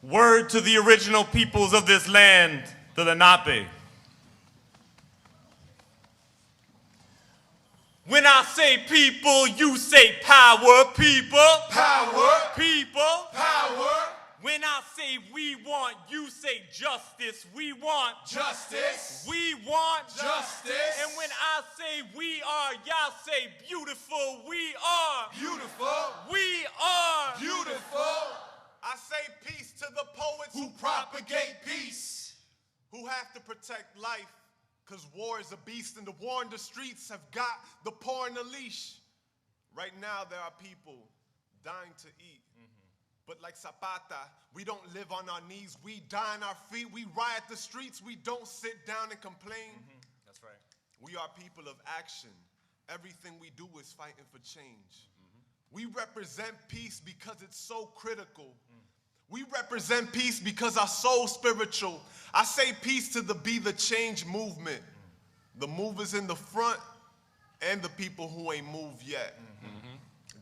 Word to the original peoples of this land, the Lenape. When I say people, you say power, people. Power. People. Power. When I say we want, you say justice. We want justice. We want justice. And when I say we are, y'all say beautiful. We are beautiful. We are beautiful. I say peace to the poets who propagate peace, who have to protect life, because war is a beast and the war in the streets have got the poor in the leash. Right now there are people dying to eat. But like Zapata, we don't live on our knees. We die on our feet. We riot the streets. We don't sit down and complain. That's right. We are people of action. Everything we do is fighting for change. We represent peace because it's so critical. We represent peace because our soul's spiritual. I say peace to the Be the Change movement. The movers in the front and the people who ain't moved yet.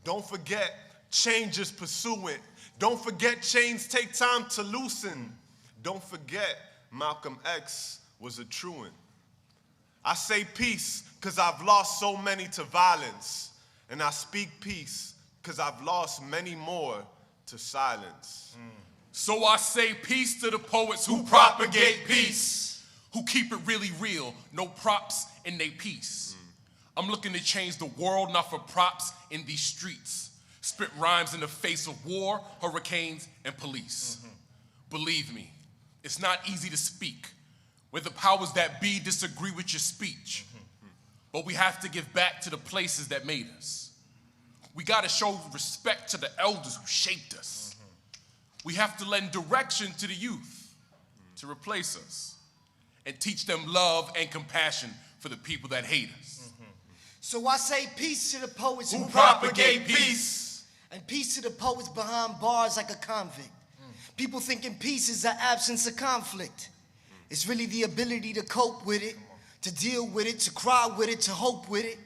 Don't forget, change is pursuant. Don't forget, chains take time to loosen. Don't forget, Malcolm X was a truant. I say peace because I've lost so many to violence. And I speak peace because I've lost many more to silence. So I say peace to the poets who propagate peace, who keep it really real, no props in they peace. I'm looking to change the world, not for props in these streets. Spit rhymes in the face of war, hurricanes, and police. Believe me, it's not easy to speak when the powers that be disagree with your speech. But we have to give back to the places that made us. We gotta show respect to the elders who shaped us. We have to lend direction to the youth to replace us and teach them love and compassion for the people that hate us. So I say peace to the poets who propagate peace. And peace to the poets behind bars like a convict. People thinking peace is the absence of conflict. It's really the ability to cope with it, to deal with it, to cry with it, to hope with it.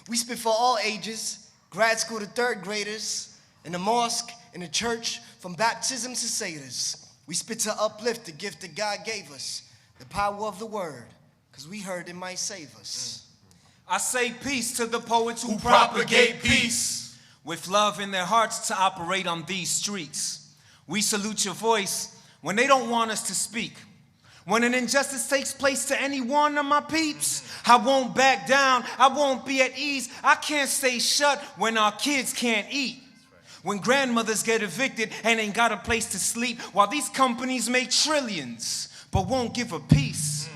We spit for all ages, grad school to third graders, in the mosque, in the church, from baptism to satyrs. We spit to uplift the gift that God gave us, the power of the word, because we heard it might save us. I say peace to the poets who propagate peace, with love in their hearts to operate on these streets. We salute your voice when they don't want us to speak. When an injustice takes place to any one of my peeps, I won't back down, I won't be at ease. I can't stay shut when our kids can't eat. When grandmothers get evicted and ain't got a place to sleep, while these companies make trillions, but won't give a peace.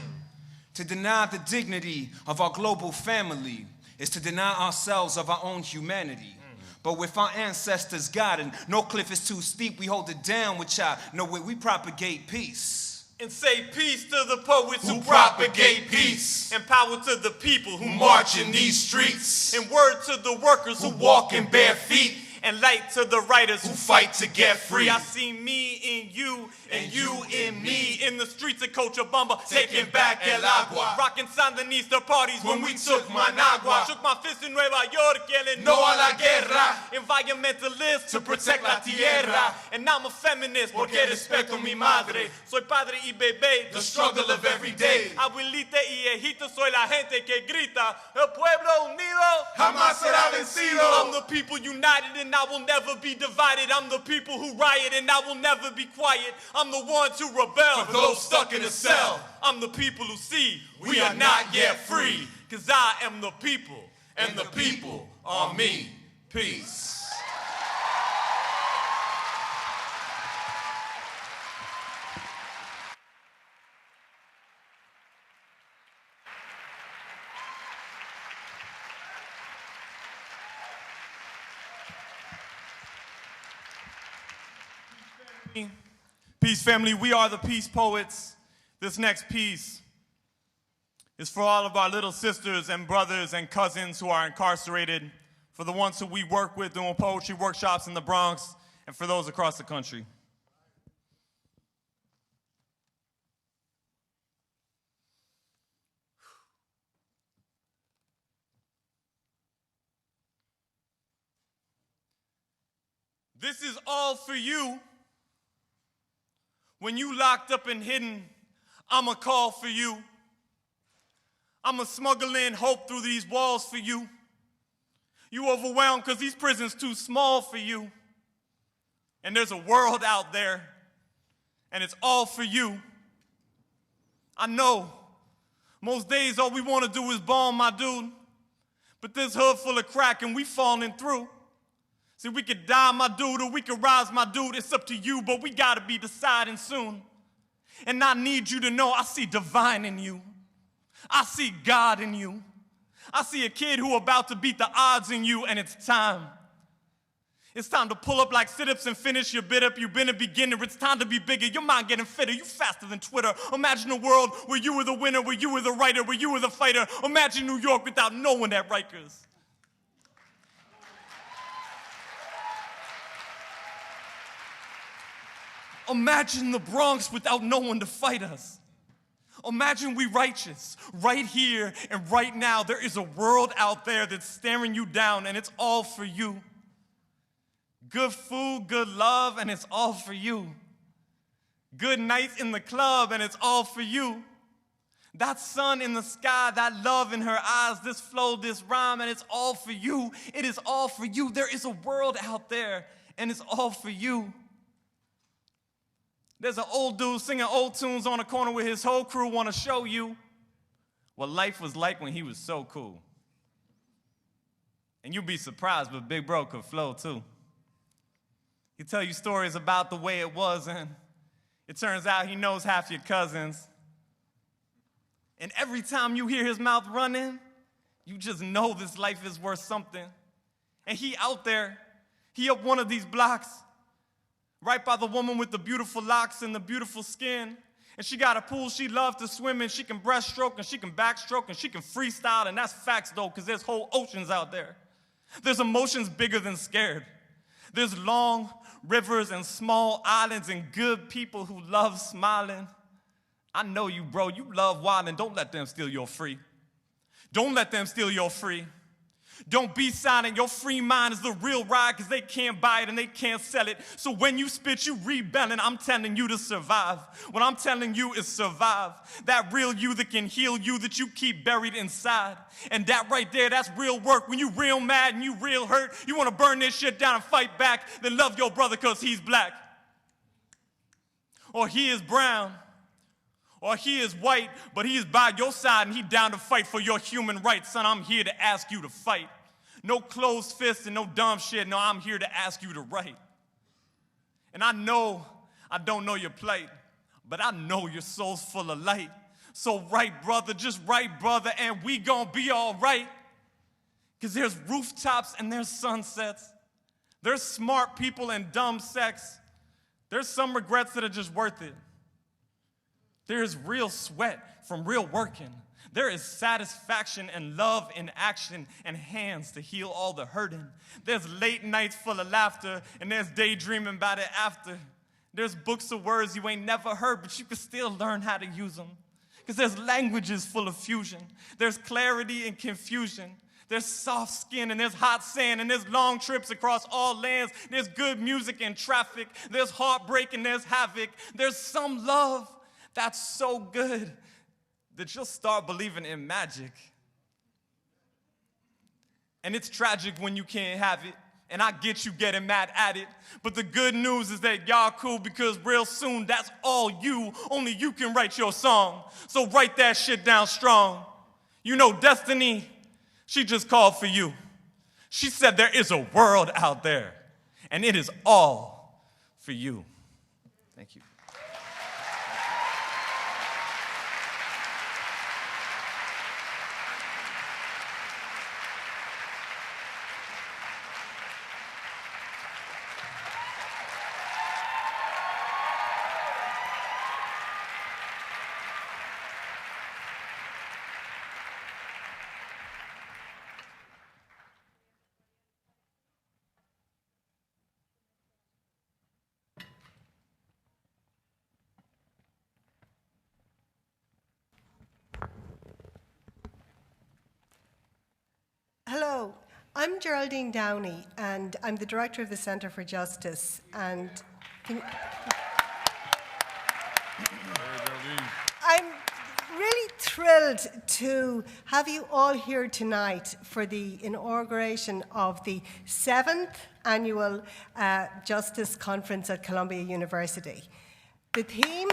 To deny the dignity of our global family is to deny ourselves of our own humanity. But with our ancestors guiding, no cliff is too steep, we hold it down with y'all. No way, we propagate peace. And say peace to the poets who propagate peace. And power to the people who march in these streets. And word to the workers who walk in bare feet. And light to the writers who fight to get free. I see me in you, and you in me. In the streets of Cochabamba, taking back El Agua. Rocking Sandinista parties when we took Managua. Shook my fist in Nueva York, yelling no a la guerra. Environmentalist to protect la tierra. And I'm a feminist porque respeto mi madre. Soy padre y bebé, the struggle of every day. Abuelita y hijito, soy la gente que grita. El pueblo unido jamás será vencido. I'm the people united and I will never be divided. I'm the people who riot and I will never be quiet. I'm the ones who rebel. For those stuck in a cell. I'm the people who see we are not yet free. Cause I am the people. And the people are me. Peace. Peace family, we are the Peace Poets. This next piece is for all of our little sisters and brothers and cousins who are incarcerated, for the ones who we work with doing poetry workshops in the Bronx, and for those across the country. This is all for you When you locked up and hidden, I'ma call for you. I'ma smuggle in hope through these walls for you. You overwhelmed because these prisons too small for you. And there's a world out there, and it's all for you. I know, most days all we want to do is bomb, my dude. But this hood full of crack and we falling through. See, we could die, my dude, or we could rise, my dude. It's up to you, but we gotta be deciding soon. And I need you to know I see divine in you. I see God in you. I see a kid who about to beat the odds in you, and it's time. It's time to pull up like sit-ups and finish your bit up. You've been a beginner. It's time to be bigger. Your mind getting fitter. You faster than Twitter. Imagine a world where you were the winner, where you were the writer, where you were the fighter. Imagine New York without no one at Rikers. Imagine the Bronx without no one to fight us. Imagine we righteous, right here and right now. There is a world out there that's staring you down, and it's all for you. Good food, good love, and it's all for you. Good nights in the club, and it's all for you. That sun in the sky, that love in her eyes, this flow, this rhyme, and it's all for you. It is all for you. There is a world out there, and it's all for you. There's an old dude singing old tunes on a corner with his whole crew want to show you what life was like when he was so cool. And you'd be surprised, but Big Bro could flow too. He'd tell you stories about the way it was, and it turns out he knows half your cousins. And every time you hear his mouth running, you just know this life is worth something. And he out there, he up one of these blocks, right by the woman with the beautiful locks and the beautiful skin. And she got a pool she loves to swim in. She can breaststroke and she can backstroke and she can freestyle. And that's facts though, because there's whole oceans out there. There's emotions bigger than scared. There's long rivers and small islands and good people who love smiling. I know you, bro. You love wildin'. Don't let them steal your free. Don't let them steal your free. Don't be silent. Your free mind is the real ride because they can't buy it and they can't sell it. So when you spit, you rebelling. I'm telling you to survive. What I'm telling you is survive. That real you that can heal you that you keep buried inside. And that right there, that's real work. When you real mad and you real hurt, you want to burn this shit down and fight back, then love your brother because he's black. Or he is brown. Or he is white, but he is by your side and he down to fight for your human rights. Son, I'm here to ask you to fight. No closed fists and no dumb shit. No, I'm here to ask you to write. And I know I don't know your plight, but I know your soul's full of light. So write, brother, just write, brother, and we gonna be all right. Because there's rooftops and there's sunsets. There's smart people and dumb sex. There's some regrets that are just worth it. There is real sweat from real working. There is satisfaction and love in action and hands to heal all the hurting. There's late nights full of laughter and there's daydreaming about it after. There's books of words you ain't never heard, but you can still learn how to use them. Because there's languages full of fusion. There's clarity and confusion. There's soft skin and there's hot sand and there's long trips across all lands. There's good music and traffic. There's heartbreak and there's havoc. There's some love that's so good that you'll start believing in magic. And it's tragic when you can't have it. And I get you getting mad at it. But the good news is that y'all cool because real soon that's all you. Only you can write your song. So write that shit down strong. You know Destiny, she just called for you. She said there is a world out there. And it is all for you. Thank you. Hello, I'm Geraldine Downey, and I'm the director of the Centre for Justice. And thrilled to have you all here tonight for the inauguration of the 7th Annual Justice Conference at Columbia University. The theme...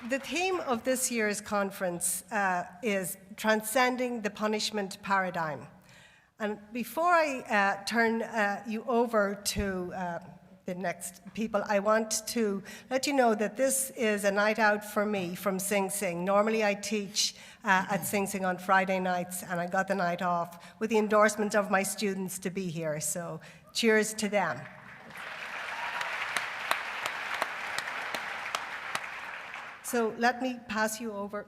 The theme of this year's conference is Transcending the Punishment Paradigm. And before I turn you over to the next people, I want to let you know that this is a night out for me from Sing Sing. Normally I teach at Sing Sing on Friday nights, and I got the night off with the endorsement of my students to be here. So cheers to them. So let me pass you over.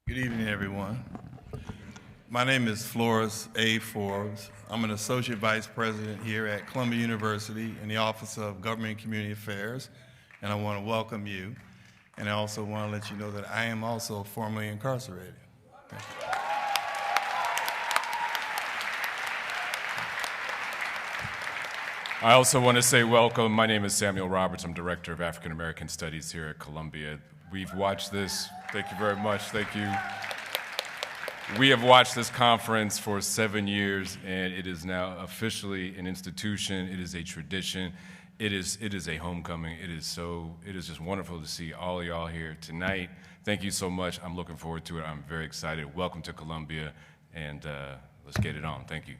Good evening, everyone. My name is Flores A. Forbes. I'm an Associate Vice President here at Columbia University in the Office of Government and Community Affairs, and I want to welcome you. And I also want to let you know that I am also formerly incarcerated. Thank you. I also want to say welcome. My name is Samuel Roberts. I'm Director of African American Studies here at Columbia. We've watched this. Thank you very much. Thank you. We have watched this conference for 7 years, and it is now officially an institution. It is a tradition. It is a homecoming. It is just wonderful to see all of y'all here tonight. Thank you so much. I'm looking forward to it. I'm very excited. Welcome to Columbia, and let's get it on. Thank you.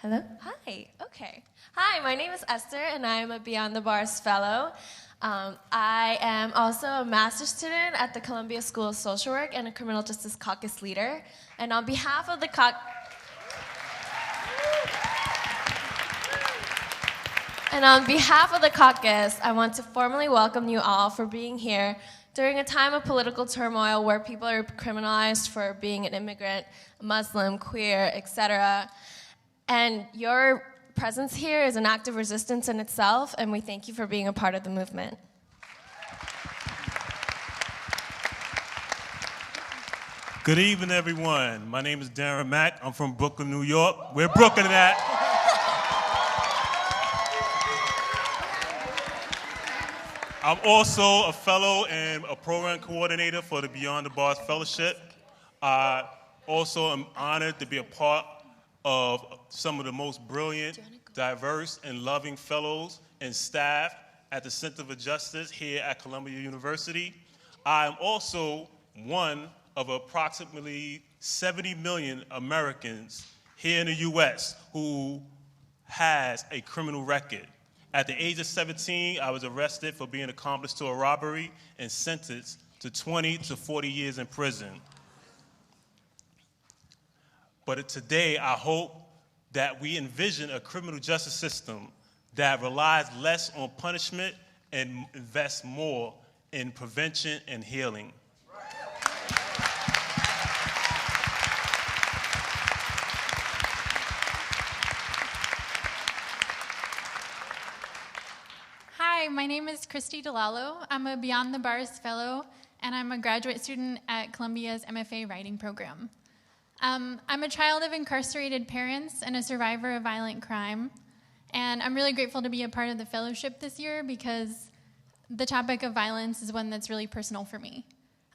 Hello? Hi, okay. Hi, my name is Esther, and I am a Beyond the Bars Fellow. I am also a master's student at the Columbia School of Social Work and a Criminal Justice Caucus leader. And on behalf of the caucus, I want to formally welcome you all for being here during a time of political turmoil where people are criminalized for being an immigrant, Muslim, queer, etc. And your presence here is an act of resistance in itself, and we thank you for being a part of the movement. Good evening, everyone. My name is Darren Mack. I'm from Brooklyn, New York. Where Brooklyn at? I'm also a fellow and a program coordinator for the Beyond the Bars Fellowship. I also am honored to be a part of some of the most brilliant, diverse, and loving fellows and staff at the Center for Justice here at Columbia University. I am also one of approximately 70 million Americans here in the US who has a criminal record. At the age of 17, I was arrested for being accomplice to a robbery and sentenced to 20 to 40 years in prison. But today, I hope that we envision a criminal justice system that relies less on punishment and invests more in prevention and healing. Hi, my name is Christy DeLallo. I'm a Beyond the Bars Fellow, and I'm a graduate student at Columbia's MFA writing program. I'm a child of incarcerated parents and a survivor of violent crime, and I'm really grateful to be a part of the fellowship this year because the topic of violence is one that's really personal for me.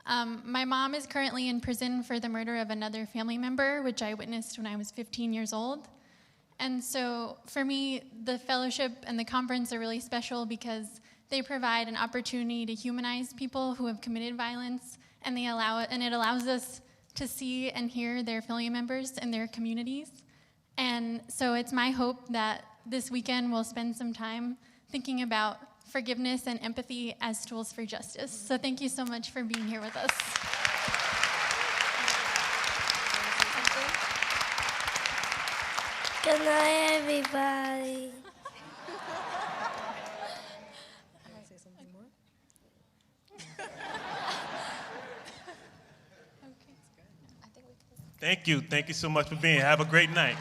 My mom is currently in prison for the murder of another family member, which I witnessed when I was 15 years old. And so for me, the fellowship and the conference are really special because they provide an opportunity to humanize people who have committed violence, and it allows us to see and hear their family members and their communities. And so it's my hope that this weekend we'll spend some time thinking about forgiveness, and empathy as tools for justice. So thank you so much for being here with us. Good night, everybody. Thank you. Thank you so much for being here. Have a great night.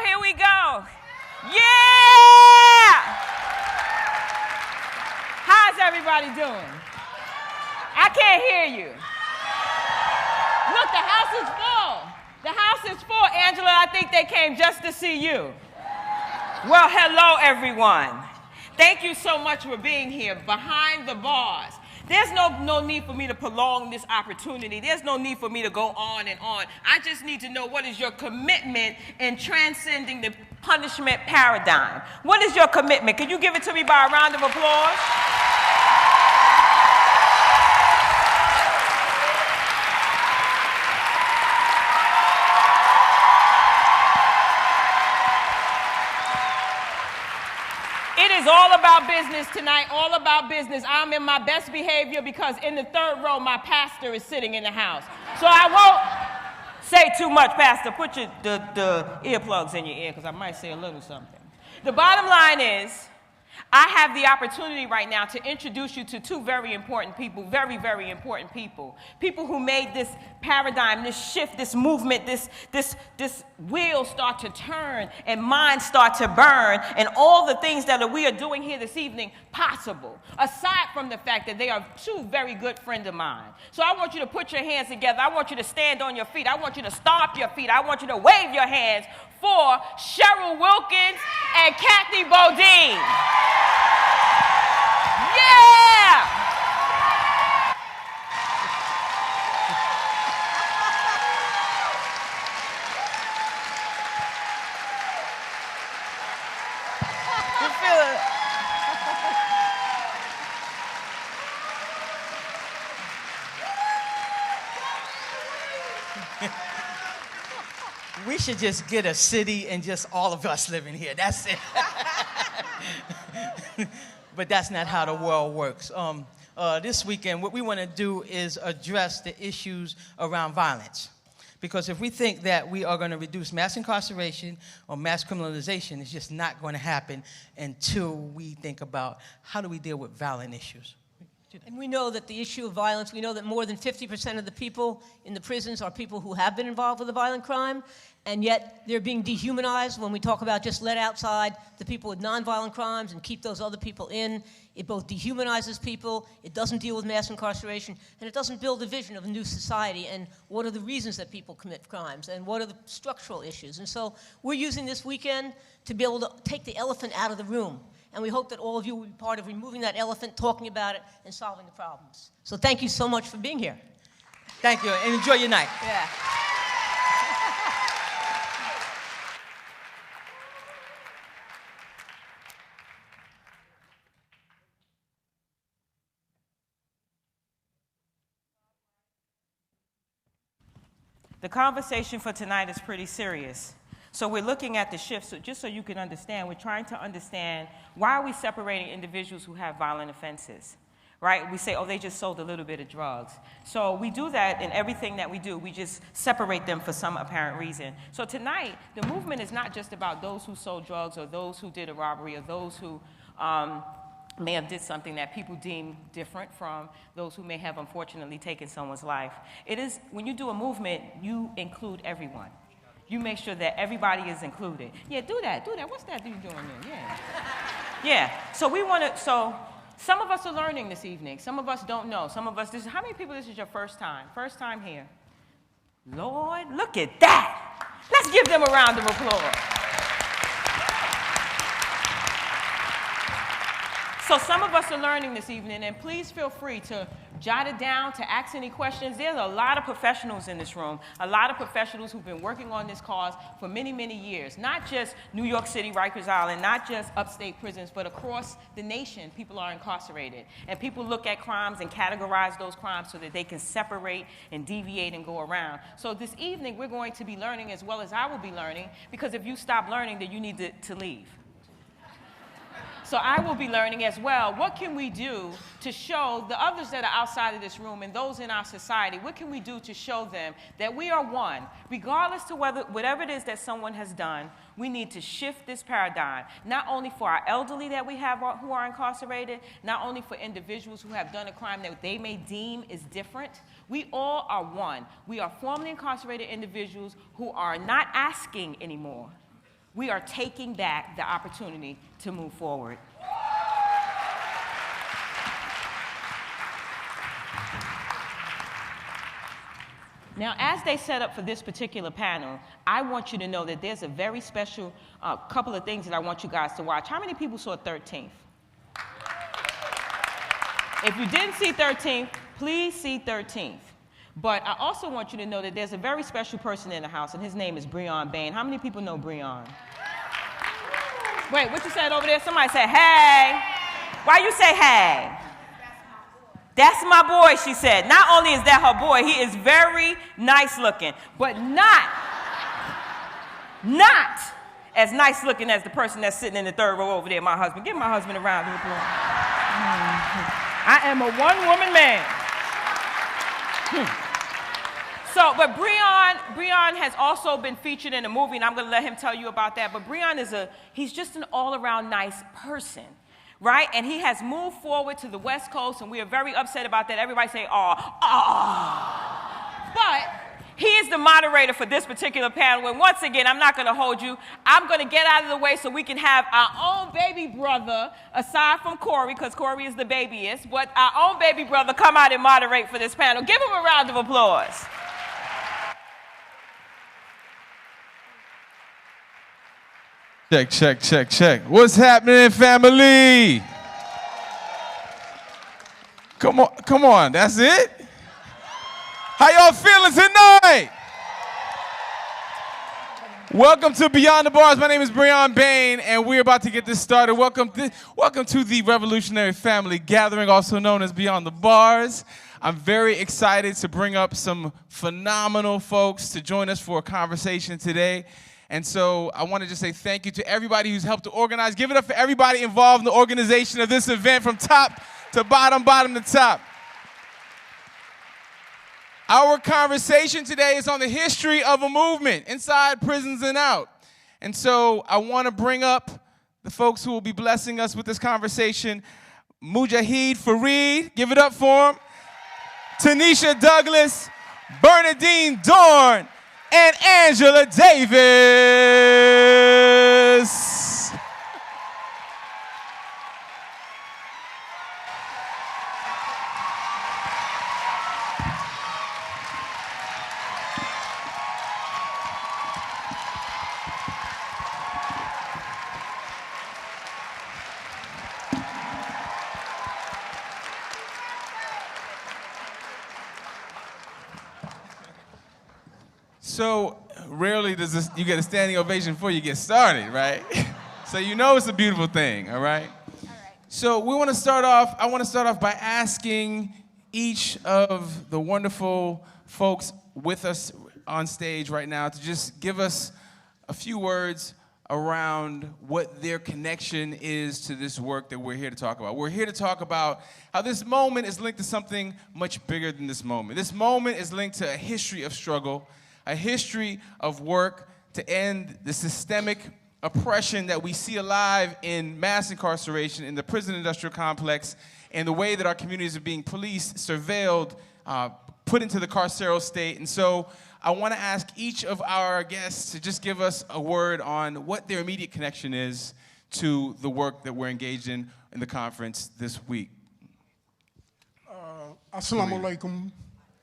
Here we go. Yeah! How's everybody doing? I can't hear you. Look, the house is full. The house is full. Angela, I think they came just to see you. Well, hello, everyone. Thank you so much for being here behind the bars. There's no need for me to prolong this opportunity. There's no need for me to go on and on. I just need to know, what is your commitment in transcending the punishment paradigm? What is your commitment? Can you give it to me by a round of applause? It is all about business tonight, all about business. I'm in my best behavior because in the third row, my pastor is sitting in the house. So I won't say too much, Pastor. Put the earplugs in your ear because I might say a little something. The bottom line is, I have the opportunity right now to introduce you to two very important people, very, very important people. People who made this paradigm, this shift, this movement, this wheel start to turn and minds start to burn, and all the things that we are doing here this evening possible, aside from the fact that they are two very good friends of mine. So I want you to put your hands together. I want you to stand on your feet. I want you to stomp your feet. I want you to wave your hands for Cheryl Wilkins and Kathy Bodine. Yeah! You feel it? We should just get a city and just all of us living here. That's it. But that's not how the world works. This weekend, what we want to do is address the issues around violence. Because if we think that we are going to reduce mass incarceration or mass criminalization, it's just not going to happen until we think about how do we deal with violent issues. And we know that the issue of violence, we know that more than 50% of the people in the prisons are people who have been involved with a violent crime, and yet they're being dehumanized when we talk about just let outside the people with nonviolent crimes and keep those other people in. It both dehumanizes people, it doesn't deal with mass incarceration, and it doesn't build a vision of a new society and what are the reasons that people commit crimes and what are the structural issues. And so we're using this weekend to be able to take the elephant out of the room. And we hope that all of you will be part of removing that elephant, talking about it, and solving the problems. So thank you so much for being here. Thank you, and enjoy your night. Yeah. The conversation for tonight is pretty serious. So we're looking at the shift, so just so you can understand, we're trying to understand why are we separating individuals who have violent offenses, right? We say, oh, they just sold a little bit of drugs. So we do that in everything that we do. We just separate them for some apparent reason. So tonight, the movement is not just about those who sold drugs or those who did a robbery or those who may have did something that people deem different from those who may have unfortunately taken someone's life. It is, when you do a movement, you include everyone. You make sure that everybody is included. Yeah, do that. What's that you doing there? Yeah. Yeah, so we want to, so some of us are learning this evening. Some of us don't know. Some of us, how many people this is your first time? First time here? Lord, look at that. Let's give them a round of applause. So some of us are learning this evening, and please feel free to jot it down, to ask any questions. There's a lot of professionals in this room, a lot of professionals who've been working on this cause for many, many years. Not just New York City, Rikers Island, not just upstate prisons, but across the nation, people are incarcerated. And people look at crimes and categorize those crimes so that they can separate and deviate and go around. So this evening, we're going to be learning as well as I will be learning, because if you stop learning, then you need to leave. So I will be learning as well. What can we do to show the others that are outside of this room and those in our society, what can we do to show them that we are one? Regardless to whatever it is that someone has done, we need to shift this paradigm, not only for our elderly that we have who are incarcerated, not only for individuals who have done a crime that they may deem is different. We all are one. We are formerly incarcerated individuals who are not asking anymore. We are taking back the opportunity to move forward. Now, as they set up for this particular panel, I want you to know that there's a very special couple of things that I want you guys to watch. How many people saw 13th? If you didn't see 13th, please see 13th. But I also want you to know that there's a very special person in the house, and his name is Breon Bain. How many people know Breon? Wait, what you said over there? Somebody said, hey. Why you say hey? That's my boy, she said. Not only is that her boy, he is very nice looking, but not as nice looking as the person that's sitting in the third row over there, my husband. Give my husband a round of applause. I am a one-woman man. So, but Breon has also been featured in a movie, and I'm going to let him tell you about that. But Breon he's just an all-around nice person, right? And he has moved forward to the West Coast, and we are very upset about that. Everybody say, aw. But he is the moderator for this particular panel, and once again, I'm not going to hold you. I'm going to get out of the way so we can have our own baby brother, aside from Corey, because Corey is the babyest, but our own baby brother come out and moderate for this panel. Give him a round of applause. Check, check, check, check. What's happening, family? Come on, that's it? How y'all feeling tonight? Welcome to Beyond the Bars. My name is Breon Bain, and we're about to get this started. Welcome to the Revolutionary Family Gathering, also known as Beyond the Bars. I'm very excited to bring up some phenomenal folks to join us for a conversation today. And so I want to just say thank you to everybody who's helped to organize. Give it up for everybody involved in the organization of this event from top to bottom to top. Our conversation today is on the history of a movement, inside prisons and out. And so I want to bring up the folks who will be blessing us with this conversation. Mujahid Fareed, give it up for him. Tanisha Douglas, Bernadine Dorn, and Angela Davis. So rarely does you get a standing ovation before you get started, right? So you know it's a beautiful thing, all right? So I want to start off by asking each of the wonderful folks with us on stage right now to just give us a few words around what their connection is to this work that we're here to talk about. We're here to talk about how this moment is linked to something much bigger than this moment. This moment is linked to a history of struggle, a history of work to end the systemic oppression that we see alive in mass incarceration, in the prison industrial complex, and the way that our communities are being policed, surveilled, put into the carceral state. And so I want to ask each of our guests to just give us a word on what their immediate connection is to the work that we're engaged in the conference this week. Assalamu alaikum.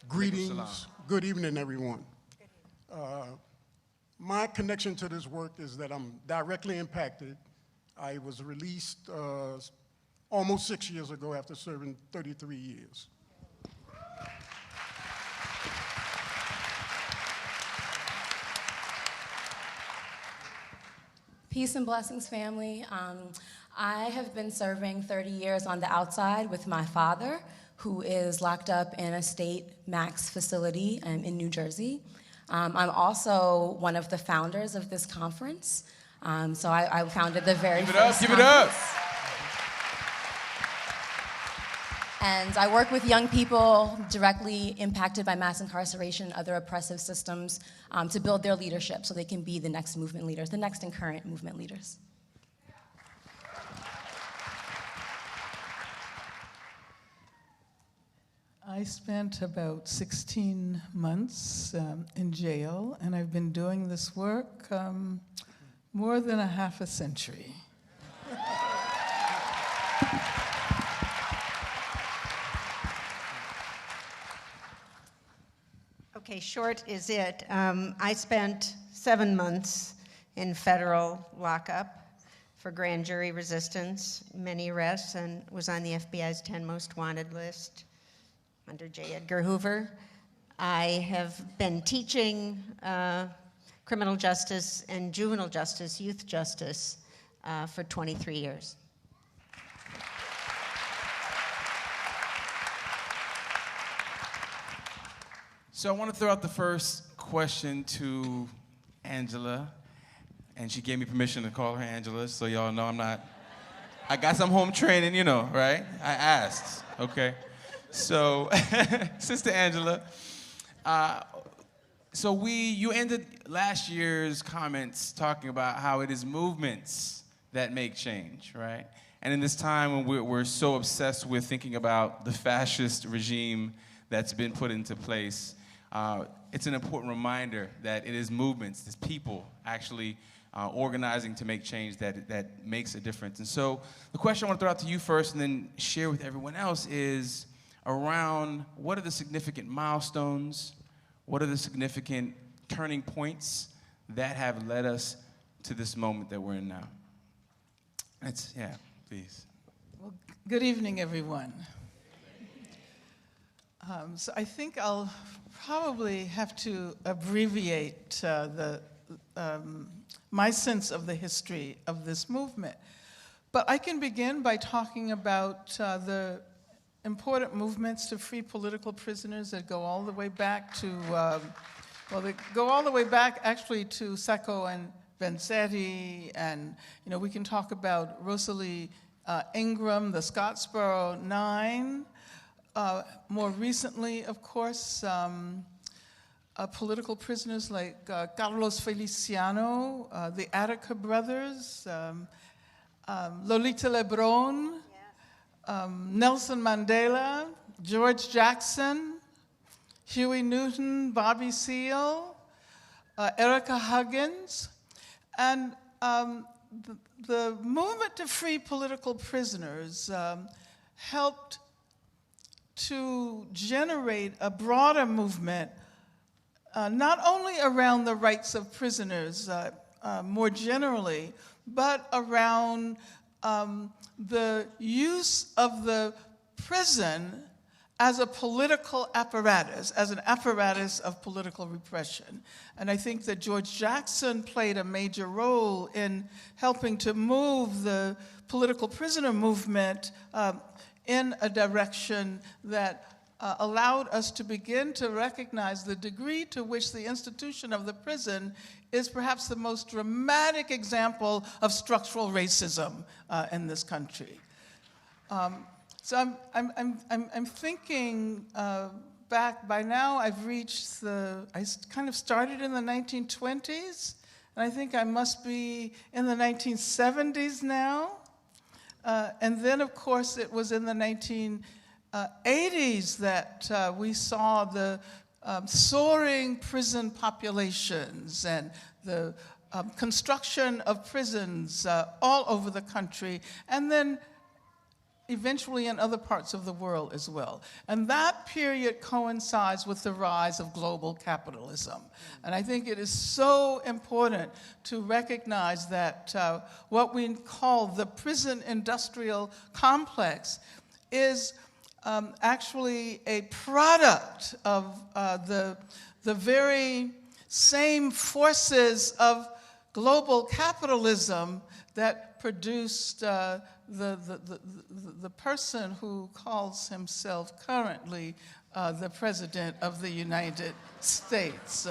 Greetings. Good evening, everyone. My connection to this work is that I'm directly impacted. I was released almost 6 years ago after serving 33 years. Peace and blessings, family. I have been serving 30 years on the outside with my father, who is locked up in a state max facility in New Jersey. I'm also one of the founders of this conference. So I founded the very first Give it up. And I work with young people directly impacted by mass incarceration and other oppressive systems to build their leadership so they can be the next movement leaders, the next and current movement leaders. I spent about 16 months in jail, and I've been doing this work more than a half a century. Okay, short is it. I spent 7 months in federal lockup for grand jury resistance, many arrests, and was on the FBI's 10 most wanted list under J. Edgar Hoover. I have been teaching criminal justice and juvenile justice, youth justice, for 23 years. So I want to throw out the first question to Angela, and she gave me permission to call her Angela, so y'all know I got some home training, you know, right? I asked, okay? So, Sister Angela, you ended last year's comments talking about how it is movements that make change, right? And in this time when we're so obsessed with thinking about the fascist regime that's been put into place, it's an important reminder that it is movements, it's people actually organizing to make change that makes a difference. And so the question I want to throw out to you first and then share with everyone else is around what are the significant milestones, what are the significant turning points that have led us to this moment that we're in now? Please. Well, good evening, everyone. So I think I'll probably have to abbreviate my sense of the history of this movement. But I can begin by talking about the important movements to free political prisoners that go all the way back to, they go all the way back actually to Sacco and Vanzetti, and we can talk about Rosalie Ingram, the Scottsboro Nine. More recently, of course, political prisoners like Carlos Feliciano, the Attica brothers, Lolita Lebron, Nelson Mandela, George Jackson, Huey Newton, Bobby Seale, Erica Huggins. And the movement to free political prisoners helped to generate a broader movement, not only around the rights of prisoners more generally, but around the use of the prison as a political apparatus, as an apparatus of political repression. And I think that George Jackson played a major role in helping to move the political prisoner movement in a direction that allowed us to begin to recognize the degree to which the institution of the prison is perhaps the most dramatic example of structural racism in this country. So I'm thinking back. By now I've reached I kind of started in the 1920s, and I think I must be in the 1970s now. And then, of course, it was in the 1980s that we saw the soaring prison populations and the construction of prisons all over the country. And then eventually in other parts of the world as well. And that period coincides with the rise of global capitalism. And I think it is so important to recognize that what we call the prison industrial complex is actually a product of the very same forces of global capitalism that produced the person who calls himself currently the President of the United States.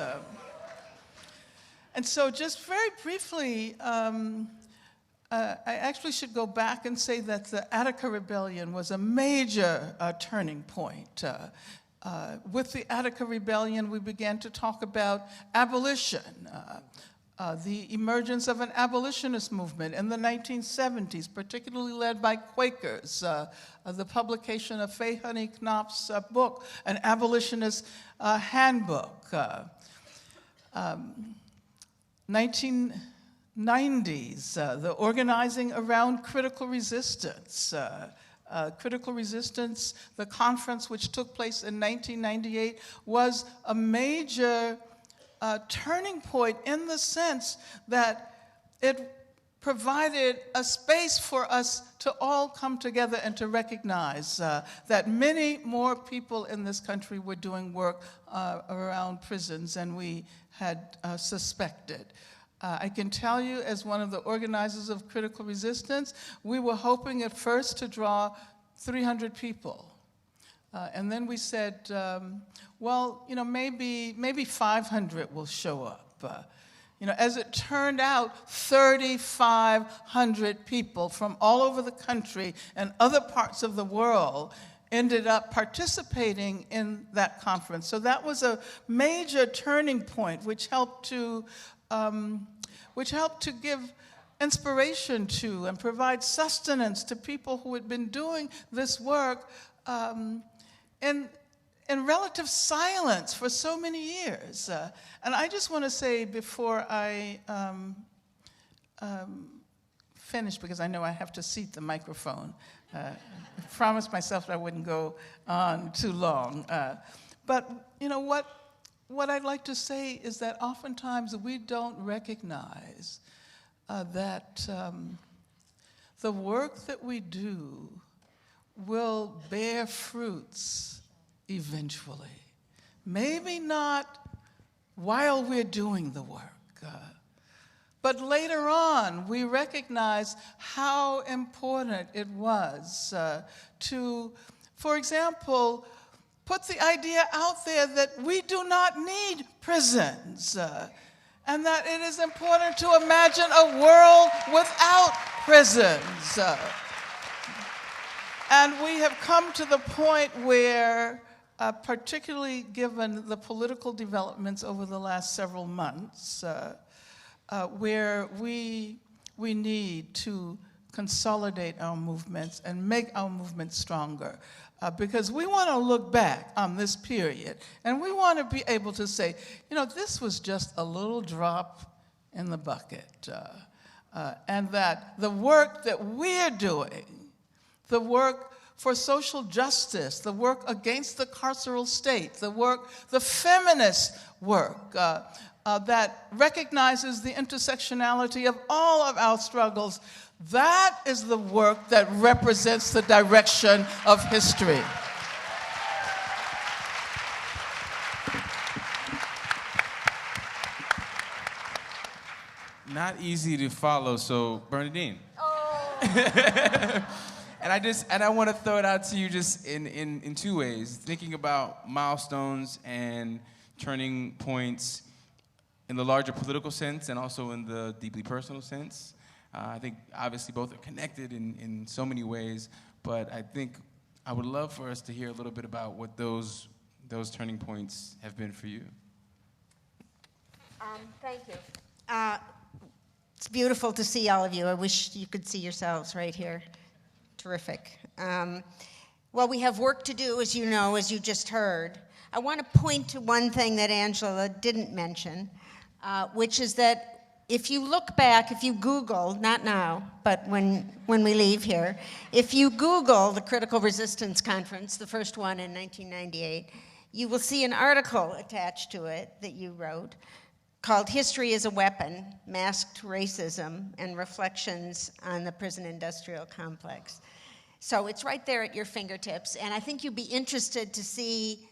And so just very briefly, I actually should go back and say that the Attica Rebellion was a major turning point. With the Attica Rebellion, we began to talk about abolition, the emergence of an abolitionist movement in the 1970s, particularly led by Quakers, the publication of Faye Honey Knopf's book, An Abolitionist Handbook. 1990s, the organizing around critical resistance. Critical Resistance, the conference which took place in 1998, was a major turning point in the sense that it provided a space for us to all come together and to recognize that many more people in this country were doing work around prisons than we had suspected. I can tell you, as one of the organizers of Critical Resistance, we were hoping at first to draw 300 people. And then we said, well, maybe 500 will show up. As it turned out, 3,500 people from all over the country and other parts of the world ended up participating in that conference. So that was a major turning point, which helped to give inspiration to and provide sustenance to people who had been doing this work in relative silence for so many years. And I just want to say before I finish, because I know I have to seat the microphone, I promised myself that I wouldn't go on too long. But what I'd like to say is that oftentimes we don't recognize that the work that we do will bear fruits eventually. Maybe not while we're doing the work, but later on we recognize how important it was to, for example, put the idea out there that we do not need prisons, and that it is important to imagine a world without prisons. And we have come to the point where, particularly given the political developments over the last several months, where we need to consolidate our movements and make our movements stronger. Because we want to look back on this period and we want to be able to say, this was just a little drop in the bucket. And that the work that we're doing, the work for social justice, the work against the carceral state, the feminist work that recognizes the intersectionality of all of our struggles, that is the work that represents the direction of history. Not easy to follow, so Bernadine. And I want to throw it out to you just in two ways, thinking about milestones and turning points in the larger political sense and also in the deeply personal sense. I think obviously both are connected in so many ways, but I think I would love for us to hear a little bit about what those turning points have been for you. Thank you. It's beautiful to see all of you. I wish you could see yourselves right here. Terrific. Well, we have work to do, as you know, as you just heard. I want to point to one thing that Angela didn't mention, which is that if you look back, if you Google, not now, but when we leave here, if you Google the Critical Resistance Conference, the first one in 1998, you will see an article attached to it that you wrote called History as a Weapon, Masked Racism and Reflections on the Prison Industrial Complex. So it's right there at your fingertips, and I think you'd be interested to see,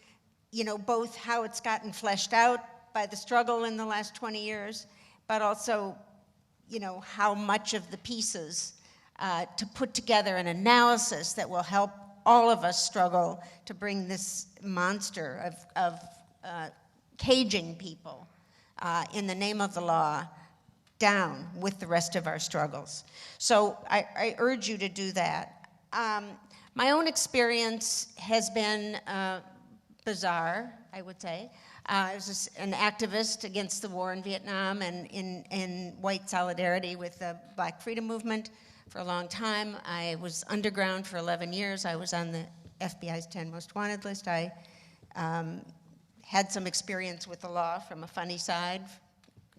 both how it's gotten fleshed out by the struggle in the last 20 years, but also, how much of the pieces to put together an analysis that will help all of us struggle to bring this monster of caging people in the name of the law down with the rest of our struggles. So I urge you to do that. My own experience has been bizarre, I would say. I was an activist against the war in Vietnam and in white solidarity with the Black Freedom Movement for a long time. I was underground for 11 years. I was on the FBI's 10 Most Wanted list. I had some experience with the law from a funny side,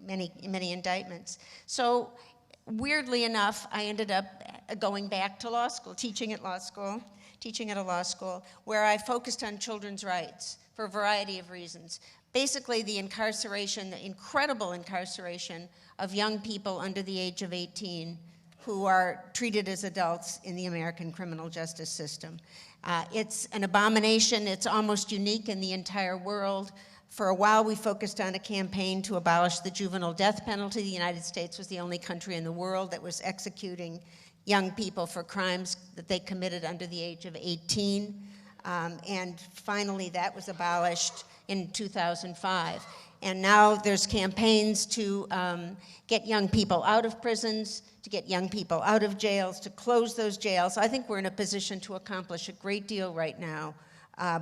many indictments. So weirdly enough, I ended up going back to law school, teaching at a law school, where I focused on children's rights for a variety of reasons. Basically, the incredible incarceration of young people under the age of 18 who are treated as adults in the American criminal justice system. It's an abomination. It's almost unique in the entire world. For a while, we focused on a campaign to abolish the juvenile death penalty. The United States was the only country in the world that was executing young people for crimes that they committed under the age of 18. And finally, that was abolished in 2005. And now there's campaigns to get young people out of prisons, to get young people out of jails, to close those jails. I think we're in a position to accomplish a great deal right now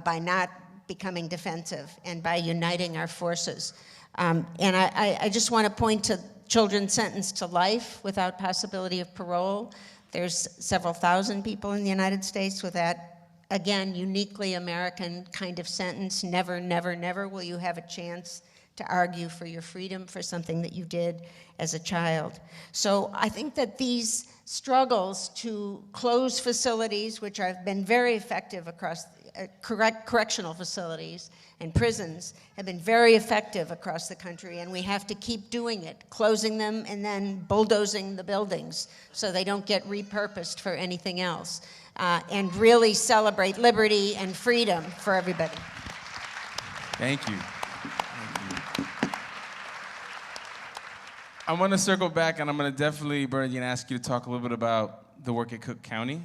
by not becoming defensive and by uniting our forces. And I just want to point to children sentenced to life without possibility of parole. There's several thousand people in the United States with that, again, uniquely American kind of sentence. Never, never, never will you have a chance to argue for your freedom for something that you did as a child. So I think that these struggles to close facilities, which have been very effective across correctional facilities and prisons, have been very effective across the country, and we have to keep doing it, closing them and then bulldozing the buildings so they don't get repurposed for anything else, and really celebrate liberty and freedom for everybody. Thank you. I want to circle back, and I'm going to definitely, Bernadine, ask you to talk a little bit about the work at Cook County.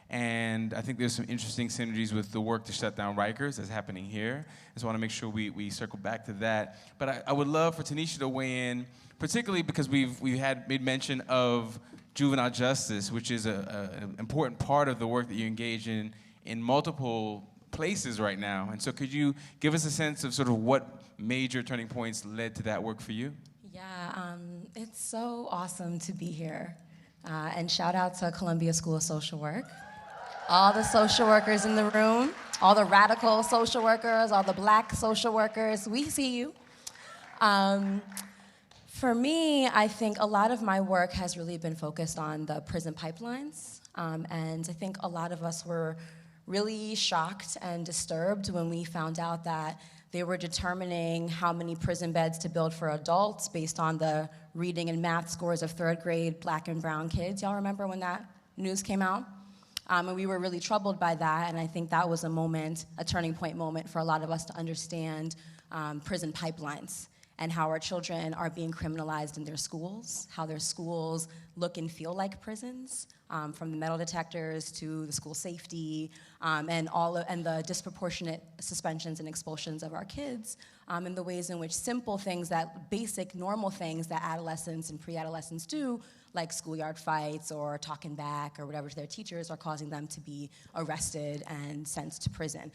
And I think there's some interesting synergies with the work to shut down Rikers that's happening here. I just want to make sure we circle back to that. But I would love for Tanisha to weigh in, particularly because we've made mention of juvenile justice, which is an important part of the work that you engage in multiple places right now. And so could you give us a sense of sort of what major turning points led to that work for you? Yeah, it's so awesome to be here. And shout out to Columbia School of Social Work. All the social workers in the room, all the radical social workers, all the Black social workers, we see you. For me, I think a lot of my work has really been focused on the prison pipelines. And I think a lot of us were really shocked and disturbed when we found out that they were determining how many prison beds to build for adults based on the reading and math scores of third grade Black and brown kids. Y'all remember when that news came out? And we were really troubled by that, and I think that was a turning point moment for a lot of us to understand prison pipelines and how our children are being criminalized in their schools, how their schools look and feel like prisons, from the metal detectors to the school safety, and the disproportionate suspensions and expulsions of our kids, and the ways in which simple things, that basic normal things that adolescents and pre-adolescents do, like schoolyard fights or talking back or whatever to their teachers, are causing them to be arrested and sent to prison.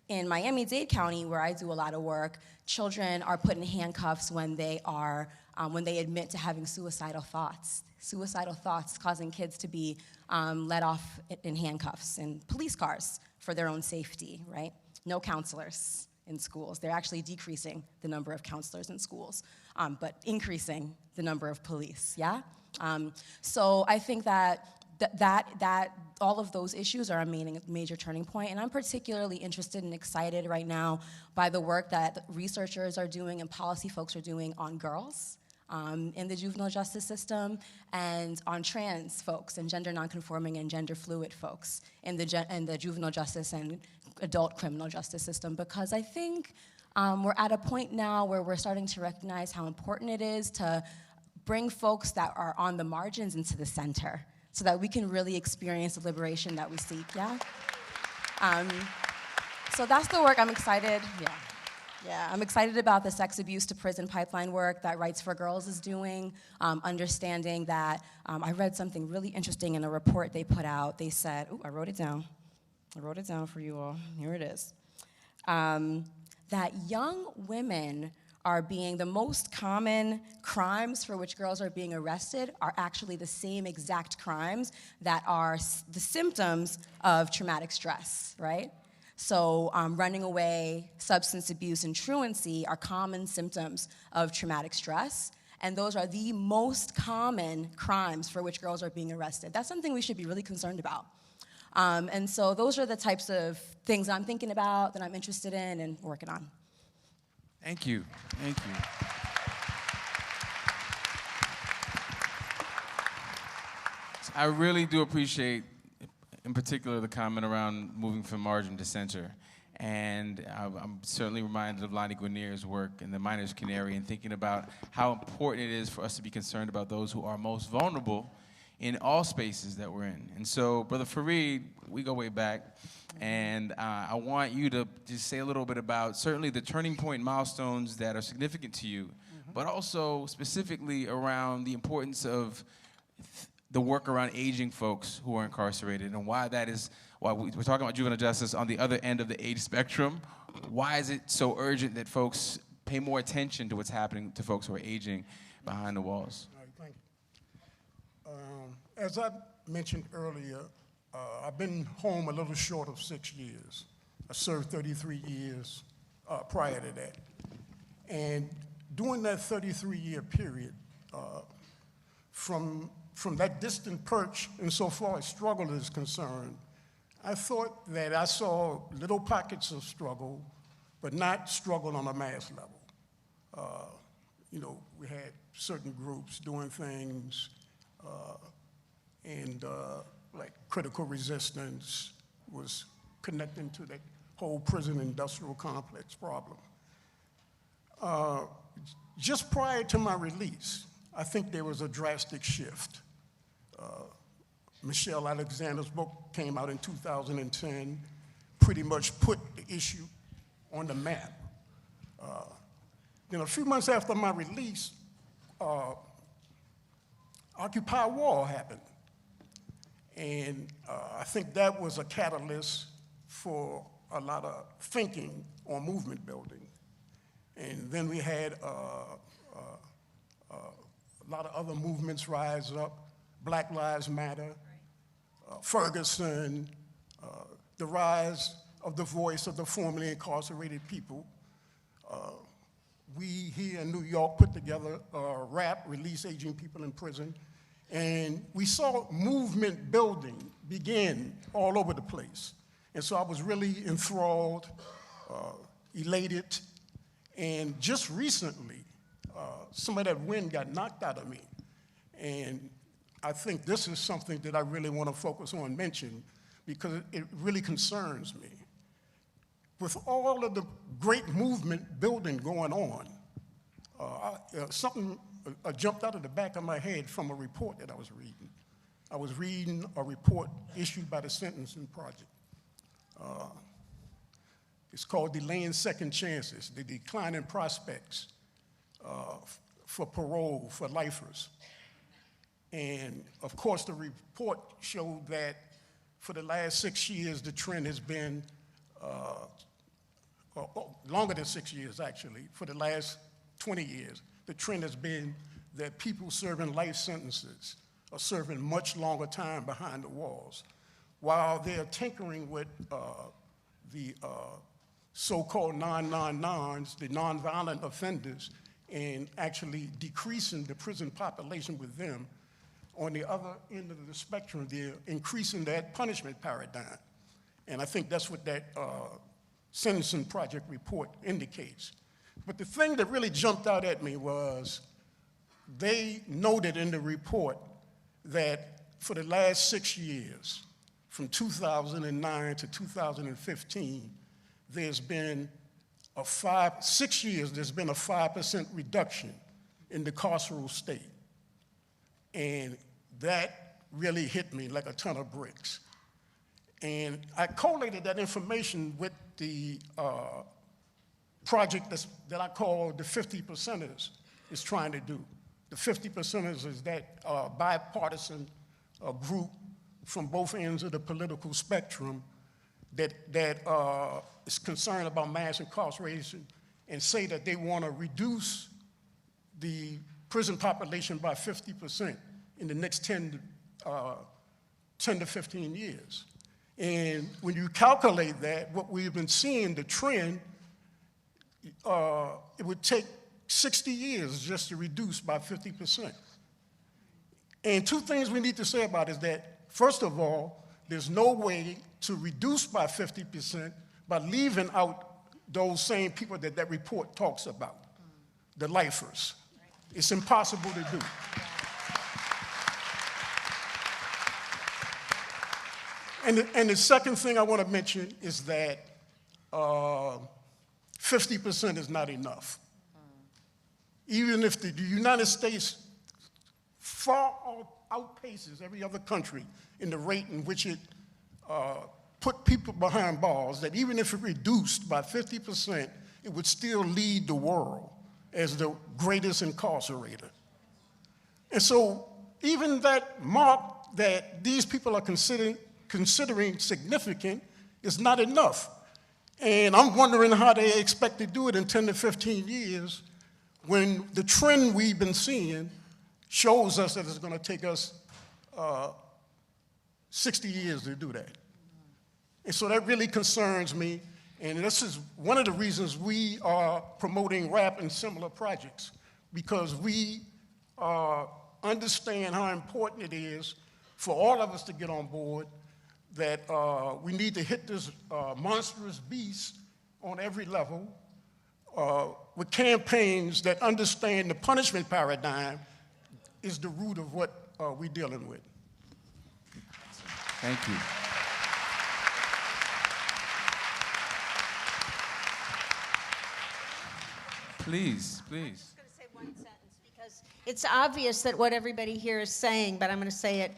In Miami-Dade County, where I do a lot of work, children are put in handcuffs when they admit to having suicidal thoughts causing kids to be let off in handcuffs in police cars for their own safety, right? No counselors in schools. They're actually decreasing the number of counselors in schools, but increasing the number of police, yeah? So I think that all of those issues are a major turning point, and I'm particularly interested and excited right now by the work that researchers are doing and policy folks are doing on girls in the juvenile justice system, and on trans folks and gender nonconforming and gender fluid folks in the juvenile justice and adult criminal justice system, because I think we're at a point now where we're starting to recognize how important it is to bring folks that are on the margins into the center, so that we can really experience the liberation that we seek, yeah? So that's the work I'm excited, I'm excited about the sex abuse to prison pipeline work that Rights for Girls is doing, understanding that, I read something really interesting in a report they put out. They said, I wrote it down for you all, here it is, that young women are being, the most common crimes for which girls are being arrested are actually the same exact crimes that are the symptoms of traumatic stress, right? So running away, substance abuse, and truancy are common symptoms of traumatic stress, and those are the most common crimes for which girls are being arrested. That's something we should be really concerned about. And so those are the types of things I'm thinking about, that I'm interested in and working on. Thank you. Thank you. I really do appreciate, in particular, the comment around moving from margin to center. And I'm certainly reminded of Lonnie Guinier's work in the Miners Canary and thinking about how important it is for us to be concerned about those who are most vulnerable in all spaces that we're in. And so, Brother Fareed, we go way back, and I want you to just say a little bit about certainly the turning point milestones that are significant to you, but also specifically around the importance of the work around aging folks who are incarcerated, and why that is, why we're talking about juvenile justice on the other end of the age spectrum. Why is it so urgent that folks pay more attention to what's happening to folks who are aging behind the walls? Thank you. As I mentioned earlier, I've been home a little short of 6 years. I served 33 years prior to that. And during that 33-year period, from that distant perch, insofar as struggle is concerned, I thought that I saw little pockets of struggle, but not struggle on a mass level. You know, we had certain groups doing things, and like critical resistance was connecting to that whole prison industrial complex problem. Just prior to my release, I think there was a drastic shift. Michelle Alexander's book came out in 2010, pretty much put the issue on the map. Then a few months after my release, Occupy Wall happened. And I think that was a catalyst for a lot of thinking on movement building. And then we had a lot of other movements rise up, Black Lives Matter, Ferguson, the rise of the voice of the formerly incarcerated people. We here in New York put together a RAP, Release Aging People in Prison, and we saw movement building begin all over the place. And so I was really enthralled, elated, and just recently, some of that wind got knocked out of me. And I think this is something that I really want to focus on mention, because it really concerns me. With all of the great movement building going on, something jumped out of the back of my head from a report that I was reading. I was reading a report issued by the Sentencing Project. It's called Delaying Second Chances, the Decline in Prospects for Parole for Lifers. And of course, the report showed that for the last 6 years, the trend has been, longer than 6 years actually, for the last 20 years, the trend has been that people serving life sentences are serving much longer time behind the walls, while they're tinkering with the so-called 999s, the nonviolent offenders, and actually decreasing the prison population with them. On the other end of the spectrum, they're increasing that punishment paradigm. And I think that's what that Sentencing Project report indicates. But the thing that really jumped out at me was they noted in the report that for the last 6 years, from 2009 to 2015, there's been a 6 years, there's been a 5% reduction in the carceral state. And that really hit me like a ton of bricks. And I collated that information with the project that I call the 50 Percenters is trying to do. The 50 Percenters is that bipartisan group from both ends of the political spectrum that is concerned about mass incarceration and say that they want to reduce the prison population by 50% in the next 10 to 15 years. And when you calculate that, what we've been seeing, the trend, it would take 60 years just to reduce by 50%. And two things we need to say about it is that, first of all, there's no way to reduce by 50% by leaving out those same people that that report talks about, the lifers. It's impossible to do. And the second thing I want to mention is that 50% is not enough. Even if the United States far outpaces every other country in the rate in which it put people behind bars, that even if it reduced by 50%, it would still lead the world as the greatest incarcerator. And so even that mark that these people are considering significant is not enough. And I'm wondering how they expect to do it in 10 to 15 years when the trend we've been seeing shows us that it's going to take us 60 years to do that. And so that really concerns me, and this is one of the reasons we are promoting RAP and similar projects, because we understand how important it is for all of us to get on board, that we need to hit this monstrous beast on every level with campaigns that understand the punishment paradigm is the root of what we're dealing with. Thank you. Please, please. I'm just going to say one sentence because it's obvious that what everybody here is saying, but I'm going to say it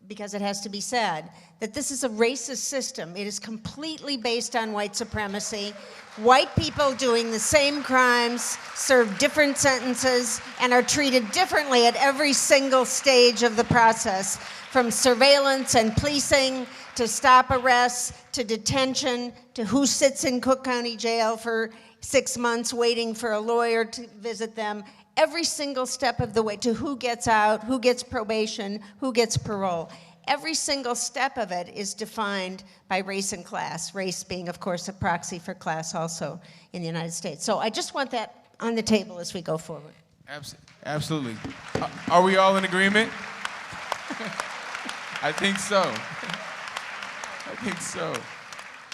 because it has to be said, that this is a racist system. It is completely based on white supremacy. White people doing the same crimes serve different sentences and are treated differently at every single stage of the process, from surveillance and policing to stop arrests to detention to who sits in Cook County Jail for 6 months waiting for a lawyer to visit them. Every single step of the way to who gets out, who gets probation, who gets parole. Every single step of it is defined by race and class, race being, of course, a proxy for class also in the United States. So I just want that on the table as we go forward. Absolutely. Are we all in agreement? I think so. I think so.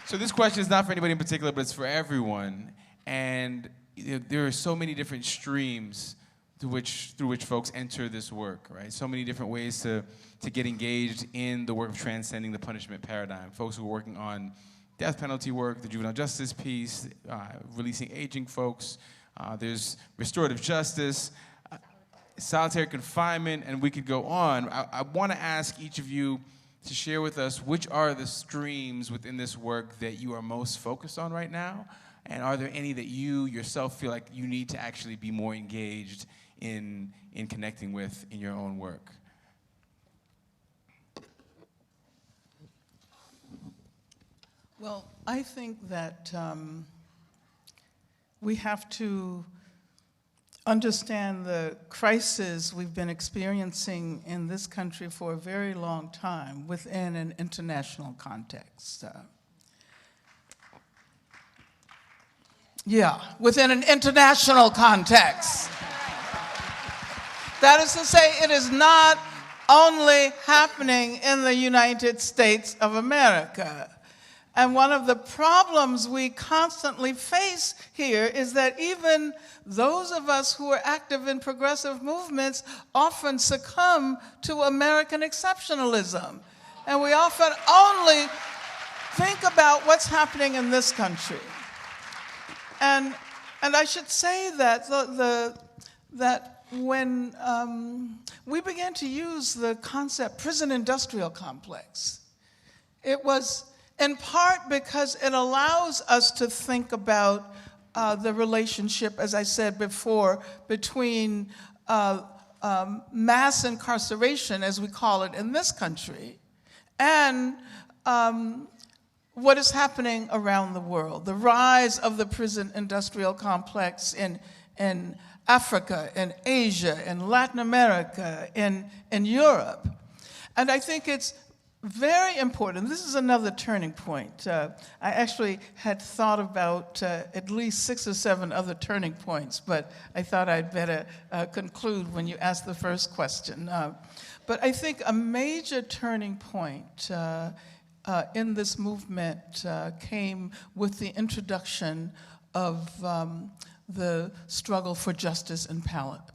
So this question is not for anybody in particular, but it's for everyone. And there are so many different streams through which folks enter this work, right? So many different ways to get engaged in the work of transcending the punishment paradigm. Folks who are working on death penalty work, the juvenile justice piece, releasing aging folks. There's restorative justice, solitary confinement, and we could go on. I want to ask each of you to share with us which are the streams within this work that you are most focused on right now. And are there any that you yourself feel like you need to actually be more engaged in connecting with in your own work? Well, I think that we have to understand the crisis we've been experiencing in this country for a very long time within an international context. Yeah, within an international context. That is to say, it is not only happening in the United States of America. And one of the problems we constantly face here is that even those of us who are active in progressive movements often succumb to American exceptionalism. And we often only think about what's happening in this country. And I should say that that when we began to use the concept prison industrial complex, it was in part because it allows us to think about the relationship, as I said before, between mass incarceration, as we call it in this country, and what is happening around the world. The rise of the prison industrial complex in Africa, in Asia, in Latin America, in Europe. And I think it's very important. This is another turning point. I actually had thought about at least 6 or 7 other turning points, but I thought I'd better conclude when you asked the first question. But I think a major turning point in this movement came with the introduction of the struggle for justice in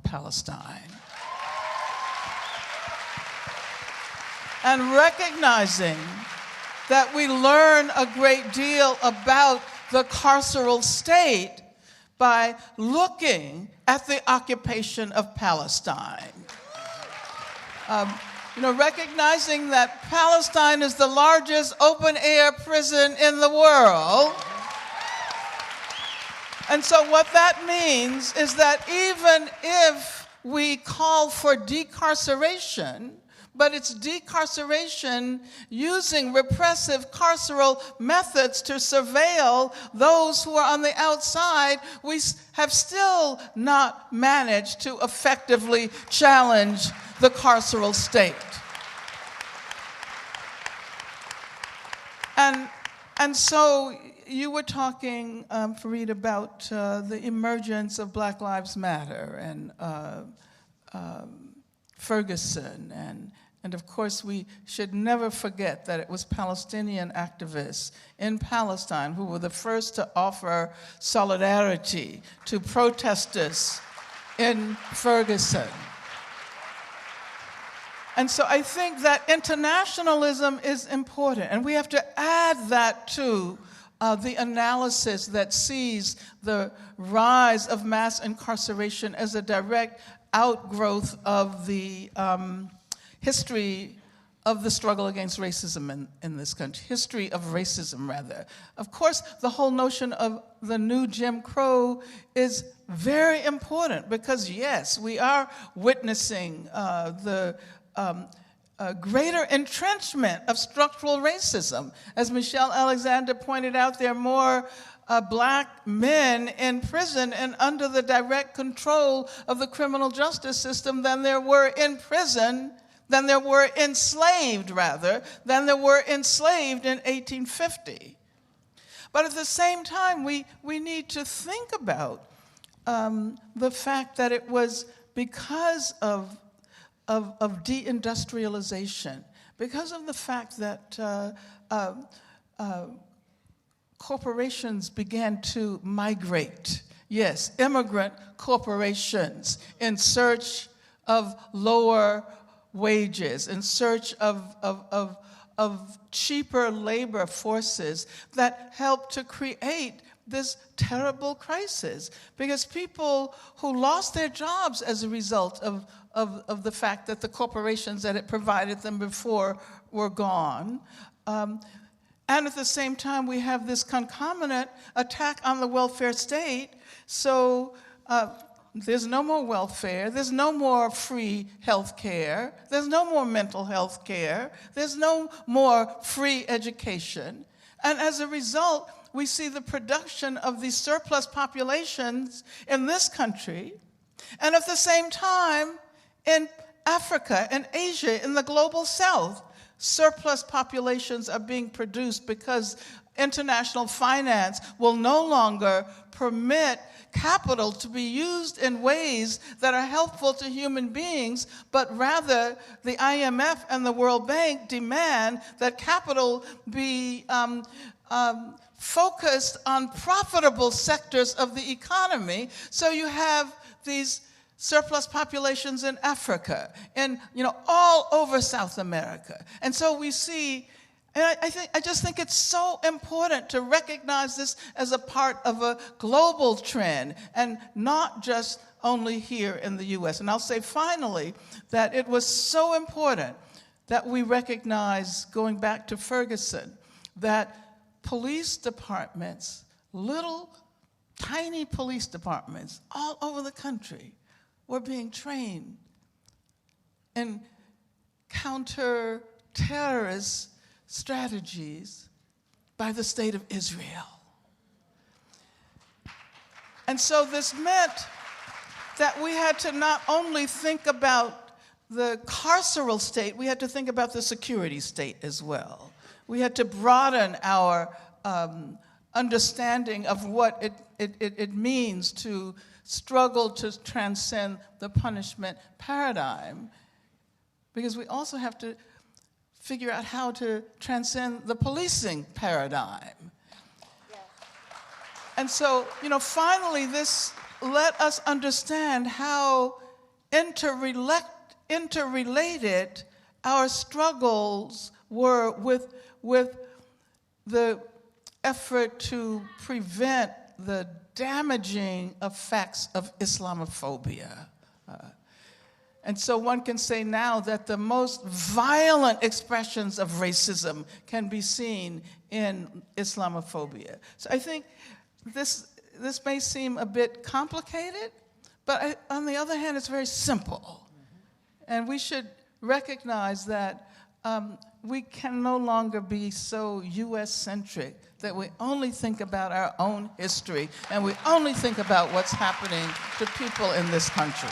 Palestine. And recognizing that we learn a great deal about the carceral state by looking at the occupation of Palestine. Recognizing that Palestine is the largest open-air prison in the world. And so what that means is that even if we call for decarceration, but it's decarceration using repressive carceral methods to surveil those who are on the outside, we have still not managed to effectively challenge the carceral state. And so you were talking, Fareed, about the emergence of Black Lives Matter and Ferguson. And of course, we should never forget that it was Palestinian activists in Palestine who were the first to offer solidarity to protesters in Ferguson. And so I think that internationalism is important, and we have to add that to the analysis that sees the rise of mass incarceration as a direct outgrowth of the history of the struggle against racism in this country, history of racism, rather. Of course, the whole notion of the new Jim Crow is very important because, yes, we are witnessing the greater entrenchment of structural racism. As Michelle Alexander pointed out, there are more black men in prison and under the direct control of the criminal justice system than there were in prison, than there were enslaved, rather, than there were enslaved in 1850. But at the same time, we need to think about the fact that it was because of deindustrialization, because of the fact that corporations began to migrate. Yes, immigrant corporations in search of lower wages, in search of cheaper labor forces that helped to create this terrible crisis. Because people who lost their jobs as a result of the fact that the corporations that had provided them before were gone. And at the same time, we have this concomitant attack on the welfare state. So there's no more welfare, there's no more free health care, there's no more mental health care, there's no more free education. And as a result, we see the production of these surplus populations in this country, and at the same time, in Africa and Asia, in the global south, surplus populations are being produced because international finance will no longer permit capital to be used in ways that are helpful to human beings, but rather the IMF and the World Bank demand that capital be focused on profitable sectors of the economy. So you have these surplus populations in Africa and all over South America. And so we see, and I just think it's so important to recognize this as a part of a global trend and not just only here in the US. And I'll say finally that it was so important that we recognize, going back to Ferguson, that police departments, little tiny police departments all over the country were being trained in counter-terrorist strategies by the state of Israel. And so this meant that we had to not only think about the carceral state, we had to think about the security state as well. We had to broaden our understanding of what it means to struggle to transcend the punishment paradigm, because we also have to figure out how to transcend the policing paradigm. Yes. And so, finally, this let us understand how interrelated our struggles were with the effort to prevent the damaging effects of Islamophobia. And so one can say now that the most violent expressions of racism can be seen in Islamophobia. So I think this may seem a bit complicated, but on the other hand, it's very simple. And we should recognize that we can no longer be so US-centric that we only think about our own history and we only think about what's happening to people in this country.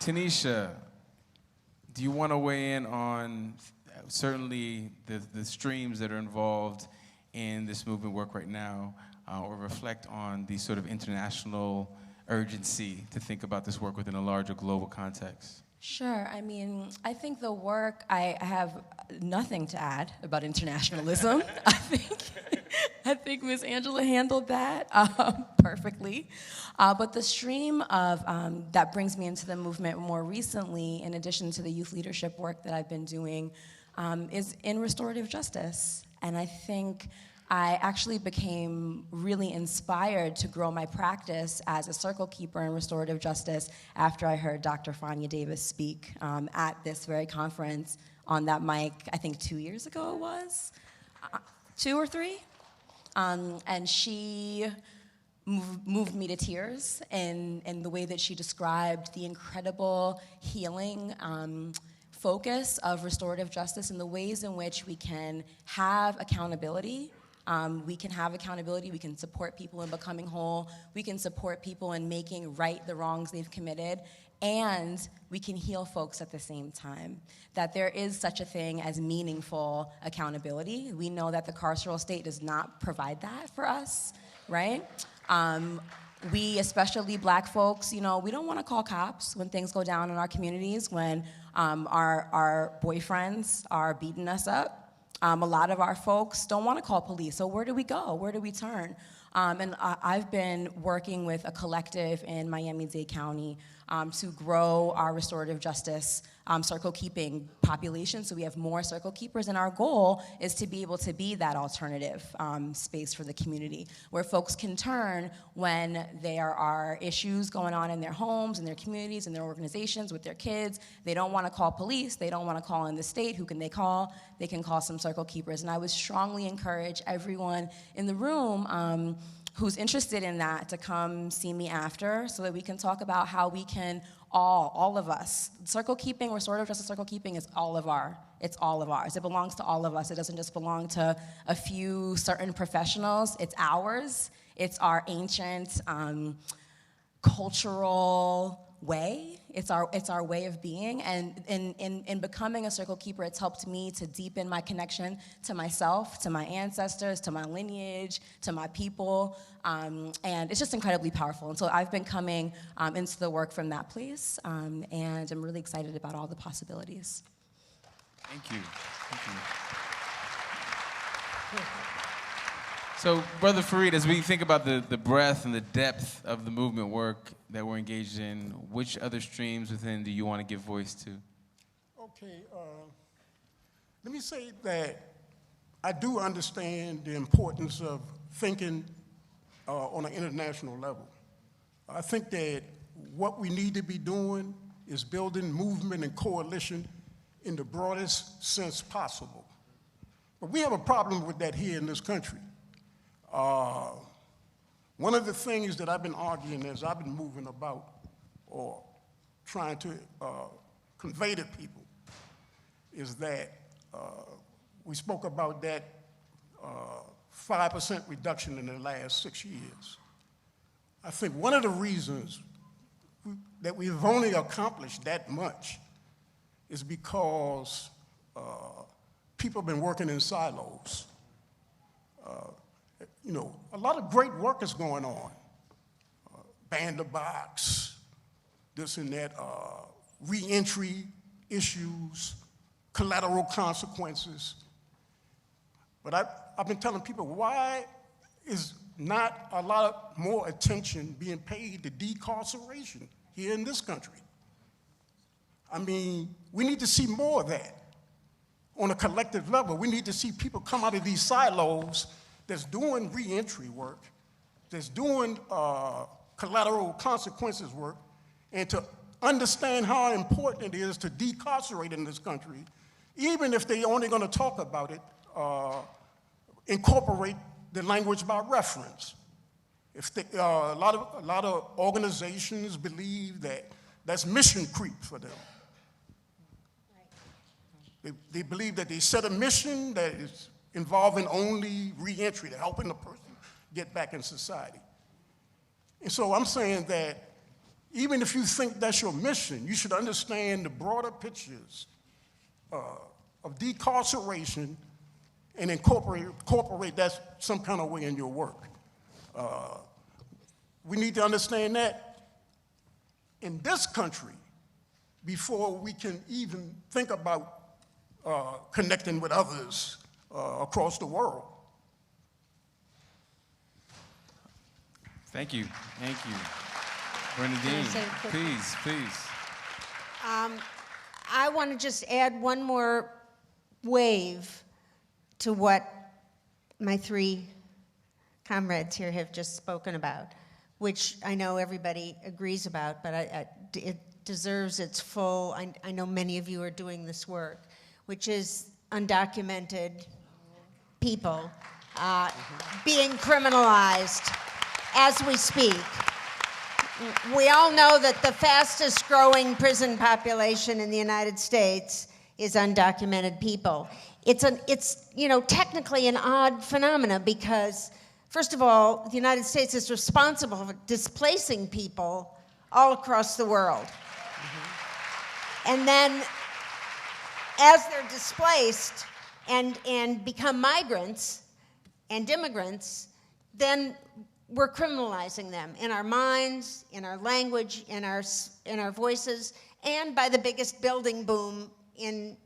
Tanisha, do you want to weigh in on certainly the streams that are involved in this movement work right now, or reflect on the sort of international urgency to think about this work within a larger global context? Sure. I mean, I think the work, I have nothing to add about internationalism. I think Ms. Angela handled that perfectly. But the stream of that brings me into the movement more recently, in addition to the youth leadership work that I've been doing, is in restorative justice. And I think I actually became really inspired to grow my practice as a circle keeper in restorative justice after I heard Dr. Fania Davis speak at this very conference on that mic, I think 2 years ago it was, 2 or 3. And she moved me to tears in the way that she described the incredible healing focus of restorative justice and the ways in which we can have accountability. We can support people in becoming whole, we can support people in making right the wrongs they've committed, and we can heal folks at the same time. That there is such a thing as meaningful accountability. We know that the carceral state does not provide that for us, right? We, especially black folks, we don't want to call cops when things go down in our communities, when our boyfriends are beating us up. A lot of our folks don't want to call police, so where do we go? Where do we turn? And I've been working with a collective in Miami-Dade County to grow our restorative justice circle keeping population, so we have more circle keepers, and our goal is to be able to be that alternative space for the community, where folks can turn when there are issues going on in their homes, in their communities, in their organizations, with their kids. They don't want to call police, they don't want to call in the state. Who can they call? They can call some circle keepers. And I would strongly encourage everyone in the room who's interested in that to come see me after, so that we can talk about how we can all of us. Circle keeping, restorative justice circle keeping is it's all of ours. It belongs to all of us. It doesn't just belong to a few certain professionals. It's ours. It's our ancient cultural way. It's our way of being, and in becoming a circle keeper, it's helped me to deepen my connection to myself, to my ancestors, to my lineage, to my people, and it's just incredibly powerful. And so I've been coming into the work from that place, and I'm really excited about all the possibilities. Thank you. Thank you. So, Brother Fareed, as we think about the breadth and the depth of the movement work that we're engaged in, which other streams within do you want to give voice to? Okay, let me say that I do understand the importance of thinking on an international level. I think that what we need to be doing is building movement and coalition in the broadest sense possible. But we have a problem with that here in this country. One of the things that I've been arguing as I've been moving about or trying to convey to people is that we spoke about that 5% reduction in the last 6 years. I think one of the reasons that we've only accomplished that much is because people have been working in silos. You know, a lot of great work is going on. Band-the-Box, this and that, re-entry issues, collateral consequences. But I've been telling people, why is not a lot more attention being paid to decarceration here in this country? I mean, we need to see more of that on a collective level. We need to see people come out of these silos that's doing re-entry work, that's doing collateral consequences work, and to understand how important it is to decarcerate in this country, even if they're only going to talk about it, incorporate the language by reference. If they, a lot of organizations believe that that's mission creep for them. They believe that they set a mission that is involving only re-entry, to helping the person get back in society. And so I'm saying that even if you think that's your mission, you should understand the broader pictures of decarceration and incorporate that some kind of way in your work. We need to understand that in this country before we can even think about connecting with others across the world. Thank you. Thank you. Bernadine, please. I want to just add one more wave to what my three comrades here have just spoken about, which I know everybody agrees about, but it deserves its full, I know many of you are doing this work, which is undocumented people being criminalized as we speak. We all know that the fastest growing prison population in the United States is undocumented people. It's technically an odd phenomena because, first of all, the United States is responsible for displacing people all across the world. And then as they're displaced and become migrants and immigrants, then we're criminalizing them in our minds, in our language, in our voices, and by the biggest building boom in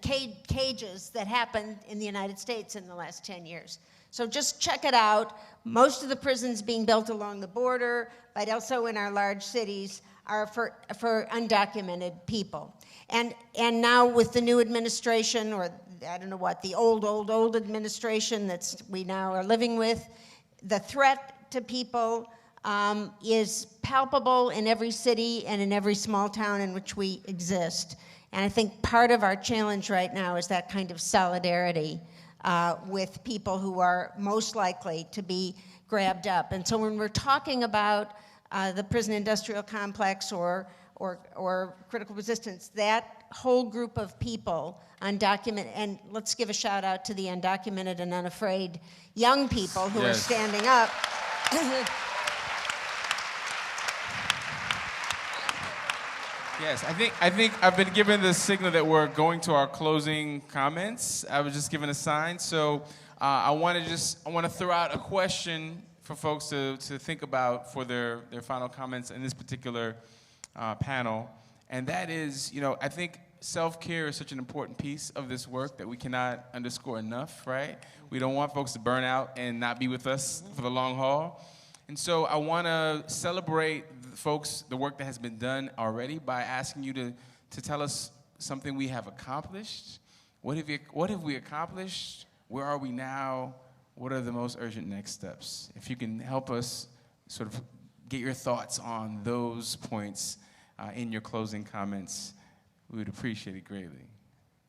cages that happened in the United States in the last 10 years. So just check it out. Most of the prisons being built along the border, but also in our large cities, are for undocumented people. And now with the new administration, or I don't know what, the old administration that we now are living with, the threat to people is palpable in every city and in every small town in which we exist. And I think part of our challenge right now is that kind of solidarity with people who are most likely to be grabbed up. And so when we're talking about the prison industrial complex or critical resistance, that whole group of people, undocumented, and let's give a shout out to the undocumented and unafraid young people who are standing up. Yes, I think I've been given the signal that we're going to our closing comments. I was just given a sign, so I want to throw out a question for folks to think about for their final comments in this particular panel, and that is, I think self-care is such an important piece of this work that we cannot underscore enough, right? We don't want folks to burn out and not be with us for the long haul. And so I want to celebrate the work that has been done already by asking you to tell us something we have accomplished. What have we accomplished? Where are we now? What are the most urgent next steps? If you can help us sort of get your thoughts on those points in your closing comments, we would appreciate it greatly.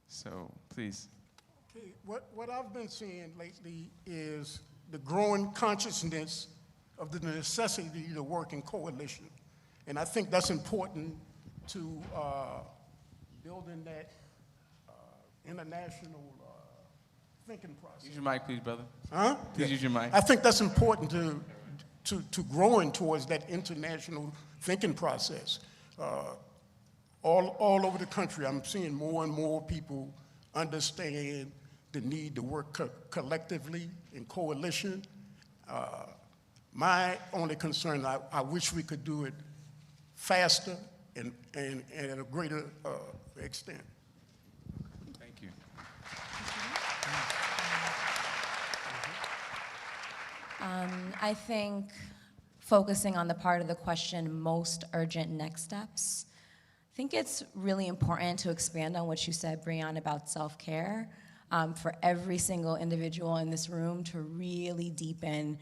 So please. Okay, what I've been seeing lately is the growing consciousness of the necessity to work in coalition. And I think that's important to building that international thinking process. Use your mic, please, brother. Huh? Please use your mic. I think that's important to growing towards that international thinking process. All over the country, I'm seeing more and more people understand the need to work collectively in coalition. My only concern, I wish we could do it faster and at a greater extent. Thank you. I think focusing on the part of the question, most urgent next steps, I think it's really important to expand on what you said, Breon, about self-care. For every single individual in this room to really deepen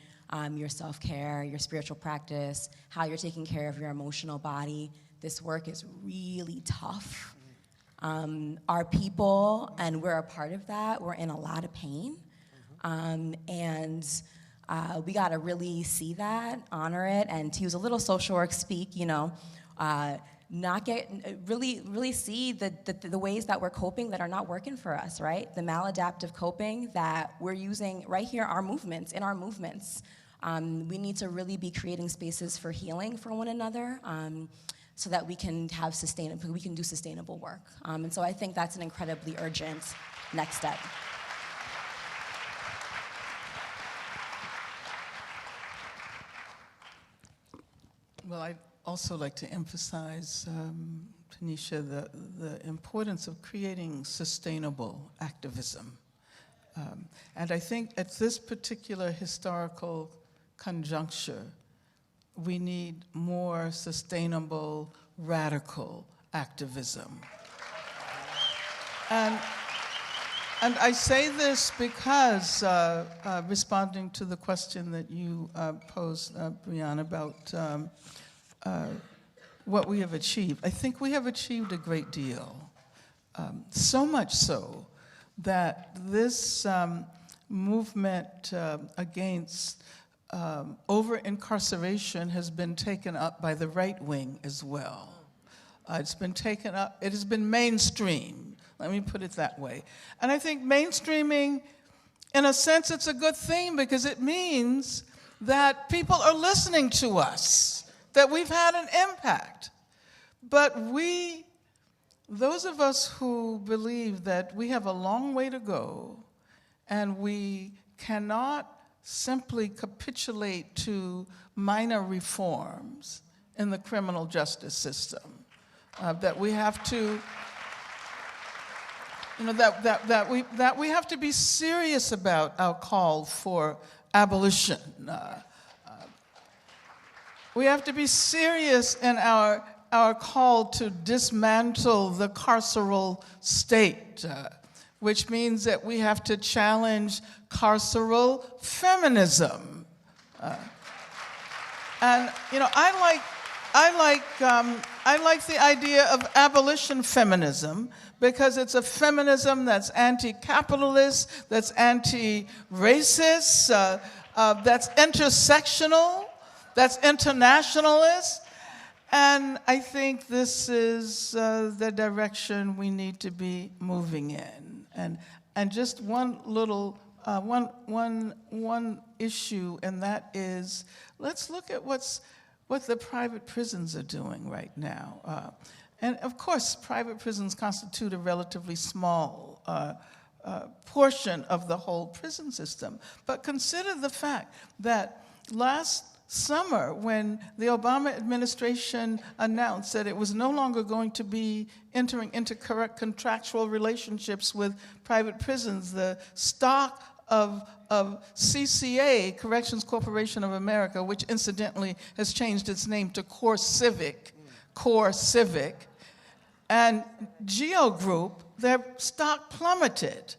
your self-care, your spiritual practice, how you're taking care of your emotional body. This work is really tough. Our people, and we're a part of that, we're in a lot of pain. And we gotta really see that, honor it, and to use a little social work speak, really see the ways that we're coping that are not working for us, right? The maladaptive coping that we're using right here, in our movements. We need to really be creating spaces for healing for one another, so that we can do sustainable work. And so I think that's an incredibly urgent next step. Well, I'd also like to emphasize, Tanisha, the importance of creating sustainable activism. And I think at this particular historical conjuncture, we need more sustainable, radical activism. And I say this because, responding to the question that you posed, Breon, about what we have achieved, I think we have achieved a great deal. So much so that this movement against over-incarceration has been taken up by the right wing as well. It's been taken up, it has been mainstreamed, let me put it that way. And I think mainstreaming, in a sense, it's a good thing because it means that people are listening to us, that we've had an impact. But those of us who believe that we have a long way to go and we cannot simply capitulate to minor reforms in the criminal justice system, that we have to, that we have to be serious about our call for abolition. We have to be serious in our call to dismantle the carceral state, which means that we have to challenge carceral feminism. And I like the idea of abolition feminism because it's a feminism that's anti-capitalist, that's anti-racist, that's intersectional, that's internationalist. And I think this is the direction we need to be moving in. And just one little one issue, and that is, let's look at what the private prisons are doing right now. And of course, private prisons constitute a relatively small portion of the whole prison system. But consider the fact that last summer, when the Obama administration announced that it was no longer going to be entering into correct contractual relationships with private prisons, the stock of CCA, Corrections Corporation of America, which incidentally has changed its name to CoreCivic, and Geo Group, their stock plummeted.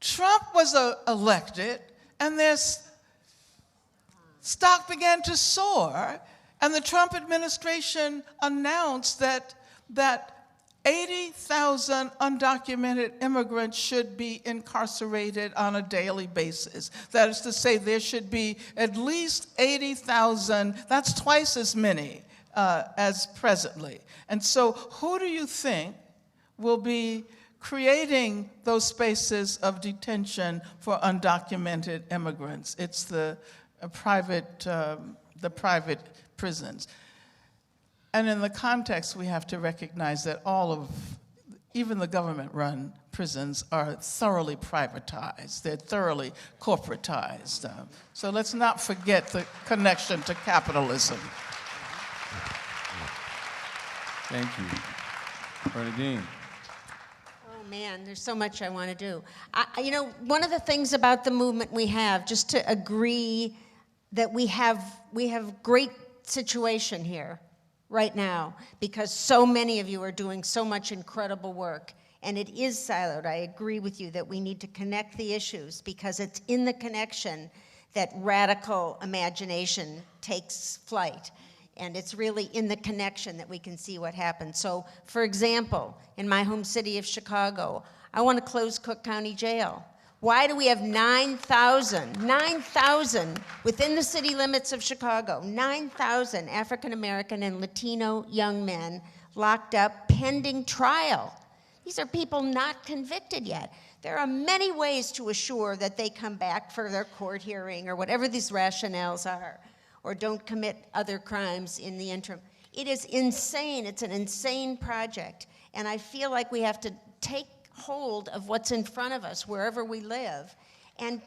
Trump was elected, and their stock began to soar, and the Trump administration announced that 80,000 undocumented immigrants should be incarcerated on a daily basis. That is to say, there should be at least 80,000, that's twice as many as presently. And so who do you think will be creating those spaces of detention for undocumented immigrants? It's the private prisons. And in the context, we have to recognize that even the government-run prisons are thoroughly privatized. They're thoroughly corporatized. So let's not forget the connection to capitalism. Thank you. Bernadine. Oh man, there's so much I want to do. One of the things about the movement we have, just to agree that we have great situation here right now, because so many of you are doing so much incredible work, and it is siloed. I agree with you that we need to connect the issues, because it's in the connection that radical imagination takes flight. And it's really in the connection that we can see what happens. So, for example, in my home city of Chicago, I want to close Cook County Jail. Why do we have 9,000 within the city limits of Chicago, 9,000 African American and Latino young men locked up pending trial? These are people not convicted yet. There are many ways to assure that they come back for their court hearing or whatever these rationales are, or don't commit other crimes in the interim. It is insane. It's an insane project. And I feel like we have to take hold of what's in front of us wherever we live and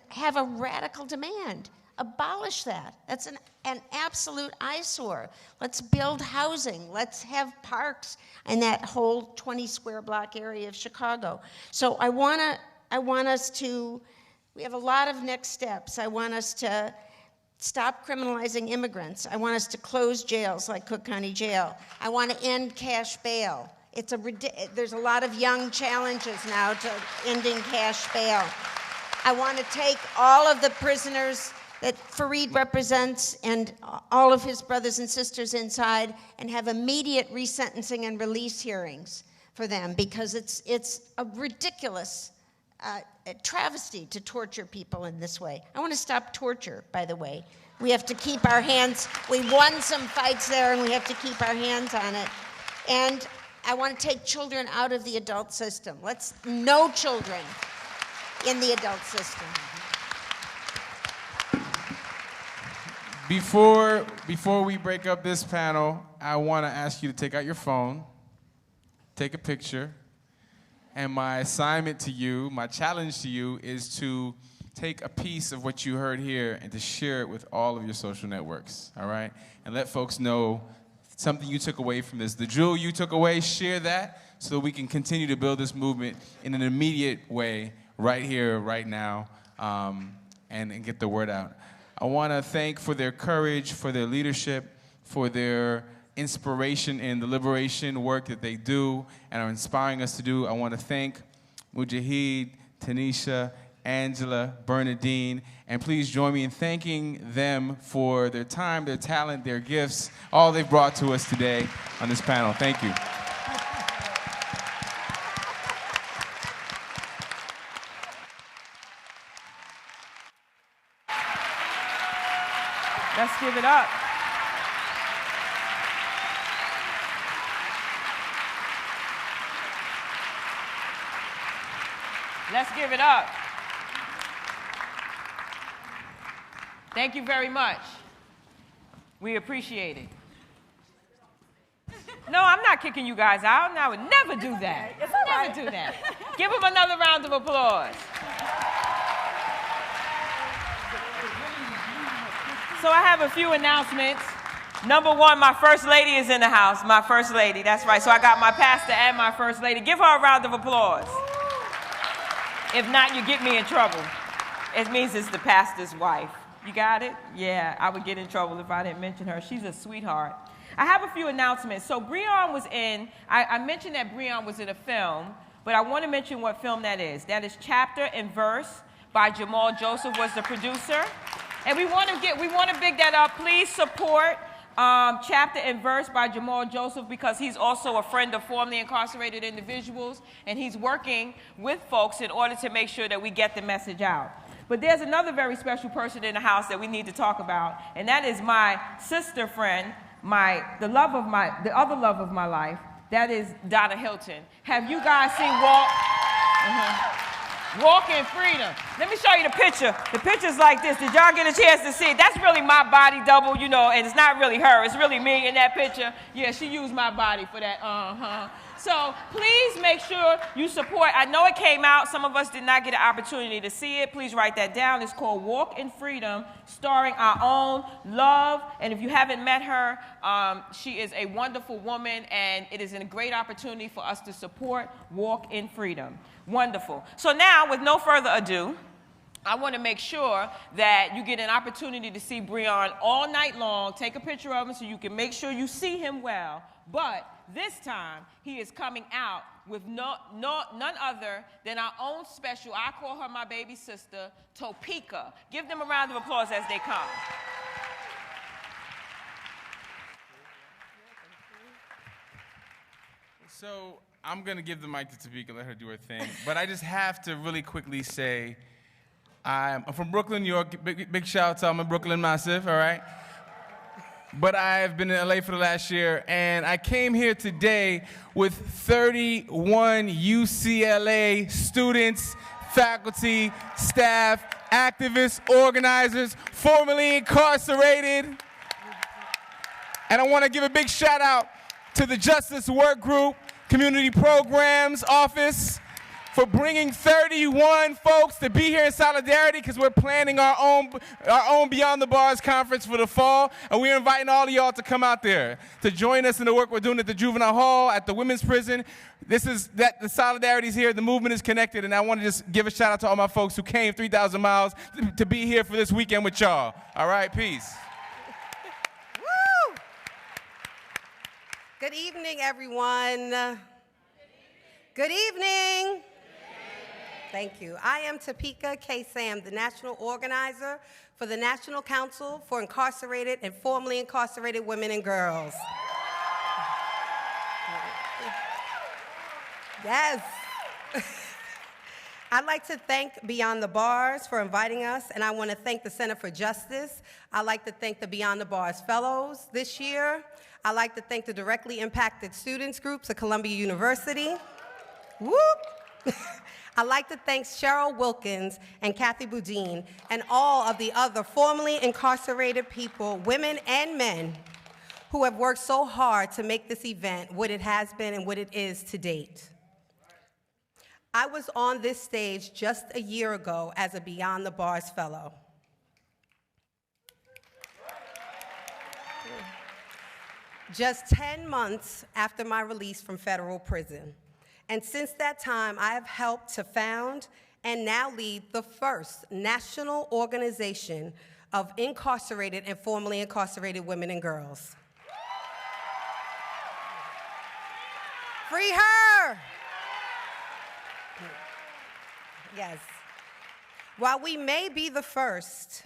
have a radical demand. Abolish that. That's an absolute eyesore. Let's build housing. Let's have parks in that whole 20 square block area of Chicago. So I want us to, we have a lot of next steps. I want us to stop criminalizing immigrants. I want us to close jails like Cook County Jail. I want to end cash bail. There's a lot of young challenges now to ending cash bail. I want to take all of the prisoners that Fareed represents and all of his brothers and sisters inside and have immediate resentencing and release hearings for them, because it's a ridiculous a travesty to torture people in this way. I want to stop torture, by the way. We have to keep our hands, we won some fights there and we have to keep our hands on it. And I want to take children out of the adult system. No children in the adult system. Before we break up this panel, I want to ask you to take out your phone, take a picture, and my assignment to you, my challenge to you, is to take a piece of what you heard here and to share it with all of your social networks, all right? And let folks know something you took away from this. The jewel you took away, share that so that we can continue to build this movement in an immediate way right here, right now, and get the word out. I want to thank for their courage, for their leadership, for their inspiration in the liberation work that they do and are inspiring us to do. I want to thank Mujahid, Tanisha, Angela, Bernadine, and please join me in thanking them for their time, their talent, their gifts, all they've brought to us today on this panel. Thank you. Let's give it up. Let's give it up. Thank you very much. We appreciate it. No, I'm not kicking you guys out, and I would never do that. Never do that. Give them another round of applause. So I have a few announcements. Number one, my first lady is in the house. My first lady, that's right. So I got my pastor and my first lady. Give her a round of applause. If not, you get me in trouble. It means it's the pastor's wife. You got it? Yeah, I would get in trouble if I didn't mention her. She's a sweetheart. I have a few announcements. So Breon was in, I mentioned that Breon was in a film, but I want to mention what film that is. That is Chapter and Verse by Jamal Joseph was the producer. And we want to big that up. Please support Chapter and Verse by Jamal Joseph because he's also a friend of formerly incarcerated individuals, and he's working with folks in order to make sure that we get the message out. But there's another very special person in the house that we need to talk about, and that is my sister friend, the other love of my life. That is Donna Hilton. Have you guys seen Walk? Walk in Freedom. Let me show you the picture. The picture's like this. Did y'all get a chance to see it? That's really my body double, you know, and it's not really her. It's really me in that picture. Yeah, she used my body for that. So please make sure you support. I know it came out. Some of us did not get an opportunity to see it. Please write that down. It's called Walk in Freedom, starring our own Love. And if you haven't met her, she is a wonderful woman, and it is a great opportunity for us to support Walk in Freedom. Wonderful. So now, with no further ado, I want to make sure that you get an opportunity to see Breon all night long. Take a picture of him so you can make sure you see him well. But this time, he is coming out with none other than our own special, I call her my baby sister, Topeka. Give them a round of applause as they come. So I'm going to give the mic to Topeka and let her do her thing. But I just have to really quickly say, I'm from Brooklyn, New York. Big shout out to I'm a Brooklyn massive, all right? But I've been in LA for the last year, and I came here today with 31 UCLA students, faculty, staff, activists, organizers, formerly incarcerated. And I want to give a big shout out to the Justice Work Group, Community Programs Office, for bringing 31 folks to be here in solidarity because we're planning our own Beyond the Bars conference for the fall, and we're inviting all of y'all to come out there to join us in the work we're doing at the Juvenile Hall, at the Women's Prison. The solidarity is here, the movement is connected, and I want to just give a shout out to all my folks who came 3,000 miles to be here for this weekend with y'all. All right, peace. Woo! Good evening, everyone. Good evening. Thank you. I am Topeka K. Sam, the national organizer for the National Council for Incarcerated and Formerly Incarcerated Women and Girls. Yes. I'd like to thank Beyond the Bars for inviting us, and I want to thank the Center for Justice. I'd like to thank the Beyond the Bars Fellows this year. I'd like to thank the directly impacted students groups at Columbia University. Whoop! I'd like to thank Cheryl Wilkins and Kathy Boudin and all of the other formerly incarcerated people, women and men, who have worked so hard to make this event what it has been and what it is to date. I was on this stage just a year ago as a Beyond the Bars Fellow. Just 10 months after my release from federal prison. And since that time, I have helped to found and now lead the first national organization of incarcerated and formerly incarcerated women and girls. Free her! Yes. While we may be the first,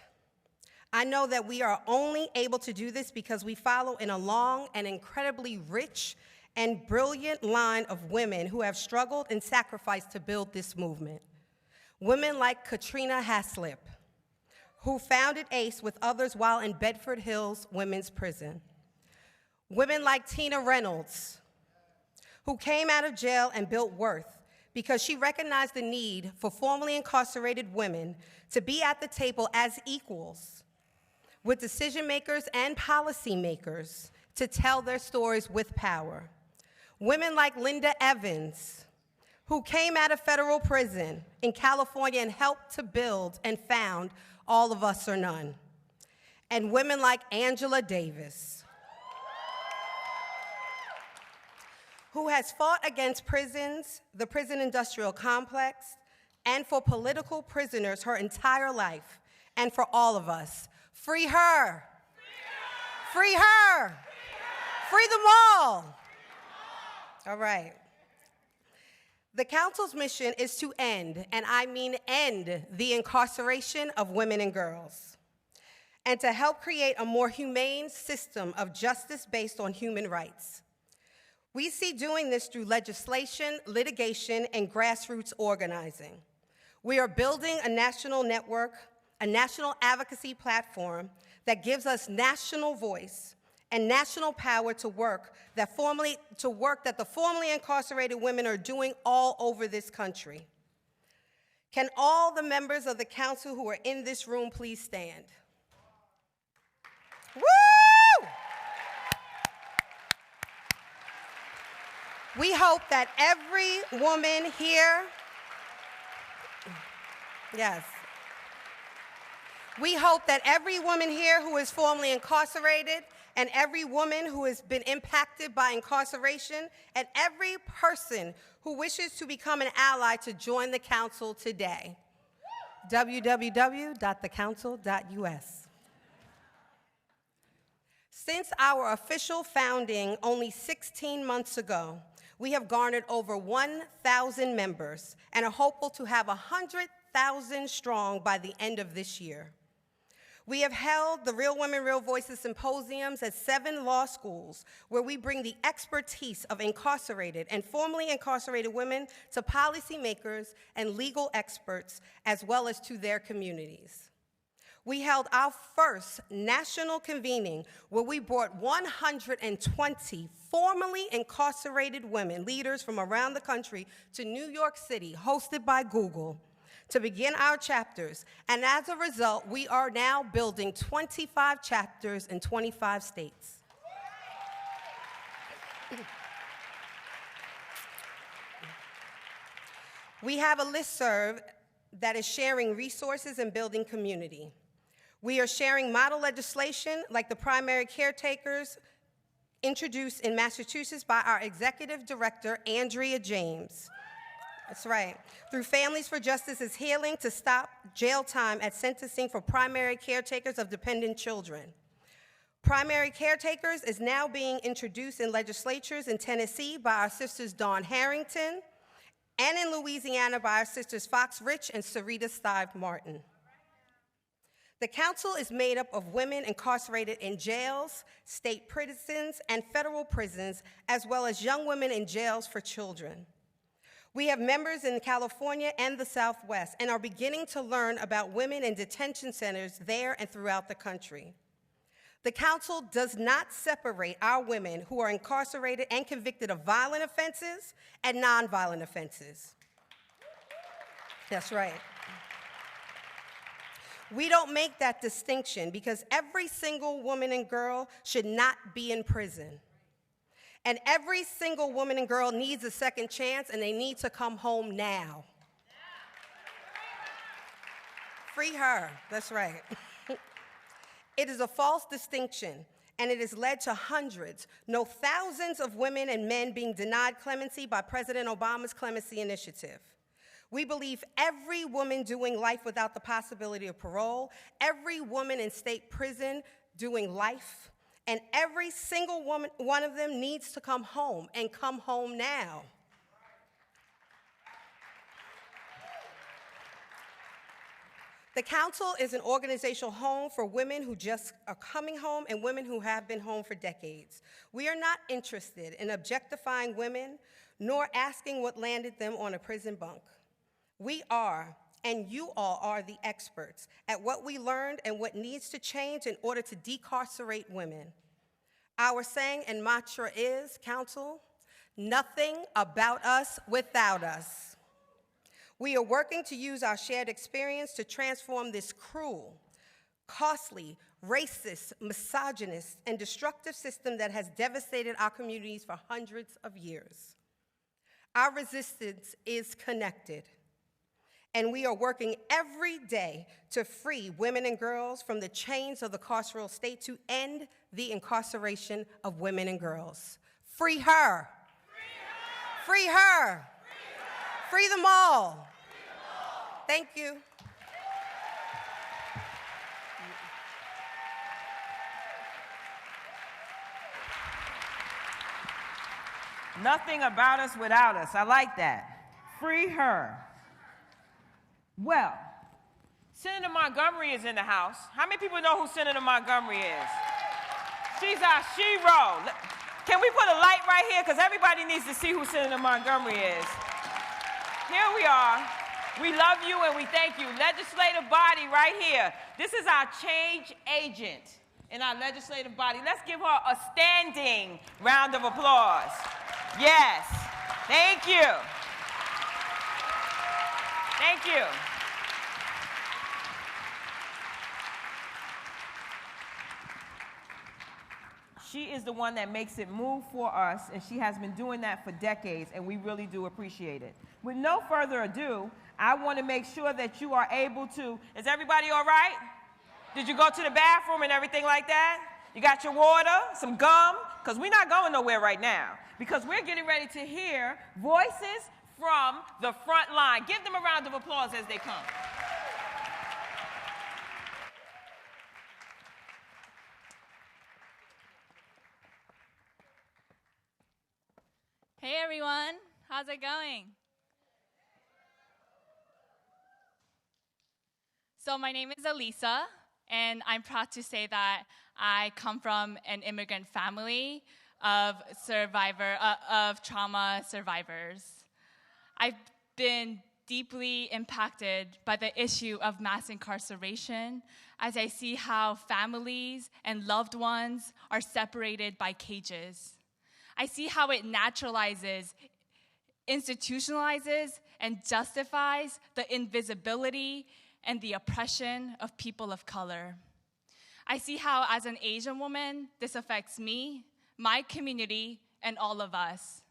I know that we are only able to do this because we follow in a long and incredibly rich and brilliant line of women who have struggled and sacrificed to build this movement. Women like Katrina Haslip, who founded ACE with others while in Bedford Hills Women's Prison. Women like Tina Reynolds, who came out of jail and built Worth because she recognized the need for formerly incarcerated women to be at the table as equals with decision makers and policy makers to tell their stories with power. Women like Linda Evans, who came out of federal prison in California and helped to build and found All of Us or None. And women like Angela Davis, who has fought against prisons, the prison industrial complex, and for political prisoners her entire life, and for all of us. Free her. Free her. Free them all. All right. The council's mission is to end, and I mean end, the incarceration of women and girls, and to help create a more humane system of justice based on human rights. We see doing this through legislation, litigation, and grassroots organizing. We are building a national network, a national advocacy platform that gives us national voice and national power to work that the formerly incarcerated women are doing all over this country. Can all the members of the council who are in this room please stand? Woo! We hope that every woman here, yes. We hope that every woman here who is formerly incarcerated and every woman who has been impacted by incarceration and every person who wishes to become an ally to join the council today. www.thecouncil.us. Since our official founding only 16 months ago, we have garnered over 1,000 members and are hopeful to have 100,000 strong by the end of this year. We have held the Real Women, Real Voices symposiums at 7 law schools where we bring the expertise of incarcerated and formerly incarcerated women to policymakers and legal experts as well as to their communities. We held our first national convening where we brought 120 formerly incarcerated women, leaders from around the country, to New York City, hosted by Google, to begin our chapters. And as a result, we are now building 25 chapters in 25 states. We have a listserv that is sharing resources and building community. We are sharing model legislation like the primary caretakers introduced in Massachusetts by our executive director, Andrea James. That's right. Through Families for Justice's Healing to stop jail time at sentencing for primary caretakers of dependent children. Primary caretakers is now being introduced in legislatures in Tennessee by our sisters Dawn Harrington, and in Louisiana by our sisters Fox Rich and Sarita Stive Martin. The council is made up of women incarcerated in jails, state prisons, and federal prisons, as well as young women in jails for children. We have members in California and the Southwest and are beginning to learn about women in detention centers there and throughout the country. The council does not separate our women who are incarcerated and convicted of violent offenses and nonviolent offenses. That's right. We don't make that distinction because every single woman and girl should not be in prison. And every single woman and girl needs a second chance, and they need to come home now. Free her, that's right. It is a false distinction, and it has led to hundreds, no thousands of women and men being denied clemency by President Obama's Clemency Initiative. We believe every woman doing life without the possibility of parole, every woman in state prison doing life, and every single one of them needs to come home, and come home now. The council is an organizational home for women who just are coming home and women who have been home for decades. We are not interested in objectifying women, nor asking what landed them on a prison bunk. We are, and you all are, the experts at what we learned and what needs to change in order to decarcerate women. Our saying and mantra is, council, nothing about us without us. We are working to use our shared experience to transform this cruel, costly, racist, misogynist, and destructive system that has devastated our communities for hundreds of years. Our resistance is connected, and we are working every day to free women and girls from the chains of the carceral state to end the incarceration of women and girls. Free her. Free her. Free them all. Thank you. Nothing about us without us. I like that. Free her. Well, Senator Montgomery is in the house. How many people know who Senator Montgomery is? She's our shero. Can we put a light right here? Because everybody needs to see who Senator Montgomery is. Here we are. We love you and we thank you. Legislative body right here. This is our change agent in our legislative body. Let's give her a standing round of applause. Yes. Thank you. Thank you. She is the one that makes it move for us, and she has been doing that for decades, and we really do appreciate it. With no further ado, I want to make sure that you are able to, is everybody all right? Did you go to the bathroom and everything like that? You got your water, some gum? Because we're not going nowhere right now, because we're getting ready to hear voices from the front line. Give them a round of applause as they come. Hey everyone, how's it going? So my name is Elisa, and I'm proud to say that I come from an immigrant family of trauma survivors. I've been deeply impacted by the issue of mass incarceration as I see how families and loved ones are separated by cages. I see how it naturalizes, institutionalizes, and justifies the invisibility and the oppression of people of color. I see how, as an Asian woman, this affects me, my community, and all of us.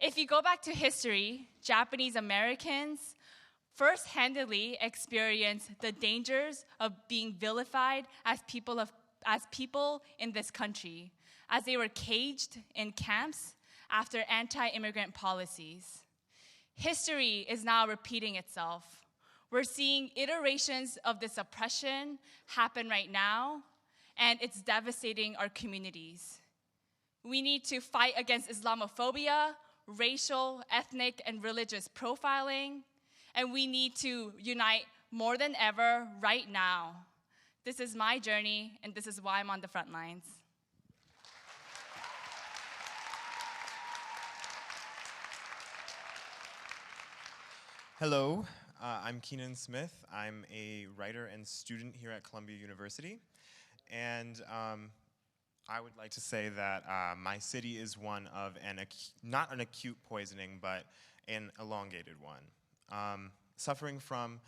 If you go back to history, Japanese Americans first-handedly experienced the dangers of being vilified as people in this country, as they were caged in camps after anti-immigrant policies. History is now repeating itself. We're seeing iterations of this oppression happen right now, and it's devastating our communities. We need to fight against Islamophobia, racial, ethnic, and religious profiling, and we need to unite more than ever right now. This is my journey, and this is why I'm on the front lines. Hello, I'm Keenan Smith. I'm a writer and student here at Columbia University. And I would like to say that my city is one of not an acute poisoning, but an elongated one. Suffering from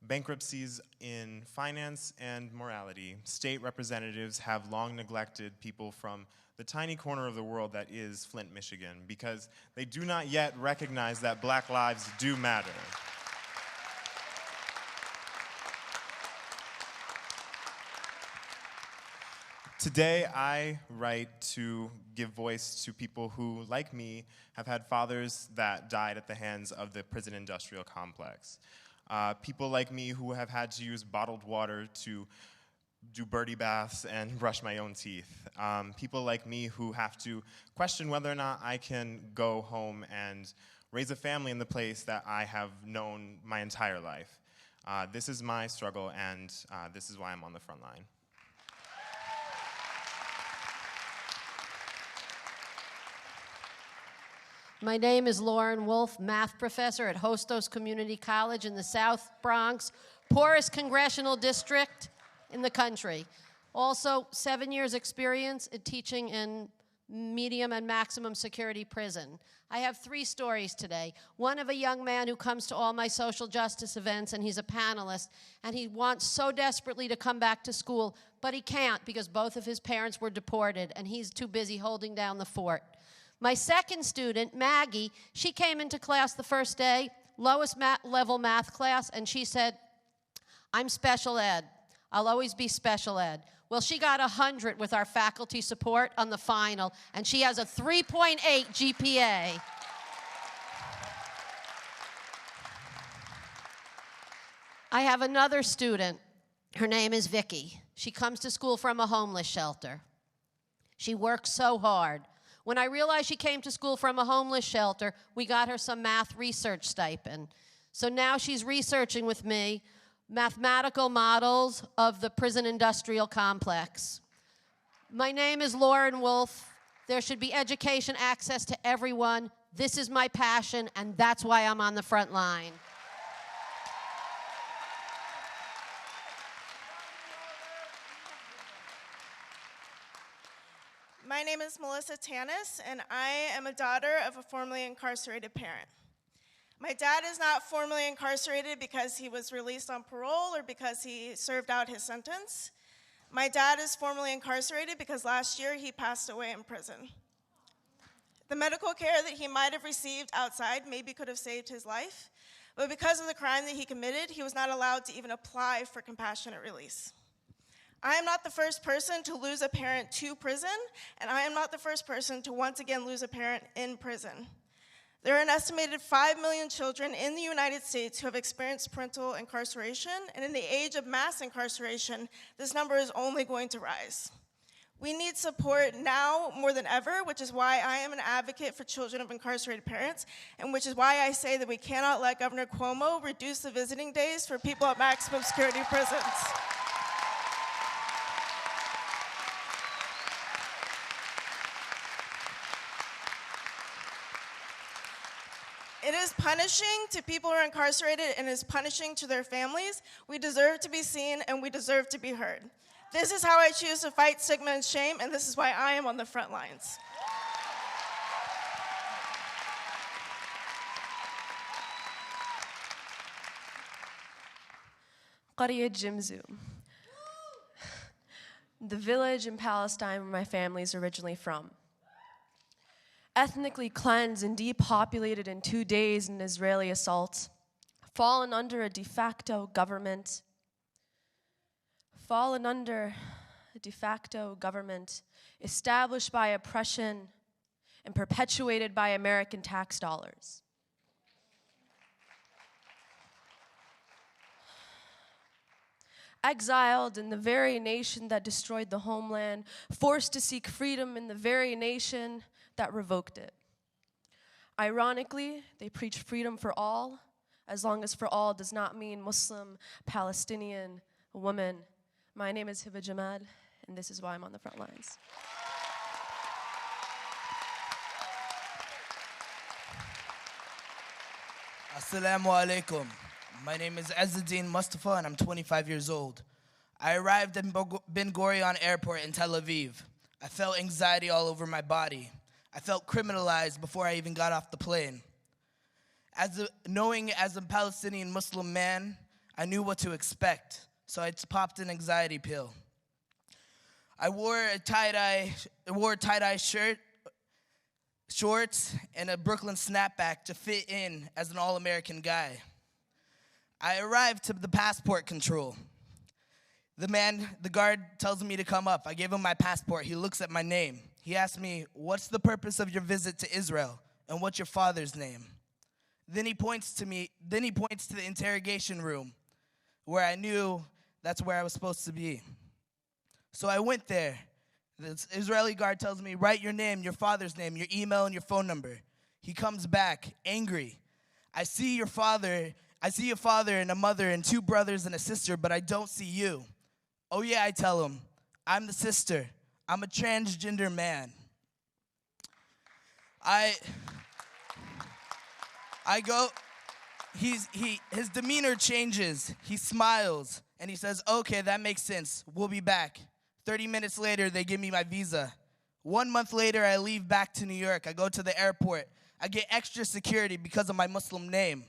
bankruptcies in finance and morality, state representatives have long neglected people from the tiny corner of the world that is Flint, Michigan, because they do not yet recognize that Black lives do matter. Today, I write to give voice to people who, like me, have had fathers that died at the hands of the prison industrial complex. People like me who have had to use bottled water to do birdie baths and brush my own teeth. People like me who have to question whether or not I can go home and raise a family in the place that I have known my entire life. This is my struggle, and this is why I'm on the front line. My name is Lauren Wolf, math professor at Hostos Community College in the South Bronx, poorest congressional district in the country. Also, 7 years experience at teaching in medium, and maximum security prison. I have 3 stories today. One of a young man who comes to all my social justice events, and he's a panelist, and he wants so desperately to come back to school, but he can't because both of his parents were deported, and he's too busy holding down the fort. My second student, Maggie, she came into class the first day, lowest level math class, and she said, "I'm special ed. I'll always be special ed." Well, she got 100 with our faculty support on the final, and she has a 3.8 GPA. I have another student. Her name is Vicky. She comes to school from a homeless shelter. She works so hard. When I realized she came to school from a homeless shelter, we got her some math research stipend. So now she's researching with me mathematical models of the prison industrial complex. My name is Lauren Wolf. There should be education access to everyone. This is my passion, and that's why I'm on the front line. My name is Melissa Tanis, and I am a daughter of a formerly incarcerated parent. My dad is not formally incarcerated because he was released on parole or because he served out his sentence. My dad is formally incarcerated because last year he passed away in prison. The medical care that he might have received outside maybe could have saved his life, but because of the crime that he committed, he was not allowed to even apply for compassionate release. I am not the first person to lose a parent to prison, and I am not the first person to once again lose a parent in prison. There are an estimated 5 million children in the United States who have experienced parental incarceration, and in the age of mass incarceration, this number is only going to rise. We need support now more than ever, which is why I am an advocate for children of incarcerated parents, and which is why I say that we cannot let Governor Cuomo reduce the visiting days for people at maximum security prisons. It is punishing to people who are incarcerated and it is punishing to their families. We deserve to be seen and we deserve to be heard. This is how I choose to fight stigma and shame, and this is why I am on the front lines. Qaryat Jimzu, the village in Palestine where my family is originally from. Ethnically cleansed and depopulated in 2 days in an Israeli assault, fallen under a de facto government established by oppression and perpetuated by American tax dollars. Exiled in the very nation that destroyed the homeland, forced to seek freedom in the very nation that revoked it. Ironically, they preach freedom for all, as long as for all does not mean Muslim, Palestinian, woman. My name is Hiba Jamad, and this is why I'm on the front lines. Assalamu alaikum. My name is Ezzeddin Mustafa, and I'm 25 years old. I arrived in Ben Gurion Airport in Tel Aviv. I felt anxiety all over my body. I felt criminalized before I even got off the plane. Knowing as a Palestinian Muslim man, I knew what to expect, so I popped an anxiety pill. I wore a tie-dye shirt, shorts, and a Brooklyn snapback to fit in as an all-American guy. I arrived to the passport control. The guard tells me to come up. I give him my passport. He looks at my name. He asks me, "What's the purpose of your visit to Israel? And what's your father's name?" Then he points to the interrogation room, where I knew that's where I was supposed to be. So I went there. This Israeli guard tells me, "Write your name, your father's name, your email, and your phone number." He comes back angry. I see your father and a mother and 2 brothers and a sister, but I don't see you." "Oh yeah," I tell him, "I'm the sister. I'm a transgender man." His demeanor changes. He smiles and he says, "Okay, that makes sense. We'll be back." 30 minutes later, they give me my visa. 1 month later, I leave back to New York. I go to the airport. I get extra security because of my Muslim name.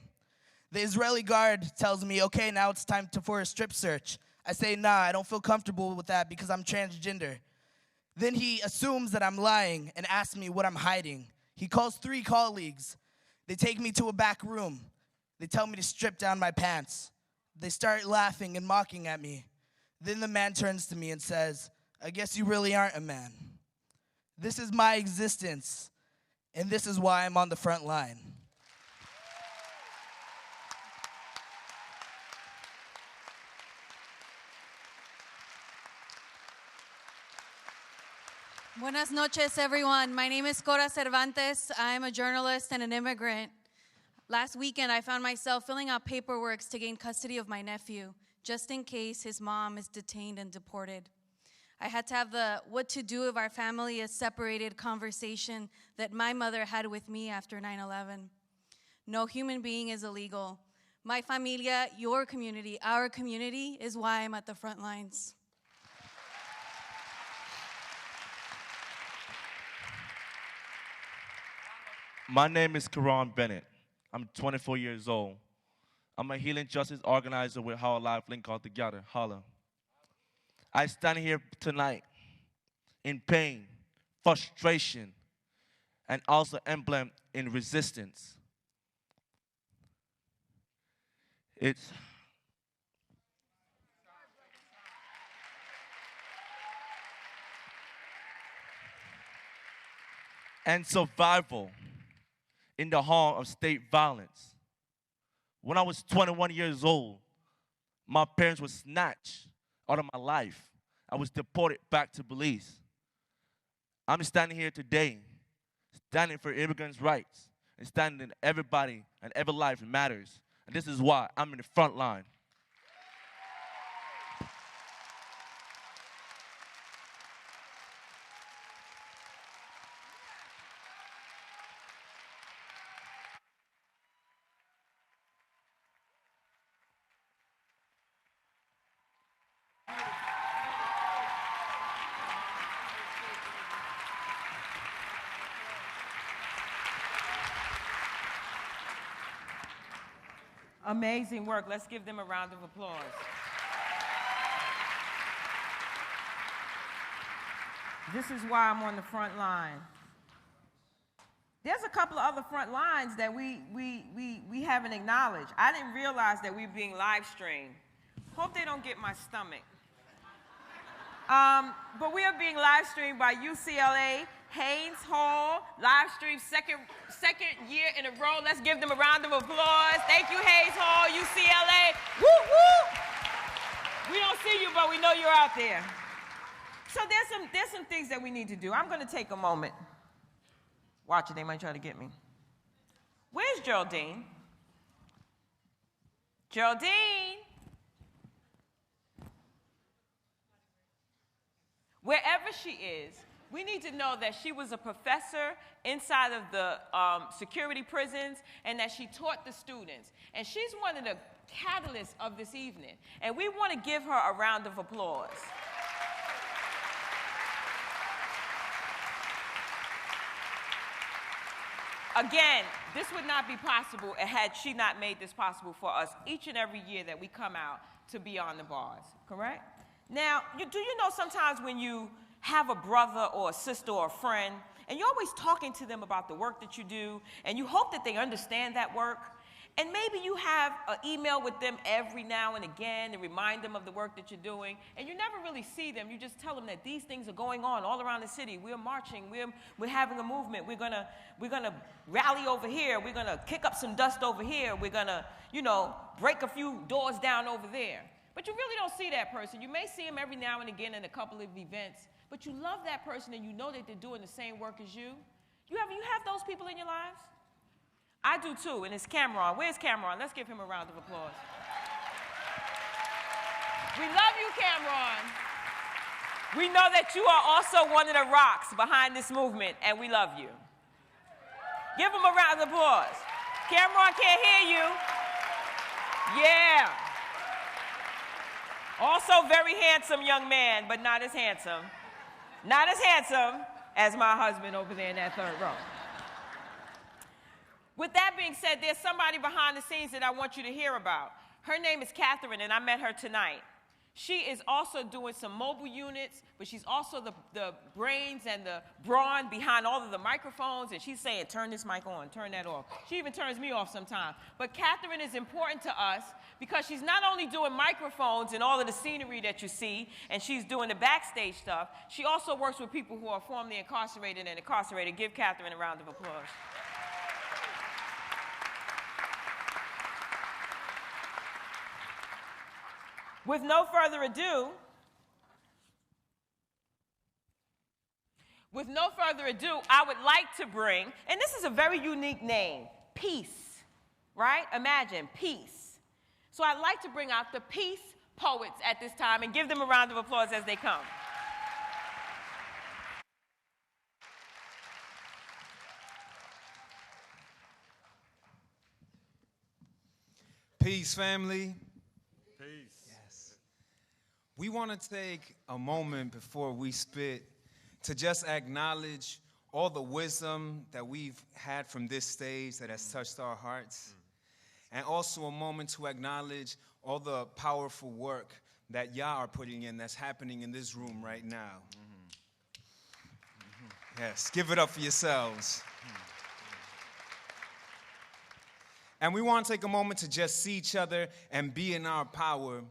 The Israeli guard tells me, okay, now it's time for a strip search. I say, nah, I don't feel comfortable with that because I'm transgender. Then he assumes that I'm lying and asks me what I'm hiding. He calls 3 colleagues. They take me to a back room. They tell me to strip down my pants. They start laughing and mocking at me. Then the man turns to me and says, I guess you really aren't a man. This is my existence, and this is why I'm on the front line. Buenas noches, everyone. My name is Cora Cervantes. I'm a journalist and an immigrant. Last weekend, I found myself filling out paperwork to gain custody of my nephew, just in case his mom is detained and deported. I had to have the what to do if our family is separated conversation that my mother had with me after 9/11. No human being is illegal. My familia, your community, our community is why I'm at the front lines. My name is Karan Bennett. I'm 24 years old. I'm a healing justice organizer with How Alive Link All Together, Holla. I stand here tonight in pain, frustration, and also emblem in resistance. And survival in the harm of state violence. When I was 21 years old, my parents were snatched out of my life. I was deported back to Belize. I'm standing here today, standing for immigrants' rights, and standing in everybody and every life matters. And this is why I'm in the front line. Amazing work. Let's give them a round of applause. This is why I'm on the front line. There's a couple of other front lines that we haven't acknowledged. I didn't realize that we were being live streamed. Hope they don't get my stomach. But we are being live streamed by UCLA, Haynes Hall, live stream second year in a row. Let's give them a round of applause. Thank you, Haynes Hall, UCLA. Woo, woo! We don't see you, but we know you're out there. So there's some things that we need to do. I'm going to take a moment. Watch it, they might try to get me. Where's Geraldine? Geraldine! Wherever she is, we need to know that she was a professor inside of the security prisons and that she taught the students. And she's one of the catalysts of this evening. And we want to give her a round of applause. Again, this would not be possible had she not made this possible for us each and every year that we come out to Beyond the Bars, correct? Now, do you know sometimes when you have a brother or a sister or a friend, and you're always talking to them about the work that you do, and you hope that they understand that work, and maybe you have an email with them every now and again to remind them of the work that you're doing, and you never really see them. You just tell them that these things are going on all around the city. We're marching. We're having a movement. We're gonna rally over here. We're gonna kick up some dust over here. We're gonna, break a few doors down over there. But you really don't see that person. You may see them every now and again in a couple of events, but you love that person and you know that they're doing the same work as you. You have those people in your lives? I do too, and it's Cameron. Where's Cameron? Let's give him a round of applause. We love you, Cameron. We know that you are also one of the rocks behind this movement, and we love you. Give him a round of applause. Cameron can't hear you. Yeah. Also very handsome young man, but not as handsome. Not as handsome as my husband over there in that third row. With that being said, there's somebody behind the scenes that I want you to hear about. Her name is Catherine, and I met her tonight. She is also doing some mobile units, but she's also the brains and the brawn behind all of the microphones, and she's saying, turn this mic on, turn that off. She even turns me off sometimes. But Catherine is important to us because she's not only doing microphones and all of the scenery that you see, and she's doing the backstage stuff, she also works with people who are formerly incarcerated and incarcerated. Give Catherine a round of applause. With no further ado, I would like to bring, and this is a very unique name, Peace, right? Imagine, Peace. So I'd like to bring out the Peace Poets at this time and give them a round of applause as they come. Peace, family. We want to take a moment before we spit to just acknowledge all the wisdom that we've had from this stage that has touched our hearts, and also a moment to acknowledge all the powerful work that y'all are putting in that's happening in this room right now. Yes, give it up for yourselves. And we want to take a moment to just see each other and be in our power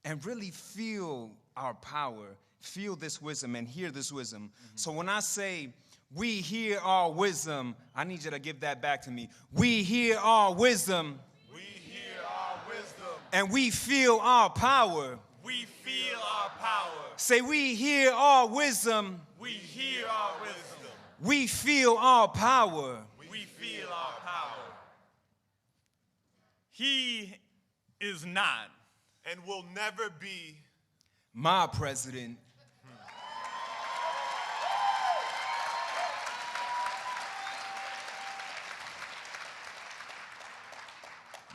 and really feel our power, feel this wisdom and hear this wisdom. So when I say, we hear our wisdom, I need you to give that back to me. We hear our wisdom. We hear our wisdom. And we feel our power. We feel our power. Say, we hear our wisdom. We hear our wisdom. We feel our power. We feel our power. He is not and will never be my president.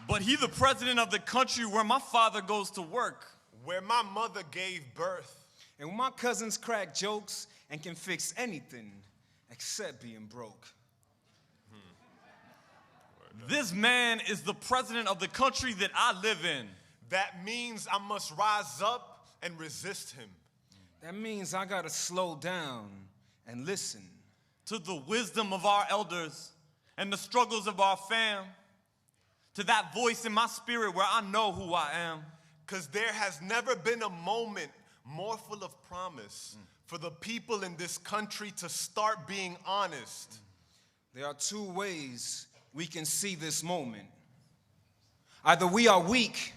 But he the president of the country where my father goes to work, where my mother gave birth, and where my cousins crack jokes and can fix anything except being broke. This man is the president of the country that I live in. That means I must rise up and resist him. That means I gotta slow down and listen to the wisdom of our elders and the struggles of our fam, to that voice in my spirit where I know who I am. Because there has never been a moment more full of promise for the people in this country to start being honest. There are two ways we can see this moment. Either we are weak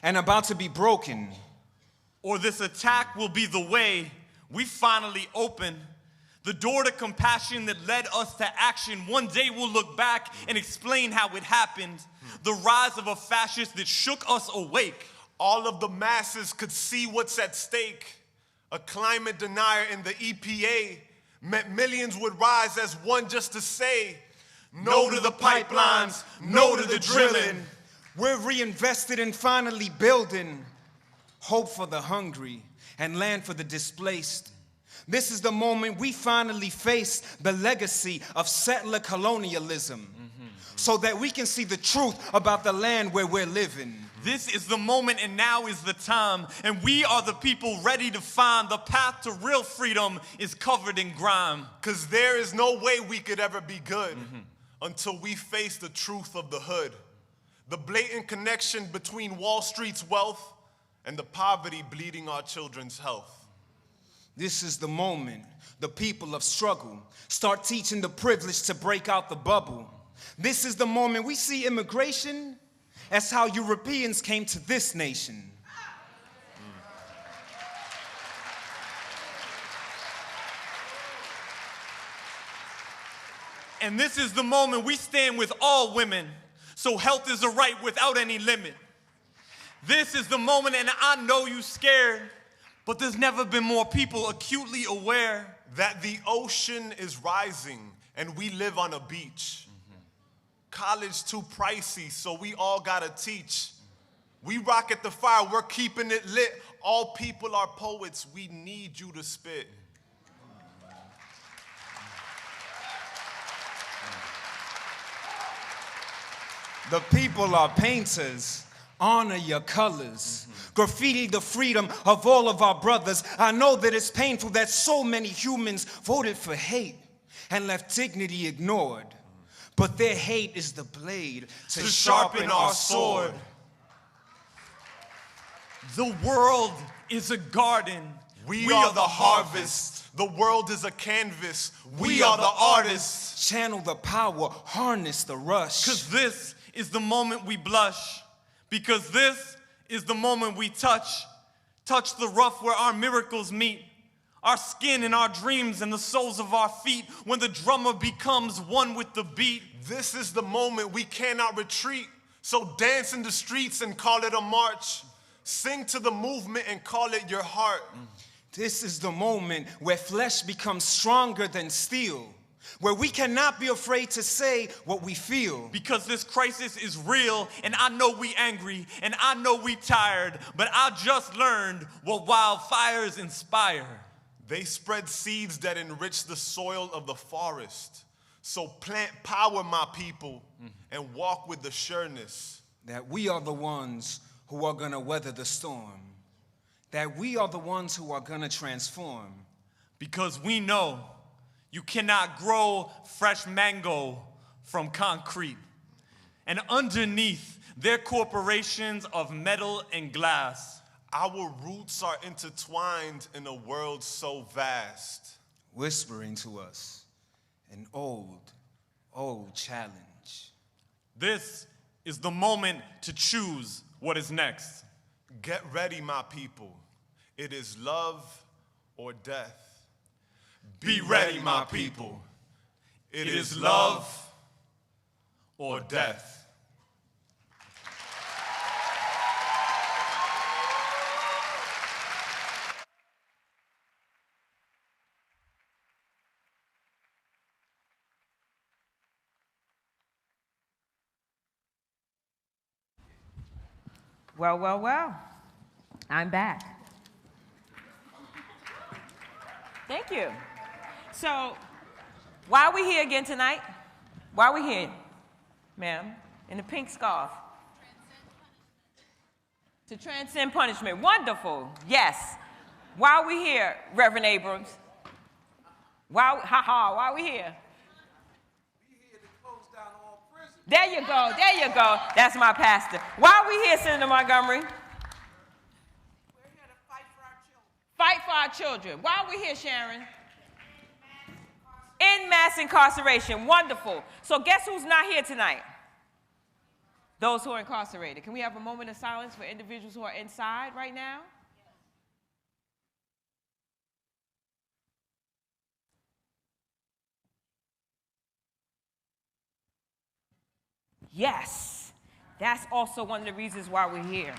and about to be broken, or this attack will be the way we finally open the door to compassion that led us to action. One day we'll look back and explain how it happened. The rise of a fascist that shook us awake. All of the masses could see what's at stake. A climate denier in the EPA meant millions would rise as one just to say, no to the pipelines, no to the drilling. We're reinvested in finally building hope for the hungry and land for the displaced. This is the moment we finally face the legacy of settler colonialism, so that we can see the truth about the land where we're living. This is the moment and now is the time, and we are the people ready to find the path to real freedom is covered in grime. Because there is no way we could ever be good until we face the truth of the hood. The blatant connection between Wall Street's wealth and the poverty bleeding our children's health. This is the moment the people of struggle start teaching the privileged to break out the bubble. This is the moment we see immigration as how Europeans came to this nation. And this is the moment we stand with all women, so health is a right without any limit. This is the moment, and I know you scared, but there's never been more people acutely aware that the ocean is rising and we live on a beach. College too pricey, so we all gotta teach. We rock at the fire, we're keeping it lit. All people are poets, we need you to spit. The people are painters. Honor your colors. Graffiti the freedom of all of our brothers. I know that it's painful that so many humans voted for hate and left dignity ignored. But their hate is the blade to sharpen our sword. The world is a garden. We are the harvest. The world is a canvas. We are the artists. Channel the power, harness the rush. Because this is the moment we blush. Because this is the moment we touch the rough where our miracles meet, our skin and our dreams and the soles of our feet, when the drummer becomes one with the beat. This is the moment we cannot retreat, so dance in the streets and call it a march. Sing to the movement and call it your heart. This is the moment where flesh becomes stronger than steel, where we cannot be afraid to say what we feel. Because this crisis is real, and I know we angry, and I know we tired, but I just learned what wildfires inspire. They spread seeds that enrich the soil of the forest. So plant power, my people, and walk with the sureness. That we are the ones who are gonna weather the storm. That we are the ones who are gonna transform. Because we know you cannot grow fresh mango from concrete. And underneath, they're corporations of metal and glass. Our roots are intertwined in a world so vast. Whispering to us an old, old challenge. This is the moment to choose what is next. Get ready, my people. It is love or death. Be ready, my people. It is love or death. Well, well, well. I'm back. Thank you. So, why are we here again tonight? Why are we here, ma'am, in the pink scarf? To transcend punishment. Wonderful. Yes. Why are we here, Reverend Abrams? Why are we here? There you go, there you go. That's my pastor. Why are we here, Senator Montgomery? We're here to fight for our children. Fight for our children. Why are we here, Sharon? In mass incarceration. Wonderful. So guess who's not here tonight? Those who are incarcerated. Can we have a moment of silence for individuals who are inside right now? Yes, that's also one of the reasons why we're here.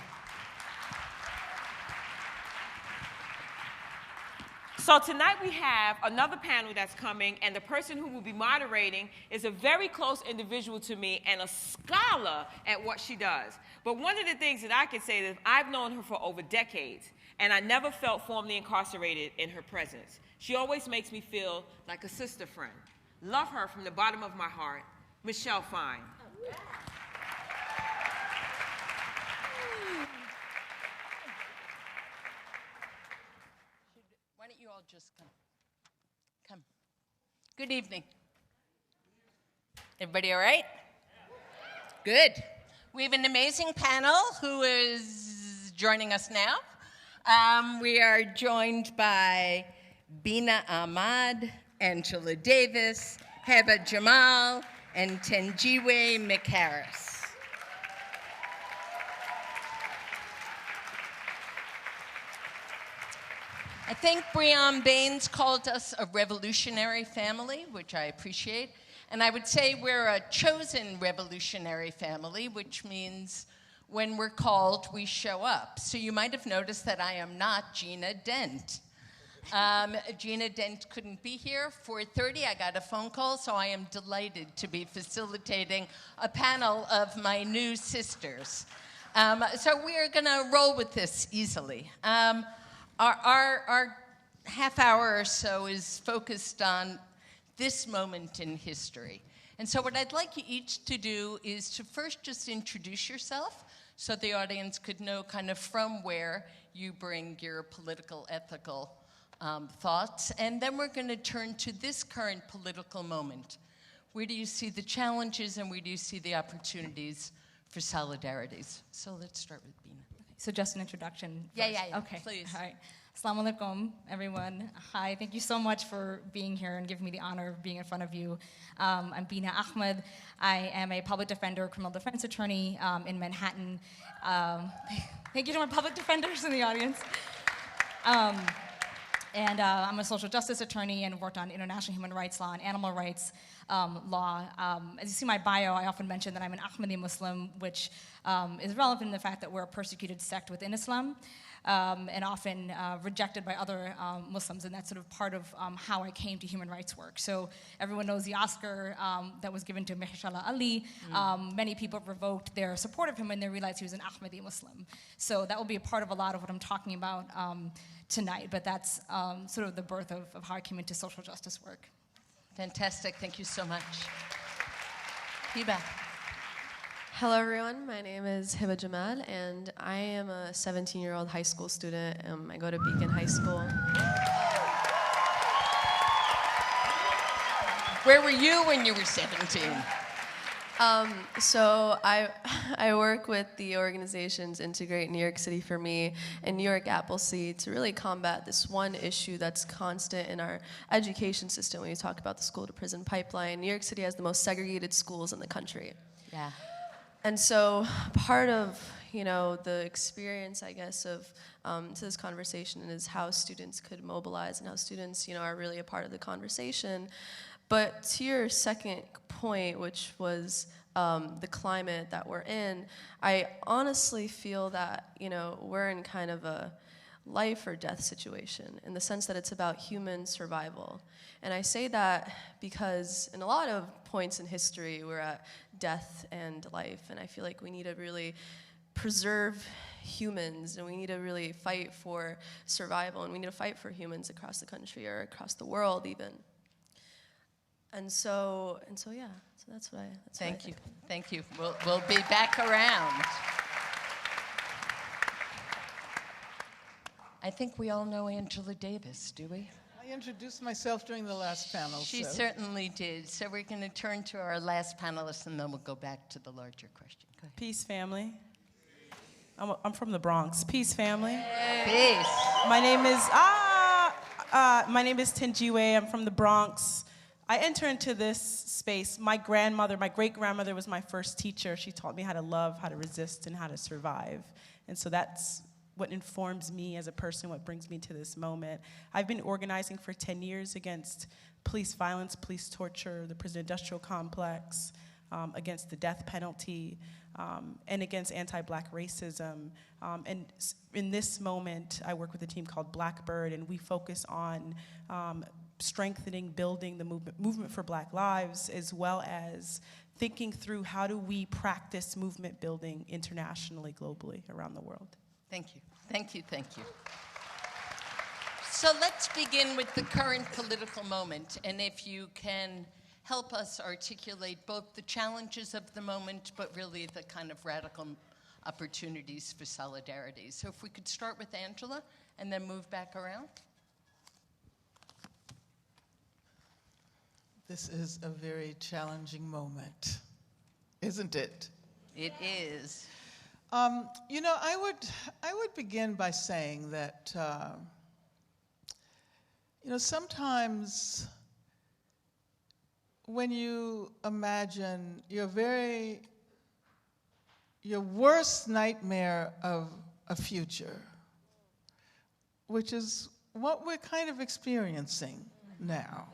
So tonight we have another panel that's coming, and the person who will be moderating is a very close individual to me and a scholar at what she does. But one of the things that I can say is I've known her for over decades, and I never felt formally incarcerated in her presence. She always makes me feel like a sister friend. Love her from the bottom of my heart, Michelle Fine. Why don't you all just come? Good evening. Everybody all right? Good. We have an amazing panel who is joining us now. We are joined by Bina Ahmad, Angela Davis, Heba Jamal, and Tenjiwe McHarris. I think Breon Baines called us a revolutionary family, which I appreciate. And I would say we're a chosen revolutionary family, which means when we're called, we show up. So you might have noticed that I am not Gina Dent. Gina Dent couldn't be here. 4:30, I got a phone call, so I am delighted to be facilitating a panel of my new sisters. So we are going to roll with this easily. Our half hour or so is focused on this moment in history. And so what I'd like you each to do is to first just introduce yourself so the audience could know kind of from where you bring your political, ethical thoughts. And then we're going to turn to this current political moment. Where do you see the challenges and where do you see the opportunities for solidarities? So let's start with Bina. So just an introduction Yeah, first. yeah. Okay. Please. All right. Assalamu alaikum, everyone. Hi, thank you so much for being here and giving me the honor of being in front of you. I'm Bina Ahmed. I am a public defender, criminal defense attorney in Manhattan. Thank you to my public defenders in the audience. And I'm a social justice attorney and worked on international human rights law and animal rights law. As you see in my bio, I often mention that I'm an Ahmadi Muslim, which is relevant in the fact that we're a persecuted sect within Islam. And often rejected by other Muslims, and that's sort of part of how I came to human rights work. So everyone knows the Oscar that was given to Mahershala Ali. Many people revoked their support of him when they realized he was an Ahmadi Muslim. So that will be a part of a lot of what I'm talking about tonight, but that's sort of the birth of how I came into social justice work. Fantastic, thank you so much. Hiba. Hello, everyone. My name is Hiba Jamal, and I am a 17-year-old high school student. I go to Beacon High School. Where were you when you were 17? So I work with the organizations Integrate New York City for Me and New York Appleseed to really combat this one issue that's constant in our education system when you talk about the school-to-prison pipeline. New York City has the most segregated schools in the country. Yeah. And so part of, the experience, I guess, of to this conversation is how students could mobilize and how students, are really a part of the conversation. But to your second point, which was the climate that we're in, I honestly feel that, we're in kind of a life or death situation in the sense that it's about human survival. And I say that because in a lot of points in history, we're at death and life, and I feel like we need to really preserve humans, and we need to really fight for survival, and we need to fight for humans across the country or across the world even. And so yeah, so that's what I Thank you, think. thank you. We'll be back around. I think we all know Angela Davis, do we? I introduced myself during the last panel. She so. certainly did. So we're going to turn to our last panelist, and then we'll go back to the larger question. Go ahead. Peace, family. I'm from the Bronx. Peace, family. Peace. My name is Tenjiwe. I'm from the Bronx. I enter into this space. My great-grandmother was my first teacher. She taught me how to love, how to resist, and how to survive. And so that's what informs me as a person, what brings me to this moment. I've been organizing for 10 years against police violence, police torture, the prison industrial complex, against the death penalty, and against anti-Black racism. And in this moment, I work with a team called Blackbird, and we focus on strengthening, building the movement for Black lives, as well as thinking through how do we practice movement building internationally, globally, around the world. Thank you, thank you, thank you. So let's begin with the current political moment, and if you can help us articulate both the challenges of the moment, but really the kind of radical opportunities for solidarity. So if we could start with Angela and then move back around. This is a very challenging moment, isn't it? It is. I would begin by saying that, sometimes when you imagine your worst nightmare of a future, which is what we're kind of experiencing now.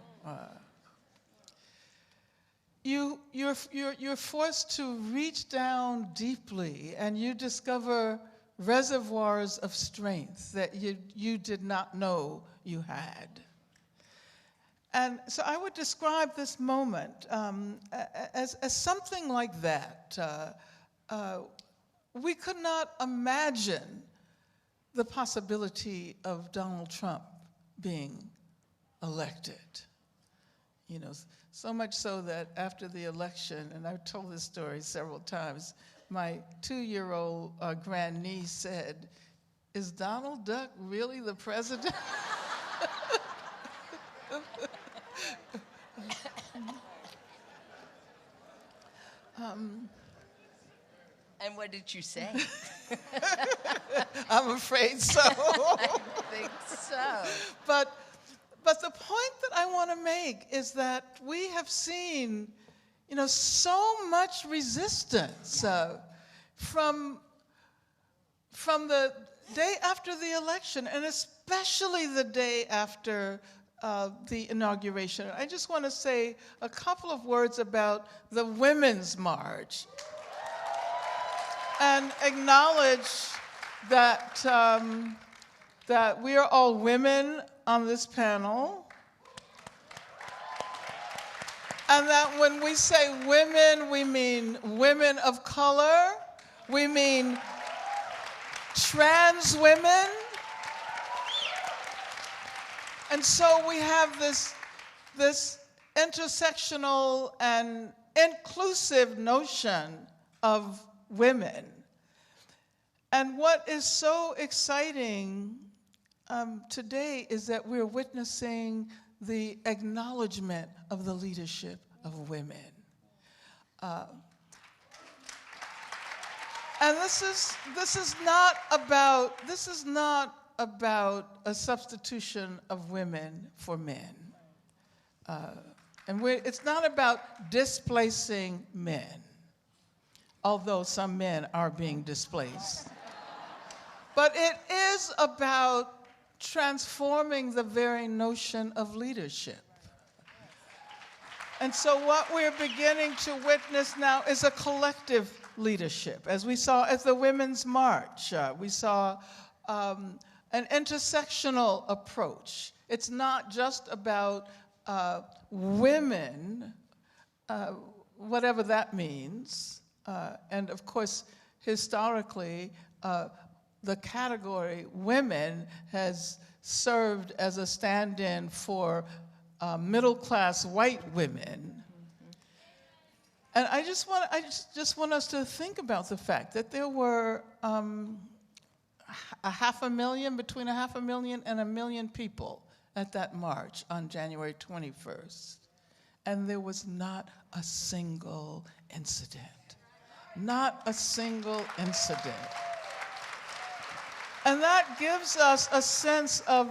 You're forced to reach down deeply, and you discover reservoirs of strength that you did not know you had. And so I would describe this moment as something like that. We could not imagine the possibility of Donald Trump being elected. You know, so much so that after the election, and I've told this story several times, my 2-year-old grandniece said, "Is Donald Duck really the president?" And what did you say? I'm afraid so. I think so. But the point that I want to make is that we have seen, you know, so much resistance from the day after the election, and especially the day after the inauguration. I just want to say a couple of words about the Women's March and acknowledge that, that we are all women on this panel, and that when we say women, we mean women of color, we mean trans women. And so we have this intersectional and inclusive notion of women. And what is so exciting today is that we're witnessing the acknowledgement of the leadership of women. And this is not about a substitution of women for men. And it's not about displacing men, although some men are being displaced. But it is about transforming the very notion of leadership. And so what we're beginning to witness now is a collective leadership. As we saw at the Women's March, we saw an intersectional approach. It's not just about women, whatever that means. And of course, historically, the category women has served as a stand-in for middle-class white women. And I just want us to think about the fact that there were between 500,000 and 1 million people at that march on January 21st. And there was not a single incident. Not a single incident. And that gives us a sense of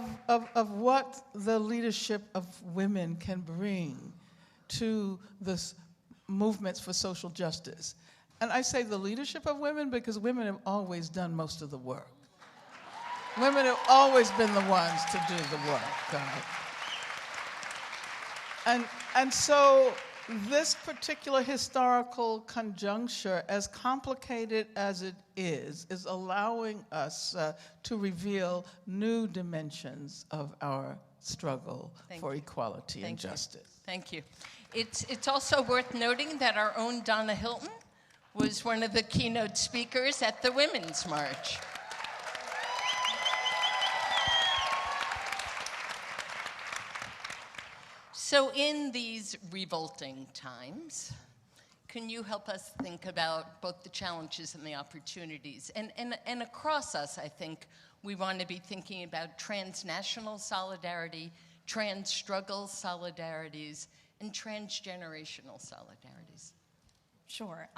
what the leadership of women can bring to the movements for social justice. And I say the leadership of women because women have always done most of the work. Women have always been the ones to do the work. And so this particular historical conjuncture, as complicated as it is allowing us to reveal new dimensions of our struggle for equality and justice. Thank you. It's also worth noting that our own Donna Hilton was one of the keynote speakers at the Women's March. So in these revolting times, can you help us think about both the challenges and the opportunities? And across us, I think, we want to be thinking about transnational solidarity, trans-struggle solidarities, and transgenerational solidarities. Sure.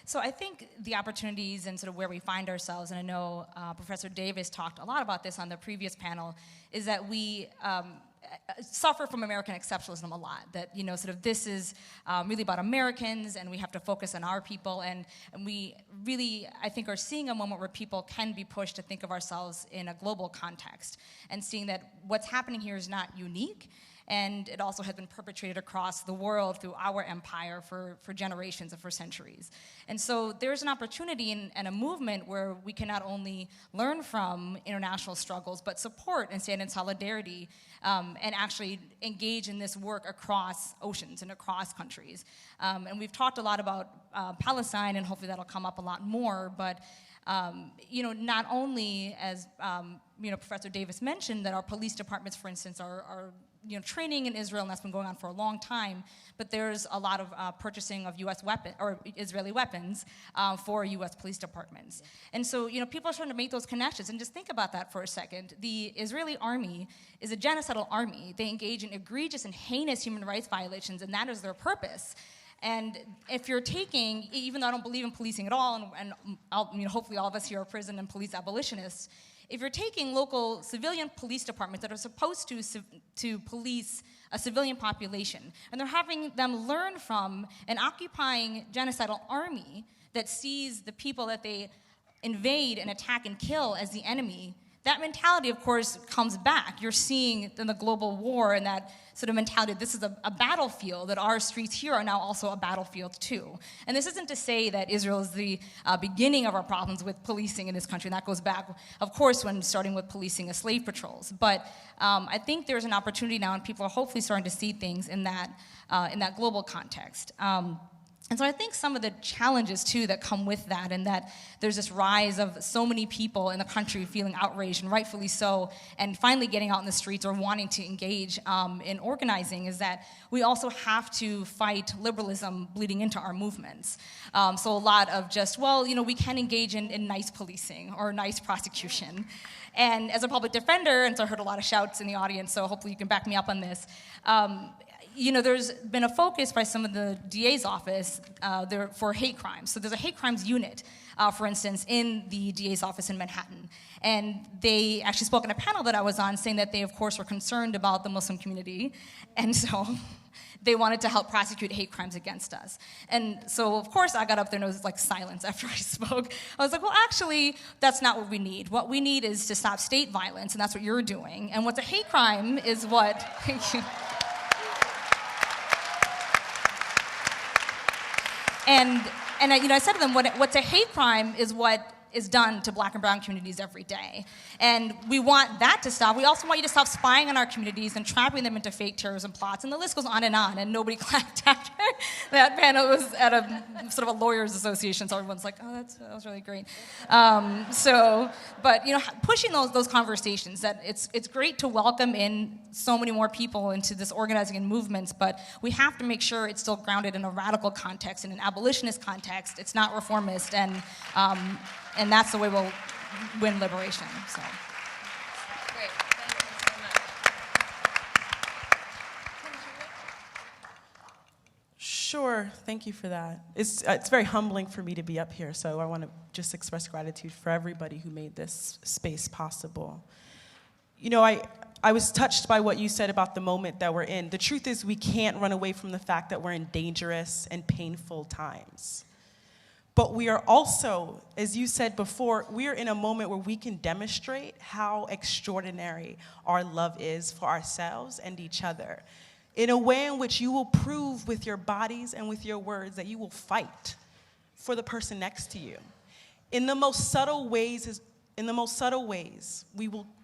So I think the opportunities and sort of where we find ourselves, and I know Professor Davis talked a lot about this on the previous panel, is that we suffer from American exceptionalism a lot, that, you know, sort of this is really about Americans and we have to focus on our people, and we really, I think, are seeing a moment where people can be pushed to think of ourselves in a global context and seeing that what's happening here is not unique, and it also has been perpetrated across the world through our empire for generations and for centuries. And so there's an opportunity and a movement where we can not only learn from international struggles, but support and stand in solidarity and actually engage in this work across oceans and across countries. And we've talked a lot about Palestine, and hopefully that'll come up a lot more, but you know, not only, as you know, Professor Davis mentioned, that our police departments, for instance, are training in Israel, and that's been going on for a long time. But there's a lot of purchasing of U.S. Israeli weapons for U.S. police departments. And so, people are starting to make those connections. And just think about that for a second. The Israeli army is a genocidal army. They engage in egregious and heinous human rights violations, and that is their purpose. And if you're taking, even though I don't believe in policing at all, and hopefully all of us here are prison and police abolitionists, if you're taking local civilian police departments that are supposed to police a civilian population, and they're having them learn from an occupying genocidal army that sees the people that they invade and attack and kill as the enemy, that mentality, of course, comes back. You're seeing in the global war and that sort of mentality, this is a battlefield, that our streets here are now also a battlefield too. And this isn't to say that Israel is the beginning of our problems with policing in this country, and that goes back, of course, when starting with policing of slave patrols. But I think there's an opportunity now, and people are hopefully starting to see things in that global context. And so I think some of the challenges, too, that come with that, and that there's this rise of so many people in the country feeling outraged, and rightfully so, and finally getting out in the streets or wanting to engage in organizing, is that we also have to fight liberalism bleeding into our movements. So a lot of just, we can engage in nice policing or nice prosecution. And as a public defender, and so I heard a lot of shouts in the audience, so hopefully you can back me up on this, there's been a focus by some of the DA's office for hate crimes. So there's a hate crimes unit, for instance, in the DA's office in Manhattan. And they actually spoke in a panel that I was on saying that they, of course, were concerned about the Muslim community. And so they wanted to help prosecute hate crimes against us. And so, of course, I got up there and it was like silence after I spoke. I was like, well, actually, that's not what we need. What we need is to stop state violence, and that's what you're doing. And what's a hate crime is what... Thank you. And I said to them, what's a hate crime is what is done to Black and brown communities every day. And we want that to stop. We also want you to stop spying on our communities and trapping them into fake terrorism plots. And the list goes on, and nobody clapped after that panel. Was at a sort of a lawyers association, so everyone's like, oh, that was really great. But pushing those conversations, that it's great to welcome in so many more people into this organizing and movements, but we have to make sure it's still grounded in a radical context, in an abolitionist context. It's not reformist, and that's the way we'll win liberation. So. Great. Thank you so much. Sure. Thank you for that. It's very humbling for me to be up here, so I want to just express gratitude for everybody who made this space possible. I was touched by what you said about the moment that we're in. The truth is, we can't run away from the fact that we're in dangerous and painful times. But we are also, as you said before, we are in a moment where we can demonstrate how extraordinary our love is for ourselves and each other, in a way in which you will prove with your bodies and with your words that you will fight for the person next to you. In the most subtle ways,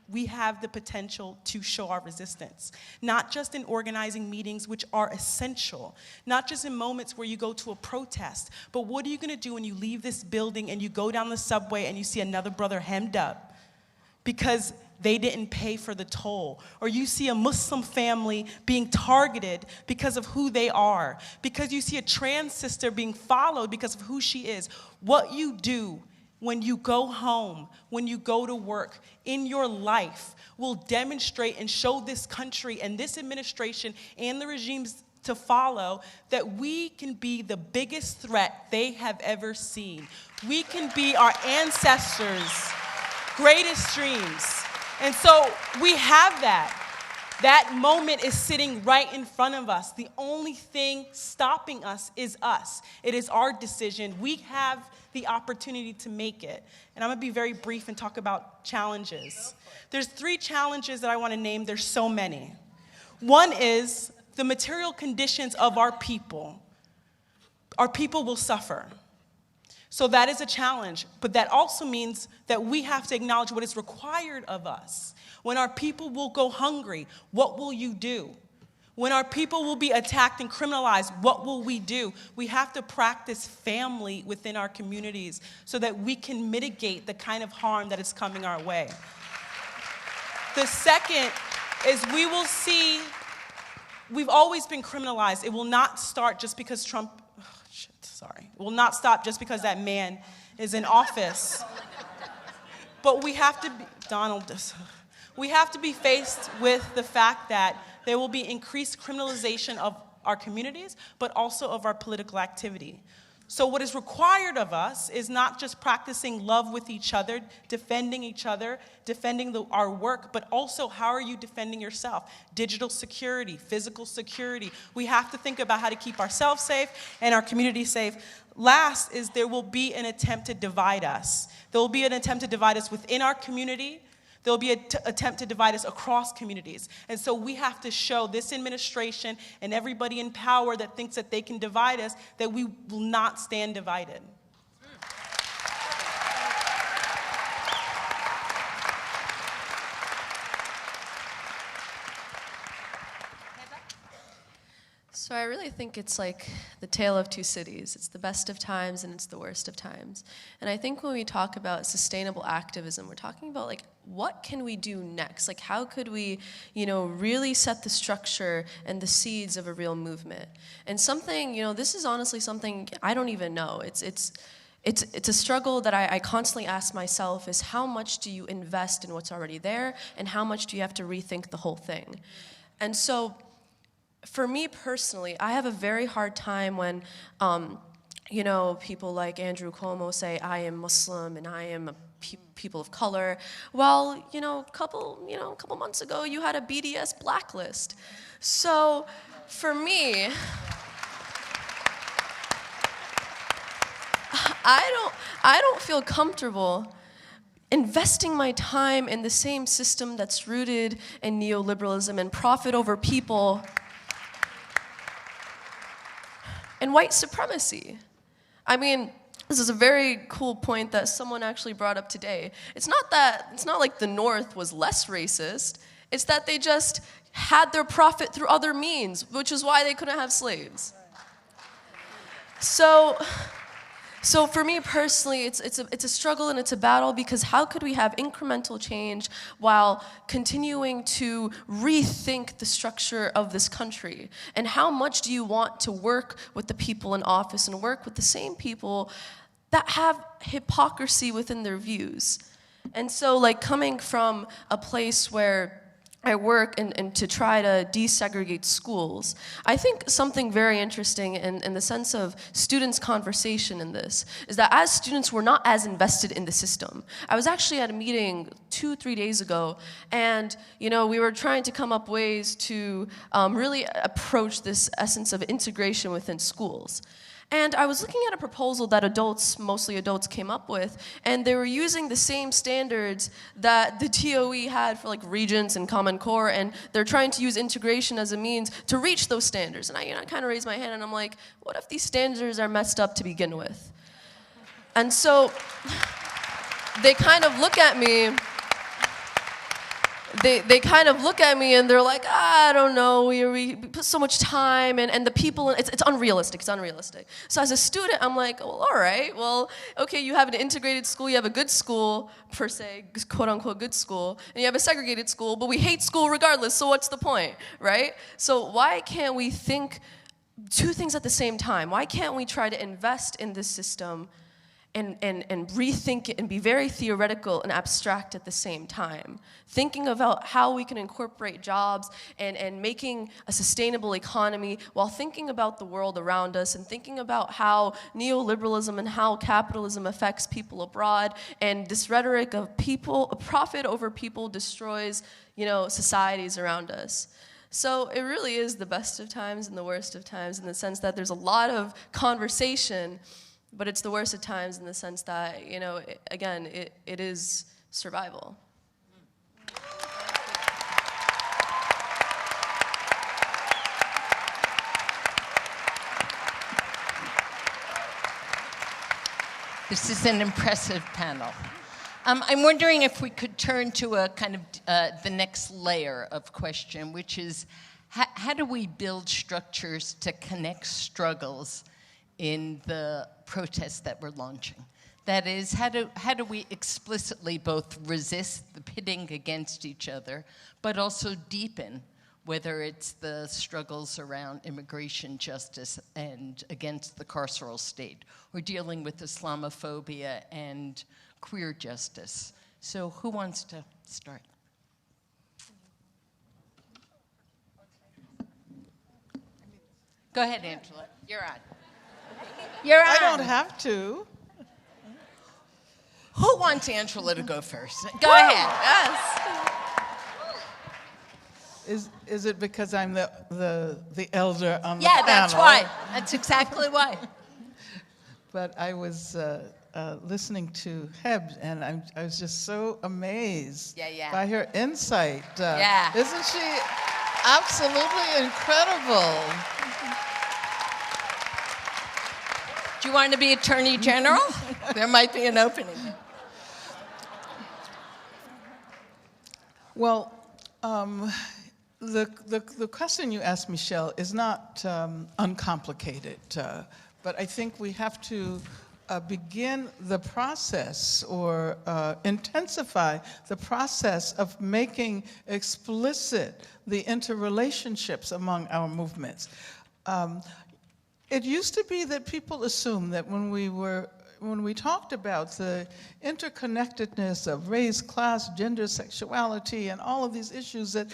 we have the potential to show our resistance, not just in organizing meetings, which are essential, not just in moments where you go to a protest, but what are you gonna do when you leave this building and you go down the subway and you see another brother hemmed up because they didn't pay for the toll, or you see a Muslim family being targeted because of who they are, because you see a trans sister being followed because of who she is. What you do when you go home, when you go to work, in your life will demonstrate and show this country and this administration and the regimes to follow that we can be the biggest threat they have ever seen. We can be our ancestors' greatest dreams. And so we have that. That moment is sitting right in front of us. The only thing stopping us is us. It is our decision. We have the opportunity to make it. And I'm gonna be very brief and talk about challenges. There's 3 challenges that I wanna name. There's so many. One is the material conditions of our people. Our people will suffer. So that is a challenge, but that also means that we have to acknowledge what is required of us. When our people will go hungry, what will you do? When our people will be attacked and criminalized, what will we do? We have to practice family within our communities so that we can mitigate the kind of harm that is coming our way. The second is we will see we've always been criminalized. It will not start just because Trump, it will not stop just because that man is in office. But we have to be, we have to be faced with the fact that there will be increased criminalization of our communities, but also of our political activity. So what is required of us is not just practicing love with each other, defending our work, but also how are you defending yourself? Digital security, physical security. We have to think about how to keep ourselves safe and our community safe. Last is there will be an attempt to divide us. There will be an attempt to divide us within our community. There will be an attempt to divide us across communities. And so we have to show this administration and everybody in power that thinks that they can divide us that we will not stand divided. So I really think it's like the tale of two cities. It's the best of times and it's the worst of times. And I think when we talk about sustainable activism, we're talking about like, what can we do next? Like, how could we, really set the structure and the seeds of a real movement? And something, this is honestly something I don't even know. It's a struggle that I constantly ask myself is how much do you invest in what's already there and how much do you have to rethink the whole thing? And so, for me personally, I have a very hard time when, people like Andrew Cuomo say, I am Muslim and I am a people of color. Well, a couple months ago, you had a BDS blacklist. So, for me, I don't feel comfortable investing my time in the same system that's rooted in neoliberalism and profit over people and white supremacy. I mean, this is a very cool point that someone actually brought up today. It's not like the North was less racist. It's that they just had their profit through other means, which is why they couldn't have slaves. So for me personally, it's a struggle and it's a battle because how could we have incremental change while continuing to rethink the structure of this country? And how much do you want to work with the people in office and work with the same people that have hypocrisy within their views? And so like coming from a place where I work and to try to desegregate schools, I think something very interesting in the sense of students' conversation in this is that as students, we're not as invested in the system. I was actually at a meeting 2-3 days ago, and we were trying to come up ways to really approach this essence of integration within schools. And I was looking at a proposal that mostly adults came up with, and they were using the same standards that the DOE had for like Regents and Common Core, and they're trying to use integration as a means to reach those standards. And I kind of raised my hand and I'm like, what if these standards are messed up to begin with? And so they kind of look at me, They kind of look at me and they're like, I don't know, we put so much time and the people, it's unrealistic. So as a student, I'm like, well, all right, well, okay, you have an integrated school, you have a good school, per se, quote unquote good school, and you have a segregated school, but we hate school regardless, so what's the point, right? So why can't we think two things at the same time? Why can't we try to invest in this system and rethink it and be very theoretical and abstract at the same time? Thinking about how we can incorporate jobs and making a sustainable economy while thinking about the world around us and thinking about how neoliberalism and how capitalism affects people abroad and this rhetoric of profit over people destroys, societies around us. So it really is the best of times and the worst of times in the sense that there's a lot of conversation, but it's the worst of times in the sense that, it is survival. This is an impressive panel. I'm wondering if we could turn to a kind of the next layer of question, which is how do we build structures to connect struggles in the protests that we're launching? That is, how do we explicitly both resist the pitting against each other, but also deepen whether it's the struggles around immigration justice and against the carceral state, or dealing with Islamophobia and queer justice. So who wants to start? Go ahead, Angela. You're on. You're on. I don't have to. Who wants Angela to go first? Go ahead. Yes. Is it because I'm the elder on the Yeah, panel? that's why. That's exactly why. But I was listening to Heb, and I was just so amazed by her insight. Isn't she absolutely incredible? Do you want to be Attorney General? There might be an opening. Well, the question you asked, Michelle, is not uncomplicated, but I think we have to begin the process or intensify the process of making explicit the interrelationships among our movements. It used to be that people assumed that when we talked about the interconnectedness of race, class, gender, sexuality, and all of these issues, that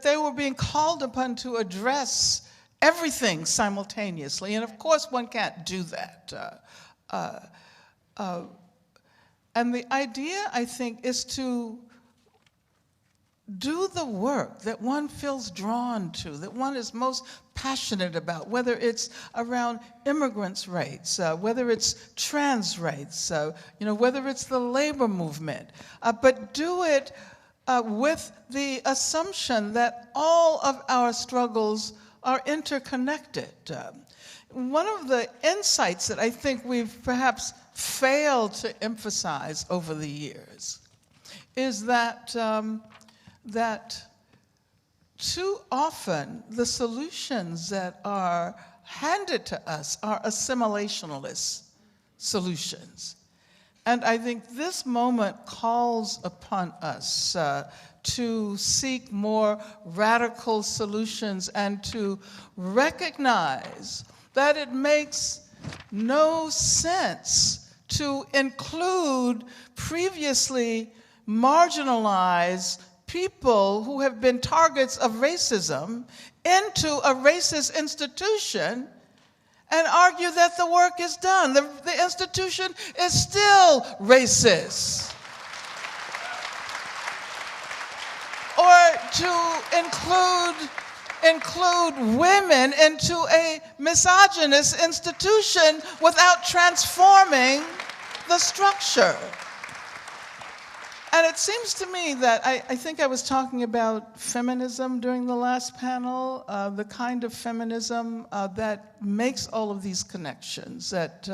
they were being called upon to address everything simultaneously. And of course, one can't do that. And the idea, I think, is to do the work that one feels drawn to, that one is most passionate about, whether it's around immigrants' rights, whether it's trans rights, whether it's the labor movement, but do it with the assumption that all of our struggles are interconnected. One of the insights that I think we've perhaps failed to emphasize over the years is that too often the solutions that are handed to us are assimilationalist solutions. And I think this moment calls upon us to seek more radical solutions and to recognize that it makes no sense to include previously marginalized people who have been targets of racism into a racist institution and argue that the work is done. The institution is still racist. Or to include women into a misogynist institution without transforming the structure. And it seems to me that I think I was talking about feminism during the last panel, the kind of feminism that makes all of these connections, that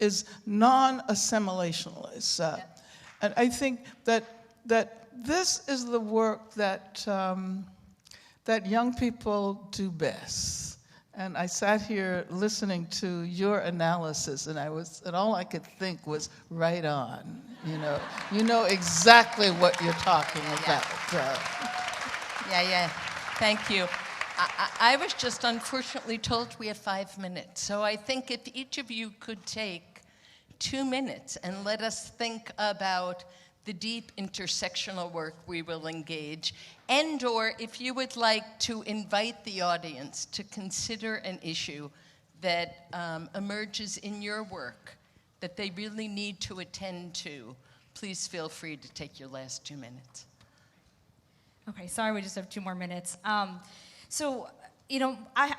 is non-assimilationalist. And I think that this is the work that young people do best. And I sat here listening to your analysis, and all I could think was right on. You know exactly what you're talking about. Yeah. Thank you. I was just unfortunately told we have 5 minutes. So I think if each of you could take 2 minutes and let us think about the deep intersectional work we will engage, and/or if you would like to invite the audience to consider an issue that emerges in your work that they really need to attend to, please feel free to take your last 2 minutes. Okay, sorry, we just have 2 more minutes. I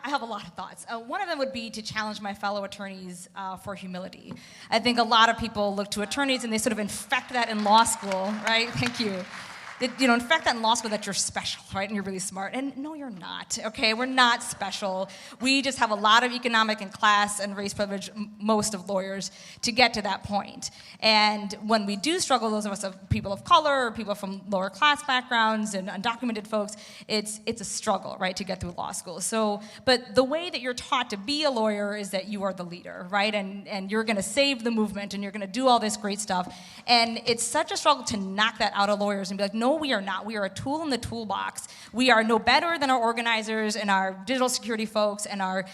have a lot of thoughts. One of them would be to challenge my fellow attorneys for humility. I think a lot of people look to attorneys and they sort of infect that in law school, right? Thank you. Infect that in law school that you're special, right? And you're really smart. And no, you're not, okay? We're not special. We just have a lot of economic and class and race privilege, most of lawyers, to get to that point. And when we do struggle, those of us people of color, or people from lower class backgrounds and undocumented folks, it's a struggle, right, to get through law school. But the way that you're taught to be a lawyer is that you are the leader, right? And you're gonna save the movement and you're gonna do all this great stuff. And it's such a struggle to knock that out of lawyers and be like, no No, we are not. We are a tool in the toolbox. We are no better than our organizers and our digital security folks and our,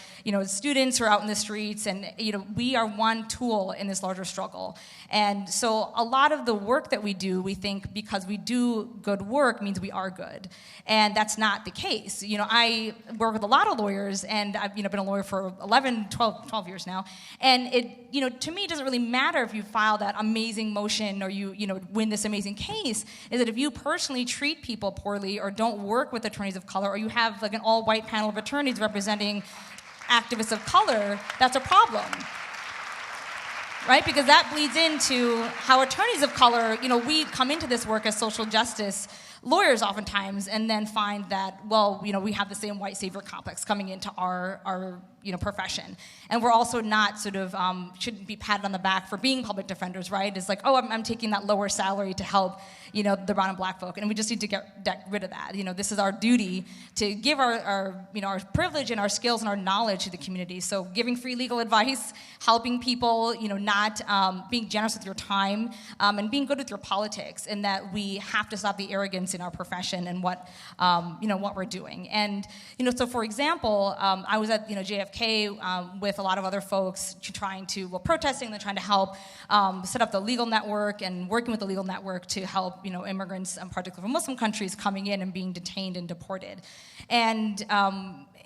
students who are out in the streets. And, we are one tool in this larger struggle. And so a lot of the work that we do, we think because we do good work means we are good. And that's not the case. I work with a lot of lawyers, and I've, been a lawyer for 12 years now. And it, to me, it doesn't really matter if you file that amazing motion or you win this amazing case, is that if you personally treat people poorly or don't work with attorneys of color, or you have like an all-white panel of attorneys representing activists of color, that's a problem. Right? Because that bleeds into how attorneys of color, we come into this work as social justice lawyers oftentimes, and then find that, we have the same white savior complex coming into our profession. And we're also not shouldn't be patted on the back for being public defenders, right? It's like, I'm taking that lower salary to help, the brown and black folk. And we just need to get rid of that. This is our duty to give our privilege and our skills and our knowledge to the community. So giving free legal advice, helping people, not being generous with your time, and being good with your politics, and that we have to stop the arrogance in our profession and what we're doing. And, so for example, I was at, JFK with a lot of other folks protesting and trying to help set up the legal network and working with the legal network to help, immigrants, particularly from Muslim countries, coming in and being detained and deported. And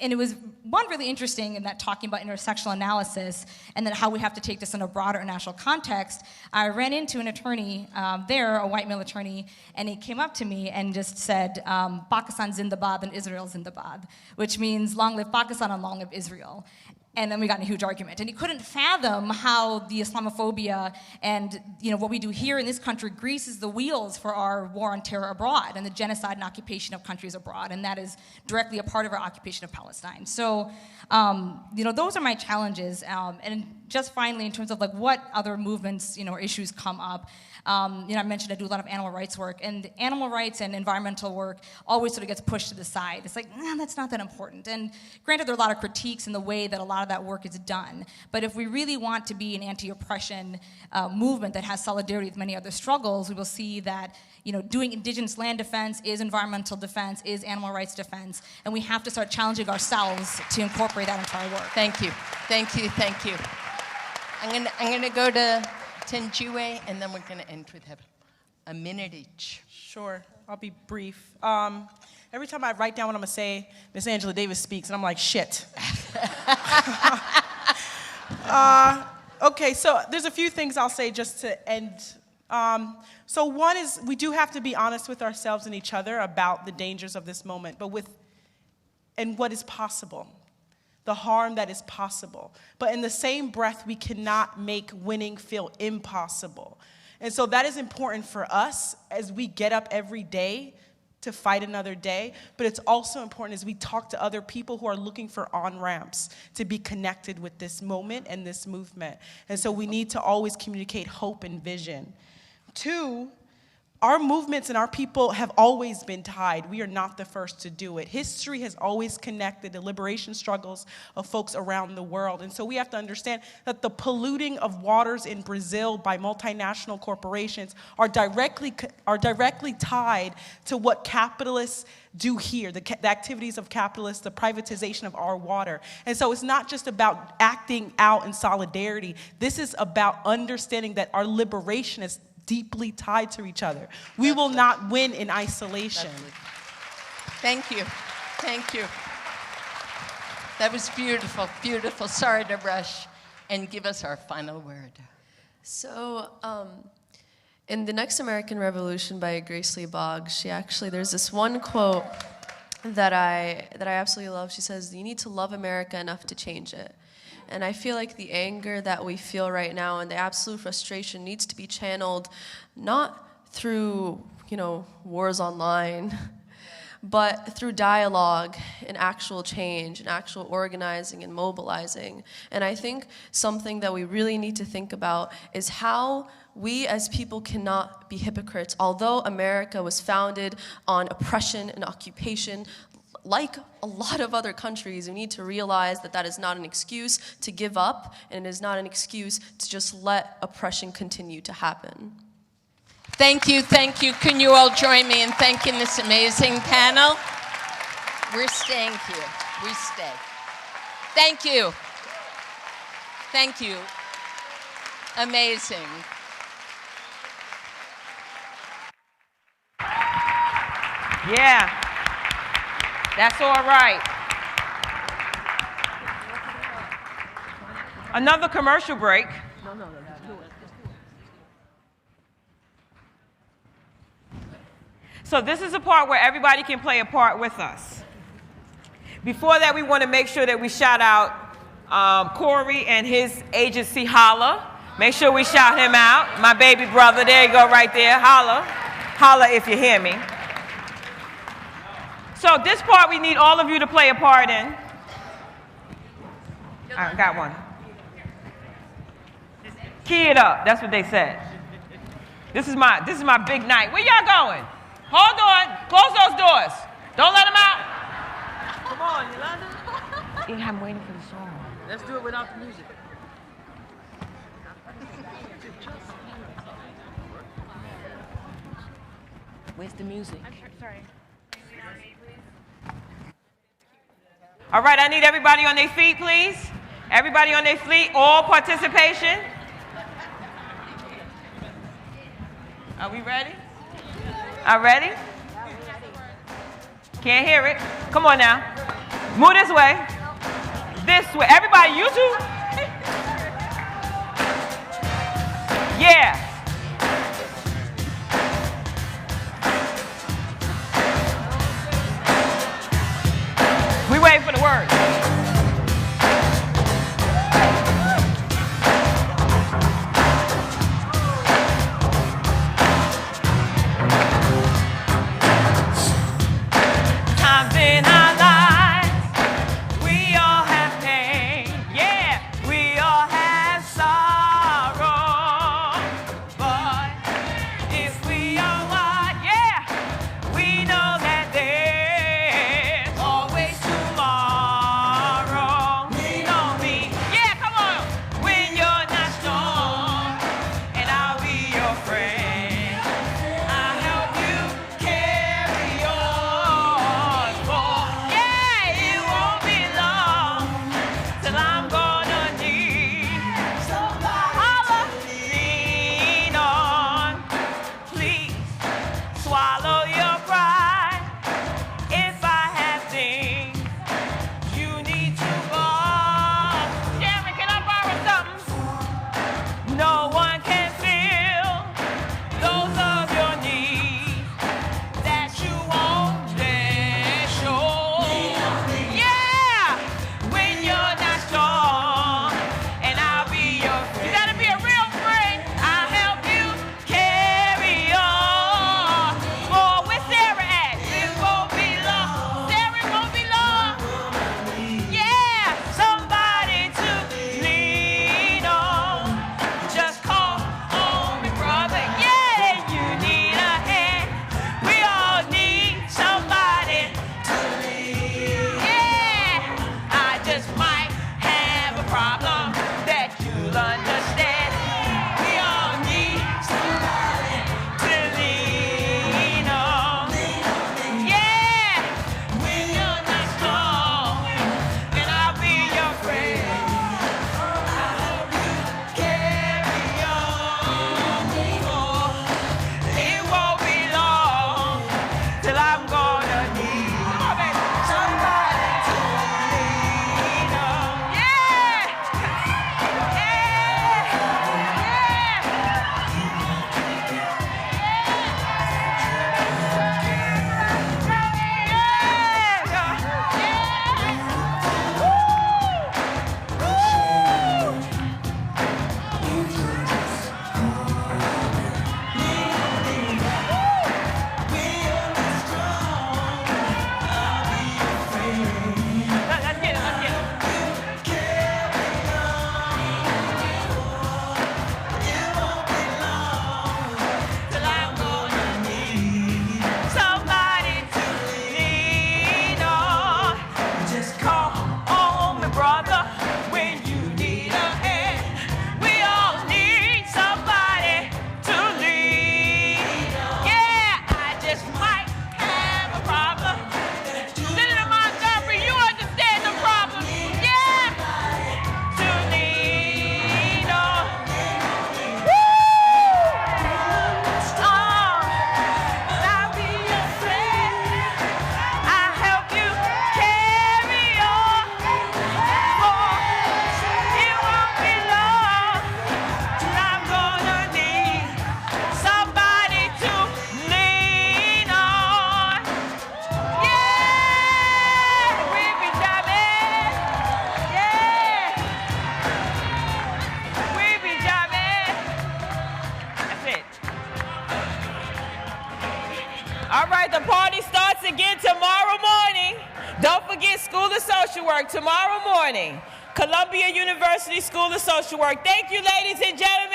it was one really interesting in that talking about intersectional analysis and then how we have to take this in a broader international context. I ran into an attorney there, a white male attorney, and he came up to me and just said, Pakistan Zindabad and Israel Zindabad, which means long live Pakistan and long live Israel. And then we got in a huge argument. And he couldn't fathom how the Islamophobia and what we do here in this country greases the wheels for our war on terror abroad and the genocide and occupation of countries abroad. And that is directly a part of our occupation of Palestine. So, those are my challenges. And just finally, in terms of what other movements, or issues come up, I mentioned I do a lot of animal rights work, and animal rights and environmental work always sort of gets pushed to the side. It's like, that's not that important. And granted, there are a lot of critiques in the way that a lot of that work is done. But if we really want to be an anti-oppression movement that has solidarity with many other struggles, we will see that doing indigenous land defense is environmental defense, is animal rights defense, and we have to start challenging ourselves to incorporate that into our work. Thank you. I'm gonna go to Tenjiwe, and then we're gonna end with a minute each. Sure, I'll be brief. Every time I write down what I'm gonna say, Miss Angela Davis speaks, and I'm like, shit. Okay, so there's a few things I'll say just to end. So one is we do have to be honest with ourselves and each other about the dangers of this moment, and what is possible, the harm that is possible. But in the same breath, we cannot make winning feel impossible. And so that is important for us as we get up every day to fight another day, but it's also important as we talk to other people who are looking for on-ramps to be connected with this moment and this movement. And so we need to always communicate hope and vision. 2, our movements and our people have always been tied. We are not the first to do it. History has always connected the liberation struggles of folks around the world. And so we have to understand that the polluting of waters in Brazil by multinational corporations are directly tied to what capitalists do here, the activities of capitalists, the privatization of our water. And so it's not just about acting out in solidarity. This is about understanding that our liberation is deeply tied to each other. We will not win in isolation. Thank you. That was beautiful, beautiful. Sorry to rush. And give us our final word. So, in The Next American Revolution by Grace Lee Boggs, there's this one quote that I absolutely love. She says, "You need to love America enough to change it." And I feel like the anger that we feel right now and the absolute frustration needs to be channeled not through, wars online, but through dialogue and actual change and actual organizing and mobilizing. And I think something that we really need to think about is how we as people cannot be hypocrites. Although America was founded on oppression and occupation, like a lot of other countries, we need to realize that that is not an excuse to give up, and it is not an excuse to just let oppression continue to happen. Thank you, thank you. Can you all join me in thanking this amazing panel? We're staying here. We stay. Thank you. Thank you. Amazing. Yeah, that's all right. Another commercial break. So this is a part where everybody can play a part with us. Before that, we want to make sure that we shout out Corey and his agency, Holla. Make sure we shout him out. My baby brother, there you go right there, Holla. Holla if you hear me. So this part we need all of you to play a part in. I got one. Key it up, that's what they said. This is my big night. Where y'all going? Hold on, close those doors. Don't let them out. Come on, Yolanda. Yeah, I'm waiting for the song. Let's do it without the music. Where's the music? Sorry. All right, I need everybody on their feet, please. Everybody on their feet, all participation. Are we ready? Are ready? Can't hear it. Come on now. Move this way. This way. Everybody, you two. Yeah. We waiting for the word. Times in our lives, we all have pain. Yeah, we all have sorrow. again tomorrow morning. Don't forget School of Social Work tomorrow morning. Columbia University School of Social Work. Thank you, ladies and gentlemen.